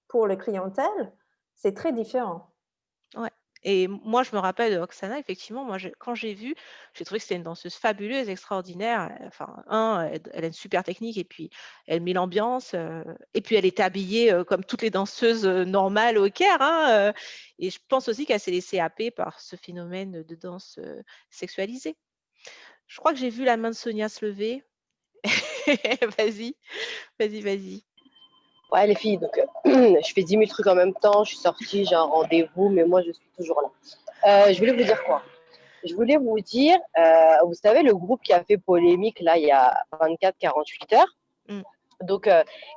pour les clientèles, c'est très différent. Ouais. Et moi, je me rappelle de Roxana, effectivement, moi, quand j'ai vu, j'ai trouvé que c'était une danseuse fabuleuse, extraordinaire. Enfin, elle a une super technique et puis elle met l'ambiance. Et puis elle était habillée comme toutes les danseuses normales au Caire. Hein, et je pense aussi qu'elle s'est laissée happer par ce phénomène de danse sexualisée. Je crois que j'ai vu la main de Sonia se lever. Vas-y. Ouais, les filles, donc je fais 10 000 trucs en même temps, je suis sortie, j'ai un rendez-vous, mais moi je suis toujours là. Je voulais vous dire quoi? Je voulais vous dire, vous savez, le groupe qui a fait polémique là il y a 24-48 heures, donc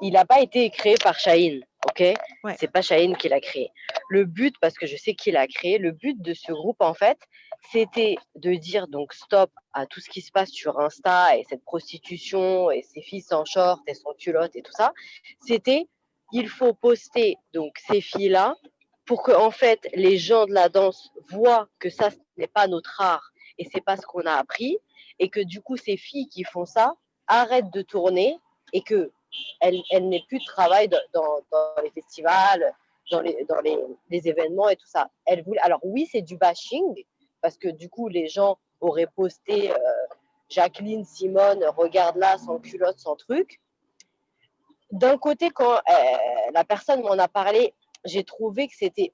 il n'a pas été créé par Shaheen, ok? Ouais. C'est pas Shaheen qui l'a créé. Le but, parce que je sais qui l'a créé, le but de ce groupe en fait, c'était de dire donc stop à tout ce qui se passe sur Insta et cette prostitution et ces filles sans short et sans culotte et tout ça. C'était il faut poster donc ces filles-là pour que en fait les gens de la danse voient que ça ce n'est pas notre art et c'est pas ce qu'on a appris et que du coup ces filles qui font ça arrêtent de tourner et que elles n'aient plus de travail dans les festivals, dans les événements et tout ça. Alors oui, c'est du bashing parce que du coup les gens auraient posté Jacqueline, Simone, regarde là, sans culotte, sans truc. D'un côté, quand la personne m'en a parlé, j'ai trouvé que c'était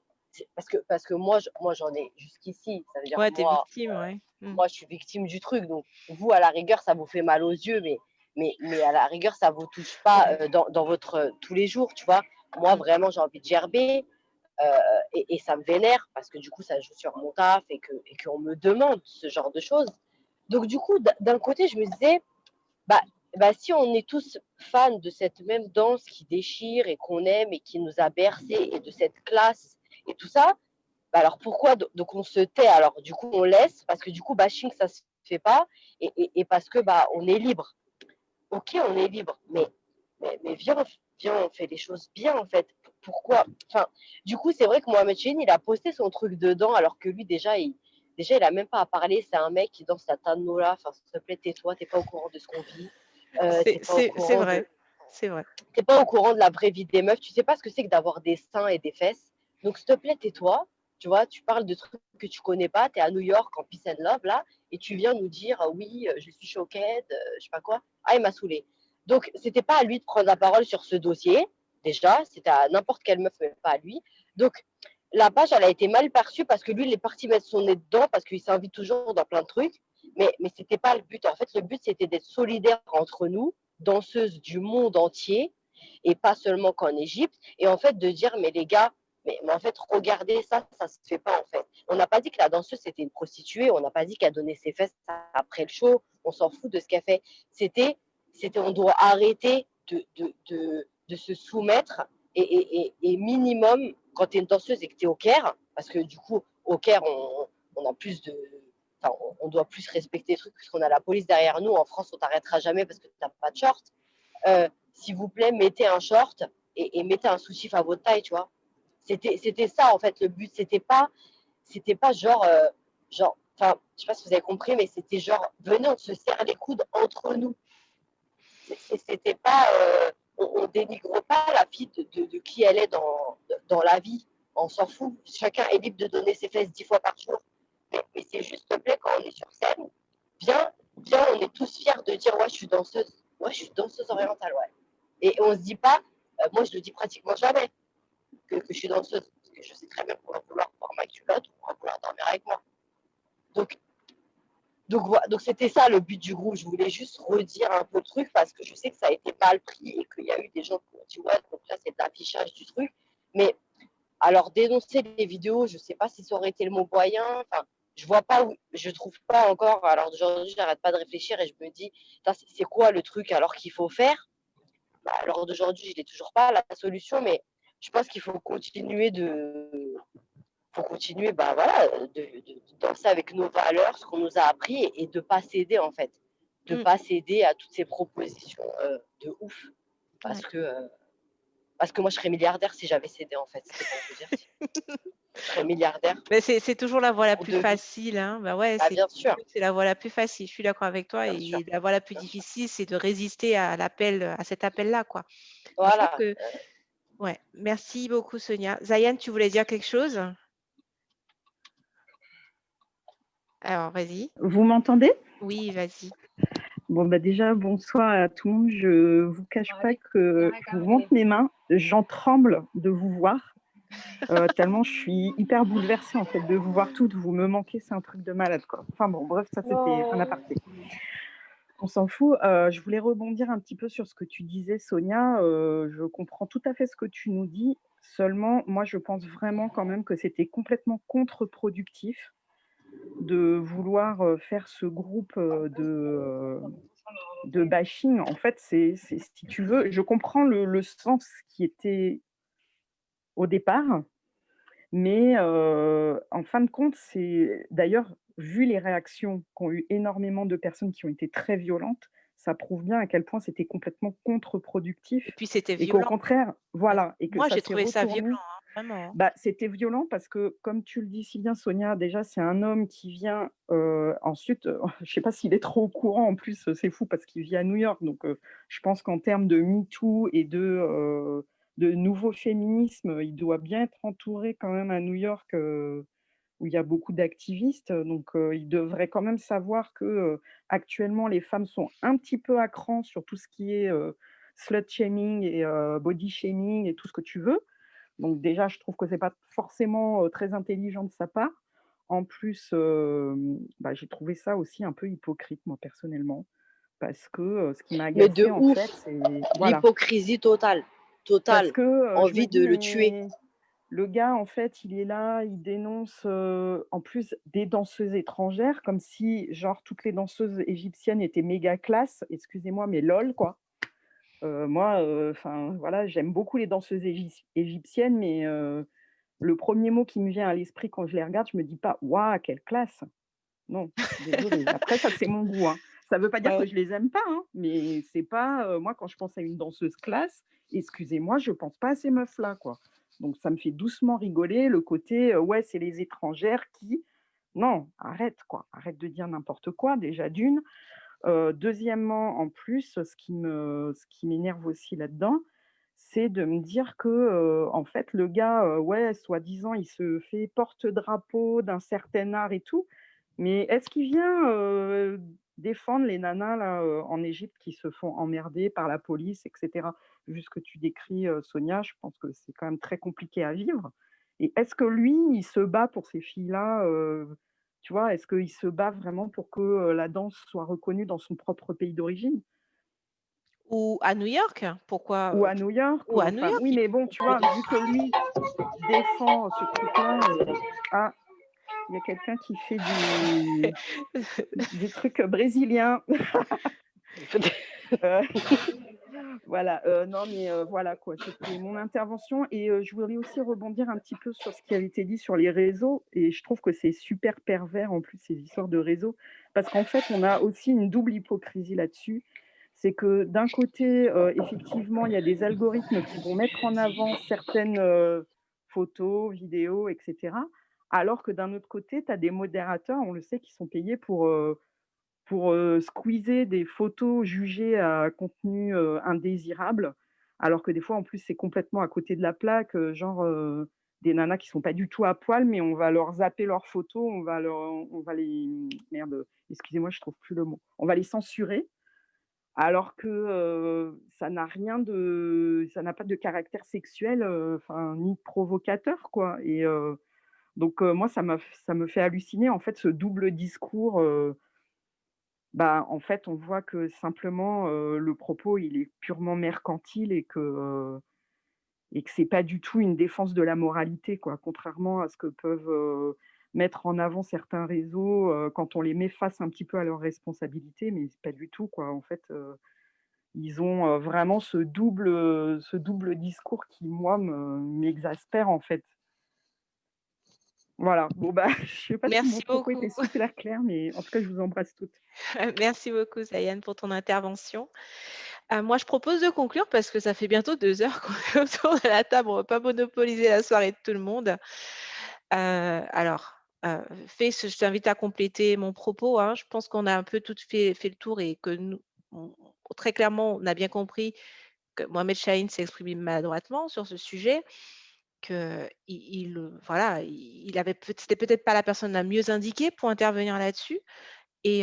parce que moi j'en ai jusqu'ici, ça veut dire Ouais, t'es moi, victime, ouais. moi je suis victime du truc, donc vous à la rigueur ça vous fait mal aux yeux, mais à la rigueur ça vous touche pas dans votre tous les jours, tu vois. Moi vraiment j'ai envie de gerber et ça me vénère parce que du coup ça joue sur mon taf et qu'on me demande ce genre de choses. Donc du coup d'un côté je me disais bah, si on est tous fans de cette même danse qui déchire et qu'on aime et qui nous a bercés et de cette classe et tout ça, bah alors pourquoi donc on se tait? Alors du coup on laisse parce que du coup bashing ça se fait pas et parce que bah on est libre. Ok, on est libre, mais viens on fait les choses bien en fait. Pourquoi? Enfin, du coup c'est vrai que Mohamed Chine il a posté son truc dedans alors que lui déjà il a même pas à parler. C'est un mec qui danse sa tanola. Enfin s'il te plaît tais-toi, t'es pas au courant de ce qu'on vit. C'est vrai, c'est vrai. T'es pas au courant de la vraie vie des meufs, tu sais pas ce que c'est que d'avoir des seins et des fesses. Donc s'il te plaît, tais-toi. Tu vois, tu parles de trucs que tu connais pas, t'es à New York en peace and love là, et tu viens nous dire oui, je suis choquette, je sais pas quoi. Ah, il m'a saoulée. Donc c'était pas à lui de prendre la parole sur ce dossier. Déjà, c'était à n'importe quelle meuf, mais pas à lui. Donc la page, elle a été mal perçue parce que lui, il est parti mettre son nez dedans parce qu'il s'invite toujours dans plein de trucs. Mais c'était pas le but. En fait, le but, c'était d'être solidaire entre nous, danseuses du monde entier, et pas seulement qu'en Égypte. Et en fait, de dire, mais les gars, mais en fait, regardez, ça se fait pas, en fait. On n'a pas dit que la danseuse, c'était une prostituée. On n'a pas dit qu'elle donnait ses fesses après le show. On s'en fout de ce qu'elle fait. C'était, on doit arrêter de se soumettre Et minimum, quand tu es une danseuse et que tu es au Caire, parce que du coup, au Caire, on a plus de. Enfin, on doit plus respecter les trucs, puisqu'on a la police derrière nous. En France, on t'arrêtera jamais parce que tu n'as pas de short. S'il vous plaît, mettez un short et mettez un soutif à votre taille, tu vois. C'était ça, en fait, le but. C'était pas genre, enfin, je sais pas si vous avez compris, mais c'était genre, venez, on se serre les coudes entre nous. C'était pas, on dénigre pas la fille de qui elle est dans la vie. On s'en fout. Chacun est libre de donner ses fesses 10 fois par jour. Mais c'est juste, s'il te plaît, quand on est sur scène, bien, on est tous fiers de dire, ouais, je suis danseuse. Ouais, je suis danseuse orientale, ouais. Et on se dit pas, moi, je le dis pratiquement jamais, que je suis danseuse. Parce que je sais très bien qu'on va vouloir voir ma culotte ou qu'on va vouloir dormir avec moi. Donc voilà, donc c'était ça le but du groupe. Je voulais juste redire un peu le truc parce que je sais que ça a été mal pris et qu'il y a eu des gens qui ont dit ouais, donc là c'est de l'affichage du truc. Mais alors dénoncer les vidéos, je sais pas si ça aurait été le mot moyen. Enfin, je vois pas où, je trouve pas encore. Alors aujourd'hui, j'arrête pas de réfléchir et je me dis, c'est quoi le truc alors qu'il faut faire? Bah, alors d'aujourd'hui, je n'ai toujours pas la solution, mais je pense qu'il faut continuer bah, voilà, de danser avec nos valeurs, ce qu'on nous a appris et de ne pas céder en fait. De ne pas céder à toutes ces propositions de ouf. Parce que moi, je serais milliardaire si j'avais cédé en fait. C'est pour vous dire. Je serais milliardaire. Mais c'est toujours la voie la plus facile. Hein. Bah ouais, bien sûr. C'est la voie la plus facile. Je suis d'accord avec toi. Bien sûr. La voie la plus difficile, c'est de résister à cet appel-là, quoi. Voilà. Ouais. Merci beaucoup, Sonia. Zayan, tu voulais dire quelque chose? Alors, vas-y. Vous m'entendez? Oui, vas-y. Bon, bah déjà, bonsoir à tout le monde. Je ne vous cache pas que je vous montre mes mains. J'en tremble de vous voir. Tellement je suis hyper bouleversée en fait de vous voir toutes. Vous me manquez, c'est un truc de malade, quoi. Enfin bon, bref, ça c'était un aparté. On s'en fout. Je voulais rebondir un petit peu sur ce que tu disais, Sonia. Je comprends tout à fait ce que tu nous dis. Seulement, moi, je pense vraiment quand même que c'était complètement contre-productif de vouloir faire ce groupe de bashing. En fait, c'est si tu veux, je comprends le sens qui était au départ, mais en fin de compte, c'est d'ailleurs, vu les réactions qu'ont eu énormément de personnes qui ont été très violentes, ça prouve bien à quel point c'était complètement contre-productif. Et puis c'était violent. Et qu'au contraire, voilà. Et que moi, ça j'ai trouvé ça retourné. violent, hein, vraiment. Bah, c'était violent parce que, comme tu le dis si bien, Sonia, déjà, c'est un homme qui vient ensuite, je ne sais pas s'il est trop au courant, en plus, c'est fou parce qu'il vit à New York. Donc, je pense qu'en termes de MeToo et de nouveau féminisme, il doit bien être entouré quand même à New York, où il y a beaucoup d'activistes. Donc, il devrait quand même savoir que actuellement, les femmes sont un petit peu à cran sur tout ce qui est slut-shaming et body shaming et tout ce que tu veux. Donc déjà, je trouve que ce n'est pas forcément très intelligent de sa part. En plus, j'ai trouvé ça aussi un peu hypocrite, moi, personnellement. Parce que ce qui m'a Mais de agacé, en ouf, fait, c'est… Voilà. l'hypocrisie totale. Parce que Envie de le tuer. Le gars, en fait, il est là, il dénonce en plus des danseuses étrangères, comme si, genre, toutes les danseuses égyptiennes étaient méga classe. Excusez-moi, mais lol, quoi. Moi, voilà, j'aime beaucoup les danseuses égyptiennes, mais le premier mot qui me vient à l'esprit quand je les regarde, je me dis pas: «Waouh, quelle classe!» Non, désolée. Après ça, c'est mon goût, hein. Ça veut pas dire que je les aime pas, hein, mais c'est pas, moi, quand je pense à une danseuse classe, excusez-moi, je pense pas à ces meufs-là, quoi. Donc ça me fait doucement rigoler le côté, ouais, c'est les étrangères qui… Non, arrête, quoi. Arrête de dire n'importe quoi, déjà d'une. Deuxièmement, en plus, ce qui m'énerve aussi là-dedans, c'est de me dire que, en fait, le gars, ouais, soi-disant, il se fait porte-drapeau d'un certain art et tout, mais est-ce qu'il vient défendre les nanas là, en Égypte qui se font emmerder par la police, et cetera? Vu ce que tu décris, Sonia, je pense que c'est quand même très compliqué à vivre. Et est-ce que lui, il se bat pour ces filles-là, tu vois? Est-ce qu'il se bat vraiment pour que, la danse soit reconnue dans son propre pays d'origine? Ou à New York? Pourquoi? Ou à New York, Ou à New enfin, York, oui, mais bon, tu vois, vu que lui défend ce truc-là, ah, il y a quelqu'un qui fait des trucs brésiliens. Voilà, non, mais voilà quoi, c'était mon intervention et je voulais aussi rebondir un petit peu sur ce qui avait été dit sur les réseaux et je trouve que c'est super pervers en plus ces histoires de réseaux parce qu'en fait, on a aussi une double hypocrisie là-dessus. C'est que d'un côté, effectivement, il y a des algorithmes qui vont mettre en avant certaines, photos, vidéos et cetera, alors que d'un autre côté, tu as des modérateurs, on le sait, qui sont payés pour squeezer des photos jugées à contenu, indésirable, alors que des fois, en plus, c'est complètement à côté de la plaque, genre, des nanas qui sont pas du tout à poil, mais on va leur zapper leurs photos, on va les merde, excusez-moi, je trouve plus le mot. On va les censurer, alors que, ça n'a pas de caractère sexuel, enfin, ni provocateur, quoi et donc moi, ça me fait halluciner, en fait, ce double discours, bah, en fait, on voit que simplement, le propos, il est purement mercantile et que c'est pas du tout une défense de la moralité, quoi. Contrairement à ce que peuvent, mettre en avant certains réseaux, quand on les met face un petit peu à leurs responsabilités, mais pas du tout, quoi. En fait, ils ont, vraiment ce double discours qui, moi, m'exaspère, en fait. Voilà, bon, bah, je sais pas si mon Merci propos beaucoup. était super clair, mais en tout cas, je vous embrasse toutes. Merci beaucoup, Zayan, pour ton intervention. Moi, je propose de conclure parce que ça fait bientôt 2 heures qu'on est autour de la table. On ne va pas monopoliser la soirée de tout le monde. Alors, Faith, je t'invite à compléter mon propos, hein. Je pense qu'on a un peu tout fait le tour et que nous, très clairement, on a bien compris que Mohamed Chahine s'est exprimé maladroitement sur ce sujet, voilà, c'était peut-être pas la personne la mieux indiquée pour intervenir là-dessus. Et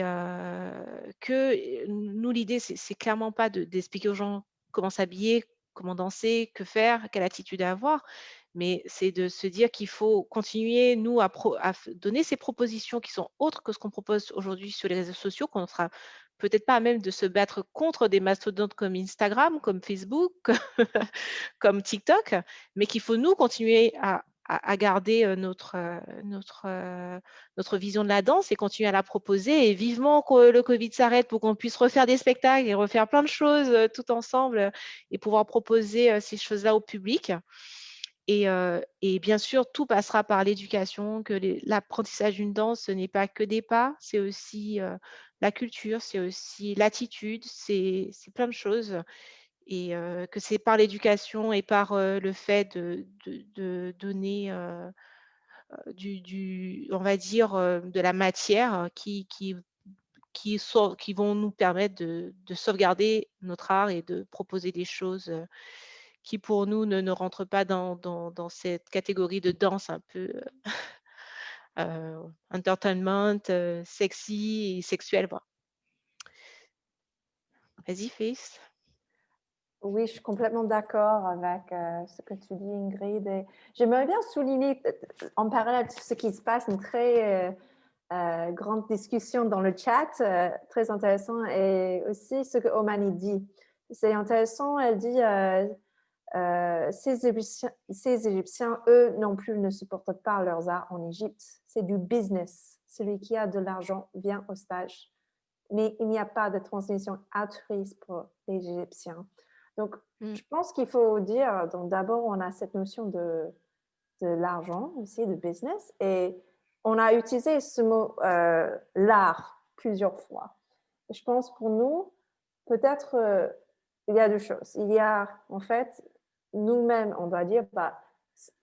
que nous, l'idée, c'est clairement pas d'expliquer aux gens comment s'habiller, comment danser, que faire, quelle attitude à avoir, mais c'est de se dire qu'il faut continuer, nous, à donner ces propositions qui sont autres que ce qu'on propose aujourd'hui sur les réseaux sociaux, qu'on ne sera peut-être pas à même de se battre contre des mastodontes comme Instagram, comme Facebook, comme TikTok, mais qu'il faut, nous, continuer à garder notre vision de la danse et continuer à la proposer. Et vivement que le Covid s'arrête pour qu'on puisse refaire des spectacles et refaire plein de choses tout ensemble et pouvoir proposer ces choses-là au public. Et bien sûr, tout passera par l'éducation, que l'apprentissage d'une danse, ce n'est pas que des pas, c'est aussi la culture, c'est aussi l'attitude, c'est plein de choses. Et que c'est par l'éducation et par le fait de donner on va dire, de la matière qui vont nous permettre de sauvegarder notre art et de proposer des choses qui, pour nous, ne rentrent pas dans cette catégorie de danse un peu entertainment, sexy et sexuelle. Voilà. Vas-y, Faith. Oui, je suis complètement d'accord avec ce que tu dis, Ingrid. Et j'aimerais bien souligner, en parallèle de ce qui se passe, une très grande discussion dans le chat, très intéressant, et aussi ce que Omani dit. C'est intéressant, elle dit ces Égyptiens, eux non plus, ne supportent pas leurs arts en Égypte. C'est du business. Celui qui a de l'argent vient au stage. Mais il n'y a pas de transmission altruiste pour les Égyptiens. Donc, je pense qu'il faut dire, donc d'abord, on a cette notion de l'argent aussi, de business, et on a utilisé ce mot l'art plusieurs fois. Et je pense pour nous, peut-être, il y a deux choses. Il y a, en fait, nous-mêmes, on doit dire,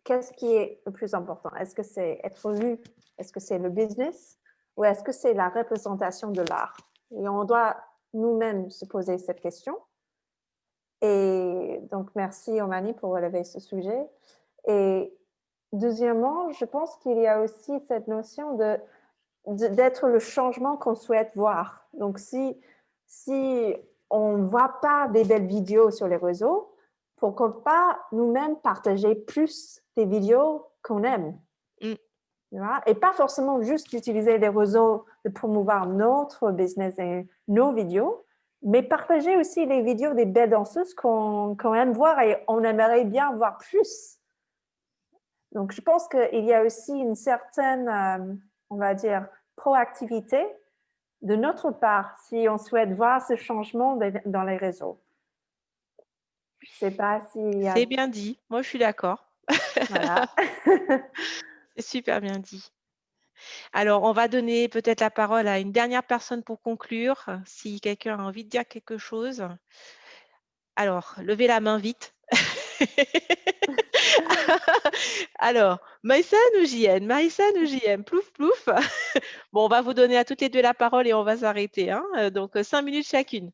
qu'est-ce qui est le plus important? Est-ce que c'est être lu? Est-ce que c'est le business? Ou est-ce que c'est la représentation de l'art? Et on doit nous-mêmes se poser cette question. Et donc, merci Omani pour relever ce sujet. Et deuxièmement, je pense qu'il y a aussi cette notion d'être le changement qu'on souhaite voir. Donc, si on ne voit pas des belles vidéos sur les réseaux, pourquoi pas nous-mêmes partager plus des vidéos qu'on aime? Et pas forcément juste utiliser les réseaux de promouvoir notre business et nos vidéos, mais partager aussi les vidéos des belles danseuses qu'on aime voir et on aimerait bien voir plus. Donc, je pense qu'il y a aussi une certaine, on va dire, proactivité de notre part si on souhaite voir ce changement dans les réseaux. Je sais pas s'il y a... C'est bien dit. Moi, je suis d'accord. Voilà. C'est super bien dit. Alors, on va donner peut-être la parole à une dernière personne pour conclure, si quelqu'un a envie de dire quelque chose. Alors, levez la main vite. Alors, Maïsan ou JN? Maïsan ou JM? Plouf, plouf. Bon, on va vous donner à toutes les deux la parole et on va s'arrêter. Hein. Donc, 5 minutes chacune.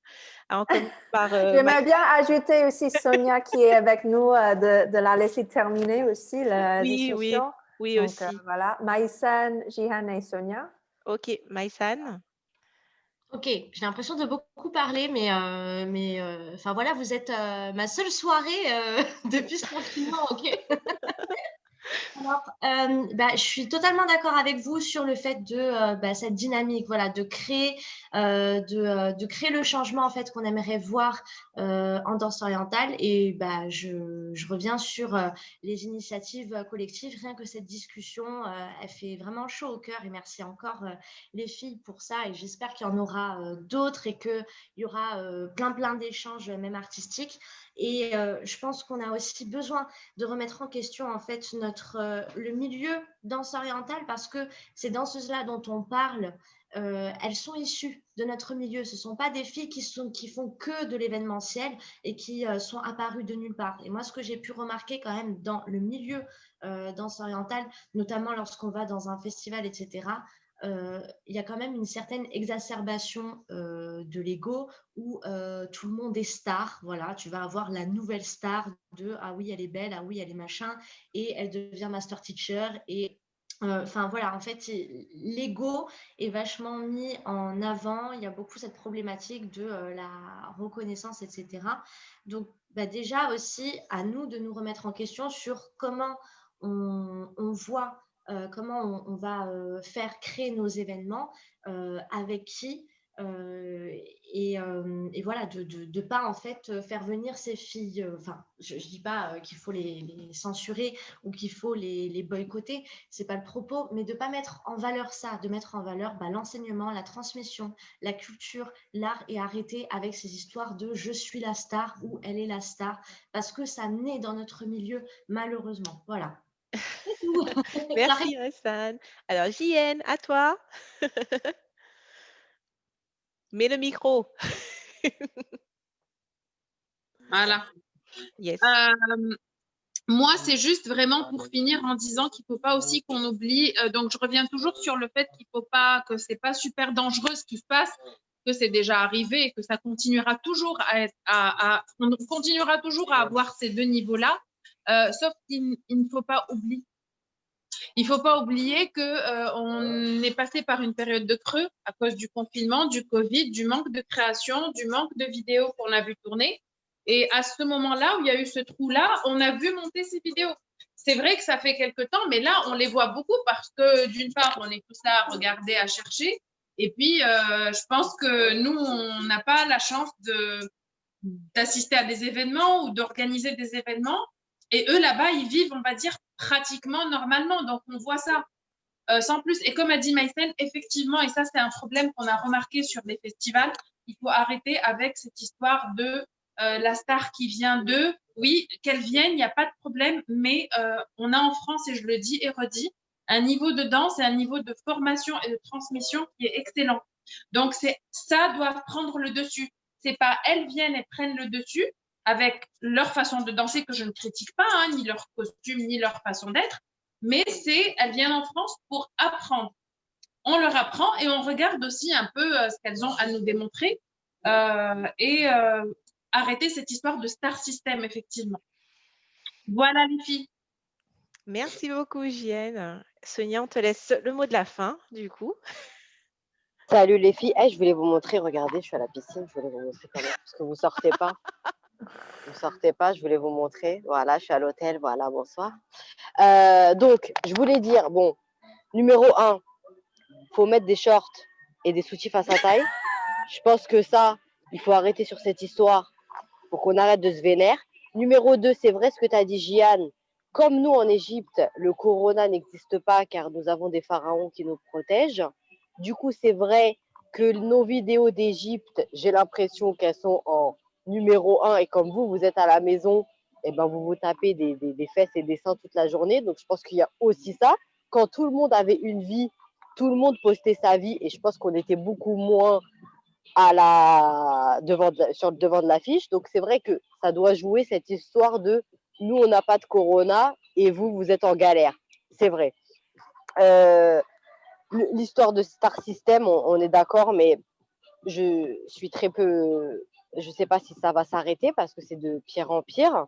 Alors, on commence par J'aimerais bien ajouter aussi Sonia qui est avec nous, de la laisser terminer aussi la Oui, discussion. oui Donc, aussi. voilà, Maïsan, Jihan et Sonia. Ok, Maïsan. Ok, j'ai l'impression de beaucoup parler, mais enfin voilà, vous êtes ma seule soirée depuis ce confinement, ok? Alors, je suis totalement d'accord avec vous sur le fait de cette dynamique, voilà, de créer le changement en fait qu'on aimerait voir en danse orientale. Et je reviens sur les initiatives collectives. Rien que cette discussion, elle fait vraiment chaud au cœur. Et merci encore les filles pour ça. Et j'espère qu'il y en aura d'autres et qu'il y aura plein d'échanges, même artistiques. Et je pense qu'on a aussi besoin de remettre en question en fait le milieu danse orientale parce que ces danseuses-là dont on parle, elles sont issues de notre milieu. Ce ne sont pas des filles qui font que de l'événementiel et qui sont apparues de nulle part. Et moi, ce que j'ai pu remarquer quand même dans le milieu danse orientale, notamment lorsqu'on va dans un festival, etc., il y a quand même une certaine exacerbation de l'ego où tout le monde est star. Voilà, tu vas avoir la nouvelle star de ah oui, elle est belle, ah oui, elle est machin, et elle devient master teacher. Et enfin voilà, en fait, l'ego est vachement mis en avant. Il y a beaucoup cette problématique de la reconnaissance, etc. Donc, déjà aussi, à nous de nous remettre en question sur comment on voit comment on va faire créer nos événements, avec qui, et voilà, de pas en fait faire venir ces filles. Enfin, je dis pas qu'il faut les censurer ou qu'il faut les boycotter, c'est pas le propos, mais de pas mettre en valeur ça, de mettre en valeur l'enseignement, la transmission, la culture, l'art, et arrêter avec ces histoires de je suis la star ou elle est la star, parce que ça naît dans notre milieu malheureusement. Voilà. Merci, Maïsan. Alors, JN, à toi. Mets le micro. Voilà. Yes. Moi, c'est juste vraiment pour finir en disant qu'il ne faut pas aussi qu'on oublie. Donc, je reviens toujours sur le fait qu'il faut pas, que c'est pas super dangereux ce qui se passe, que c'est déjà arrivé et que ça continuera toujours à être, on continuera toujours à avoir ces deux niveaux-là. Sauf qu'il ne faut pas oublier. Il ne faut pas oublier qu'on est passé par une période de creux à cause du confinement, du Covid, du manque de création, du manque de vidéos qu'on a vu tourner. Et à ce moment-là où il y a eu ce trou-là, on a vu monter ces vidéos. C'est vrai que ça fait quelque temps, mais là, on les voit beaucoup parce que d'une part, on est tous là à regarder, à chercher. Et puis, je pense que nous, on n'a pas la chance d'assister à des événements ou d'organiser des événements. Et eux, là-bas, ils vivent, on va dire, pratiquement normalement. Donc, on voit ça sans plus. Et comme a dit Maïsen, effectivement, et ça, c'est un problème qu'on a remarqué sur les festivals, il faut arrêter avec cette histoire de la star qui vient d'eux. Oui, qu'elle vienne, il n'y a pas de problème, mais on a en France, et je le dis et redis, un niveau de danse et un niveau de formation et de transmission qui est excellent. Donc, ça doit prendre le dessus. C'est pas elles viennent et prennent le dessus avec leur façon de danser que je ne critique pas, hein, ni leur costume, ni leur façon d'être, mais elles viennent en France pour apprendre. On leur apprend et on regarde aussi un peu ce qu'elles ont à nous démontrer et arrêter cette histoire de star system, effectivement. Voilà les filles. Merci beaucoup, JN. Sonia, on te laisse le mot de la fin, du coup. Salut les filles. Je voulais vous montrer, regardez, je suis à la piscine, je voulais vous montrer quand même, parce que vous ne sortez pas. Vous ne sortez pas, je voulais vous montrer. Voilà, je suis à l'hôtel, voilà, bonsoir. Donc, je voulais dire, bon, numéro 1, il faut mettre des shorts et des soutifs à sa taille. Je pense que ça, il faut arrêter sur cette histoire pour qu'on arrête de se vénère. Numéro 2, c'est vrai ce que tu as dit, Jiane. Comme nous, en Égypte, le corona n'existe pas car nous avons des pharaons qui nous protègent. Du coup, c'est vrai que nos vidéos d'Égypte, j'ai l'impression qu'elles sont en numéro 1 et comme vous êtes à la maison, et ben vous vous tapez des fesses et des seins toute la journée. Donc, je pense qu'il y a aussi ça. Quand tout le monde avait une vie, tout le monde postait sa vie et je pense qu'on était beaucoup moins sur le devant de l'affiche. Donc, c'est vrai que ça doit jouer cette histoire de nous, on n'a pas de corona et vous, vous êtes en galère. C'est vrai. L'histoire de Star System, on est d'accord, mais je suis très peu. Je ne sais pas si ça va s'arrêter parce que c'est de pire en pire.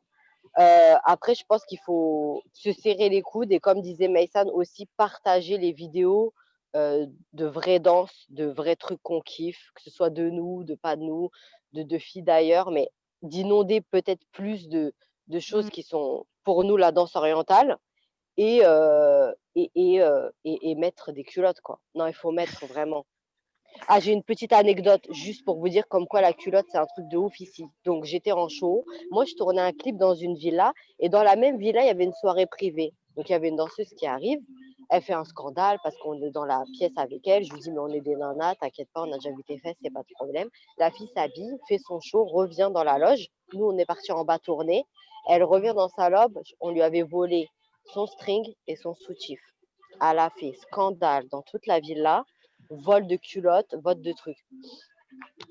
Après, je pense qu'il faut se serrer les coudes et, comme disait Maïsan, aussi partager les vidéos de vraies danses, de vrais trucs qu'on kiffe, que ce soit de nous, de pas de nous, de filles d'ailleurs, mais d'inonder peut-être plus de choses qui sont pour nous la danse orientale et mettre des culottes, quoi. Non, il faut mettre vraiment. Ah, j'ai une petite anecdote juste pour vous dire comme quoi la culotte, c'est un truc de ouf ici. Donc, j'étais en show. Moi, je tournais un clip dans une villa et dans la même villa, il y avait une soirée privée. Donc, il y avait une danseuse qui arrive. Elle fait un scandale parce qu'on est dans la pièce avec elle. Je lui dis, mais on est des nanas, t'inquiète pas, on a déjà vu tes fesses, c'est pas de problème. La fille s'habille, fait son show, revient dans la loge. Nous, on est partis en bas tourner. Elle revient dans sa loge. On lui avait volé son string et son soutif. Elle a fait scandale dans toute la villa. Vol de culottes, vol de trucs.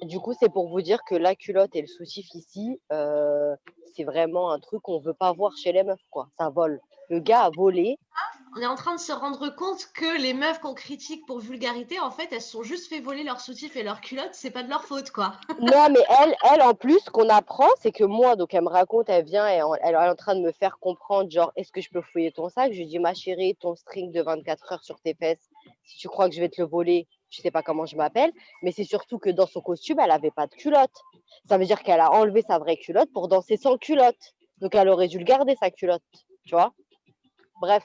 Du coup, c'est pour vous dire que la culotte et le soutif ici, c'est vraiment un truc qu'on ne veut pas voir chez les meufs, quoi. Ça vole. Le gars a volé. On est en train de se rendre compte que les meufs qu'on critique pour vulgarité, en fait, elles se sont juste fait voler leur soutif et leur culotte, c'est pas de leur faute, quoi. Non, mais elle, en plus, ce qu'on apprend, c'est que moi, donc elle me raconte, elle vient et elle est en train de me faire comprendre, genre, est-ce que je peux fouiller ton sac? Je lui dis, ma chérie, ton string de 24 heures sur tes fesses, si tu crois que je vais te le voler, je sais pas comment je m'appelle, mais c'est surtout que dans son costume, elle avait pas de culotte. Ça veut dire qu'elle a enlevé sa vraie culotte pour danser sans culotte. Donc, elle aurait dû le garder, sa culotte, tu vois? Bref,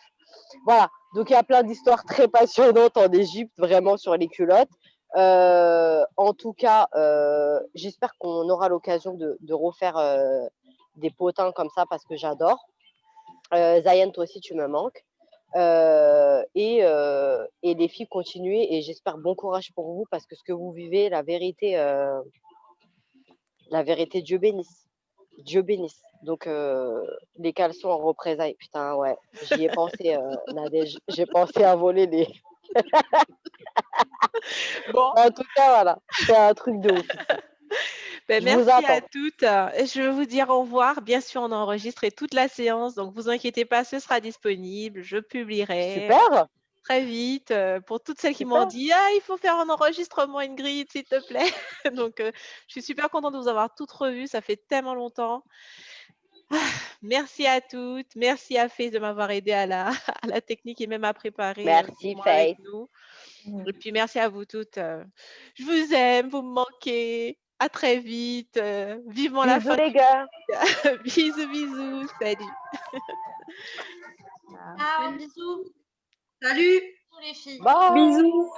voilà. Donc, il y a plein d'histoires très passionnantes en Égypte, vraiment, sur les culottes. En tout cas, j'espère qu'on aura l'occasion de refaire des potins comme ça parce que j'adore. Zayen, toi aussi, tu me manques. Et les filles, continuez et j'espère bon courage pour vous parce que ce que vous vivez, la vérité, Dieu bénisse. Dieu bénisse. Donc, les caleçons en représailles, putain, ouais, j'y ai pensé, Nadège. J'ai pensé à voler les. Bon. En tout cas, voilà, c'est un truc de ouf. Ben, Je vous merci à attends. toutes. Je vais vous dire au revoir. Bien sûr, on a enregistré toute la séance, donc vous inquiétez pas, ce sera disponible. Je publierai Super. très vite. Pour toutes celles qui m'ont dit, ah, il faut faire un enregistrement, Ingrid, s'il te plaît. Donc, je suis super contente de vous avoir toutes revues. Ça fait tellement longtemps. Merci à toutes. Merci à Faith de m'avoir aidé à la technique et même à préparer Merci, ce moment avec Faith. nous. Et puis, merci à vous toutes. Je vous aime, vous me manquez. À très vite. Vivement la Bisous, fin. les gars. Bisous, bisous. Salut. Ciao, bisous. Salut. Bisous les filles. Bye. Bisous.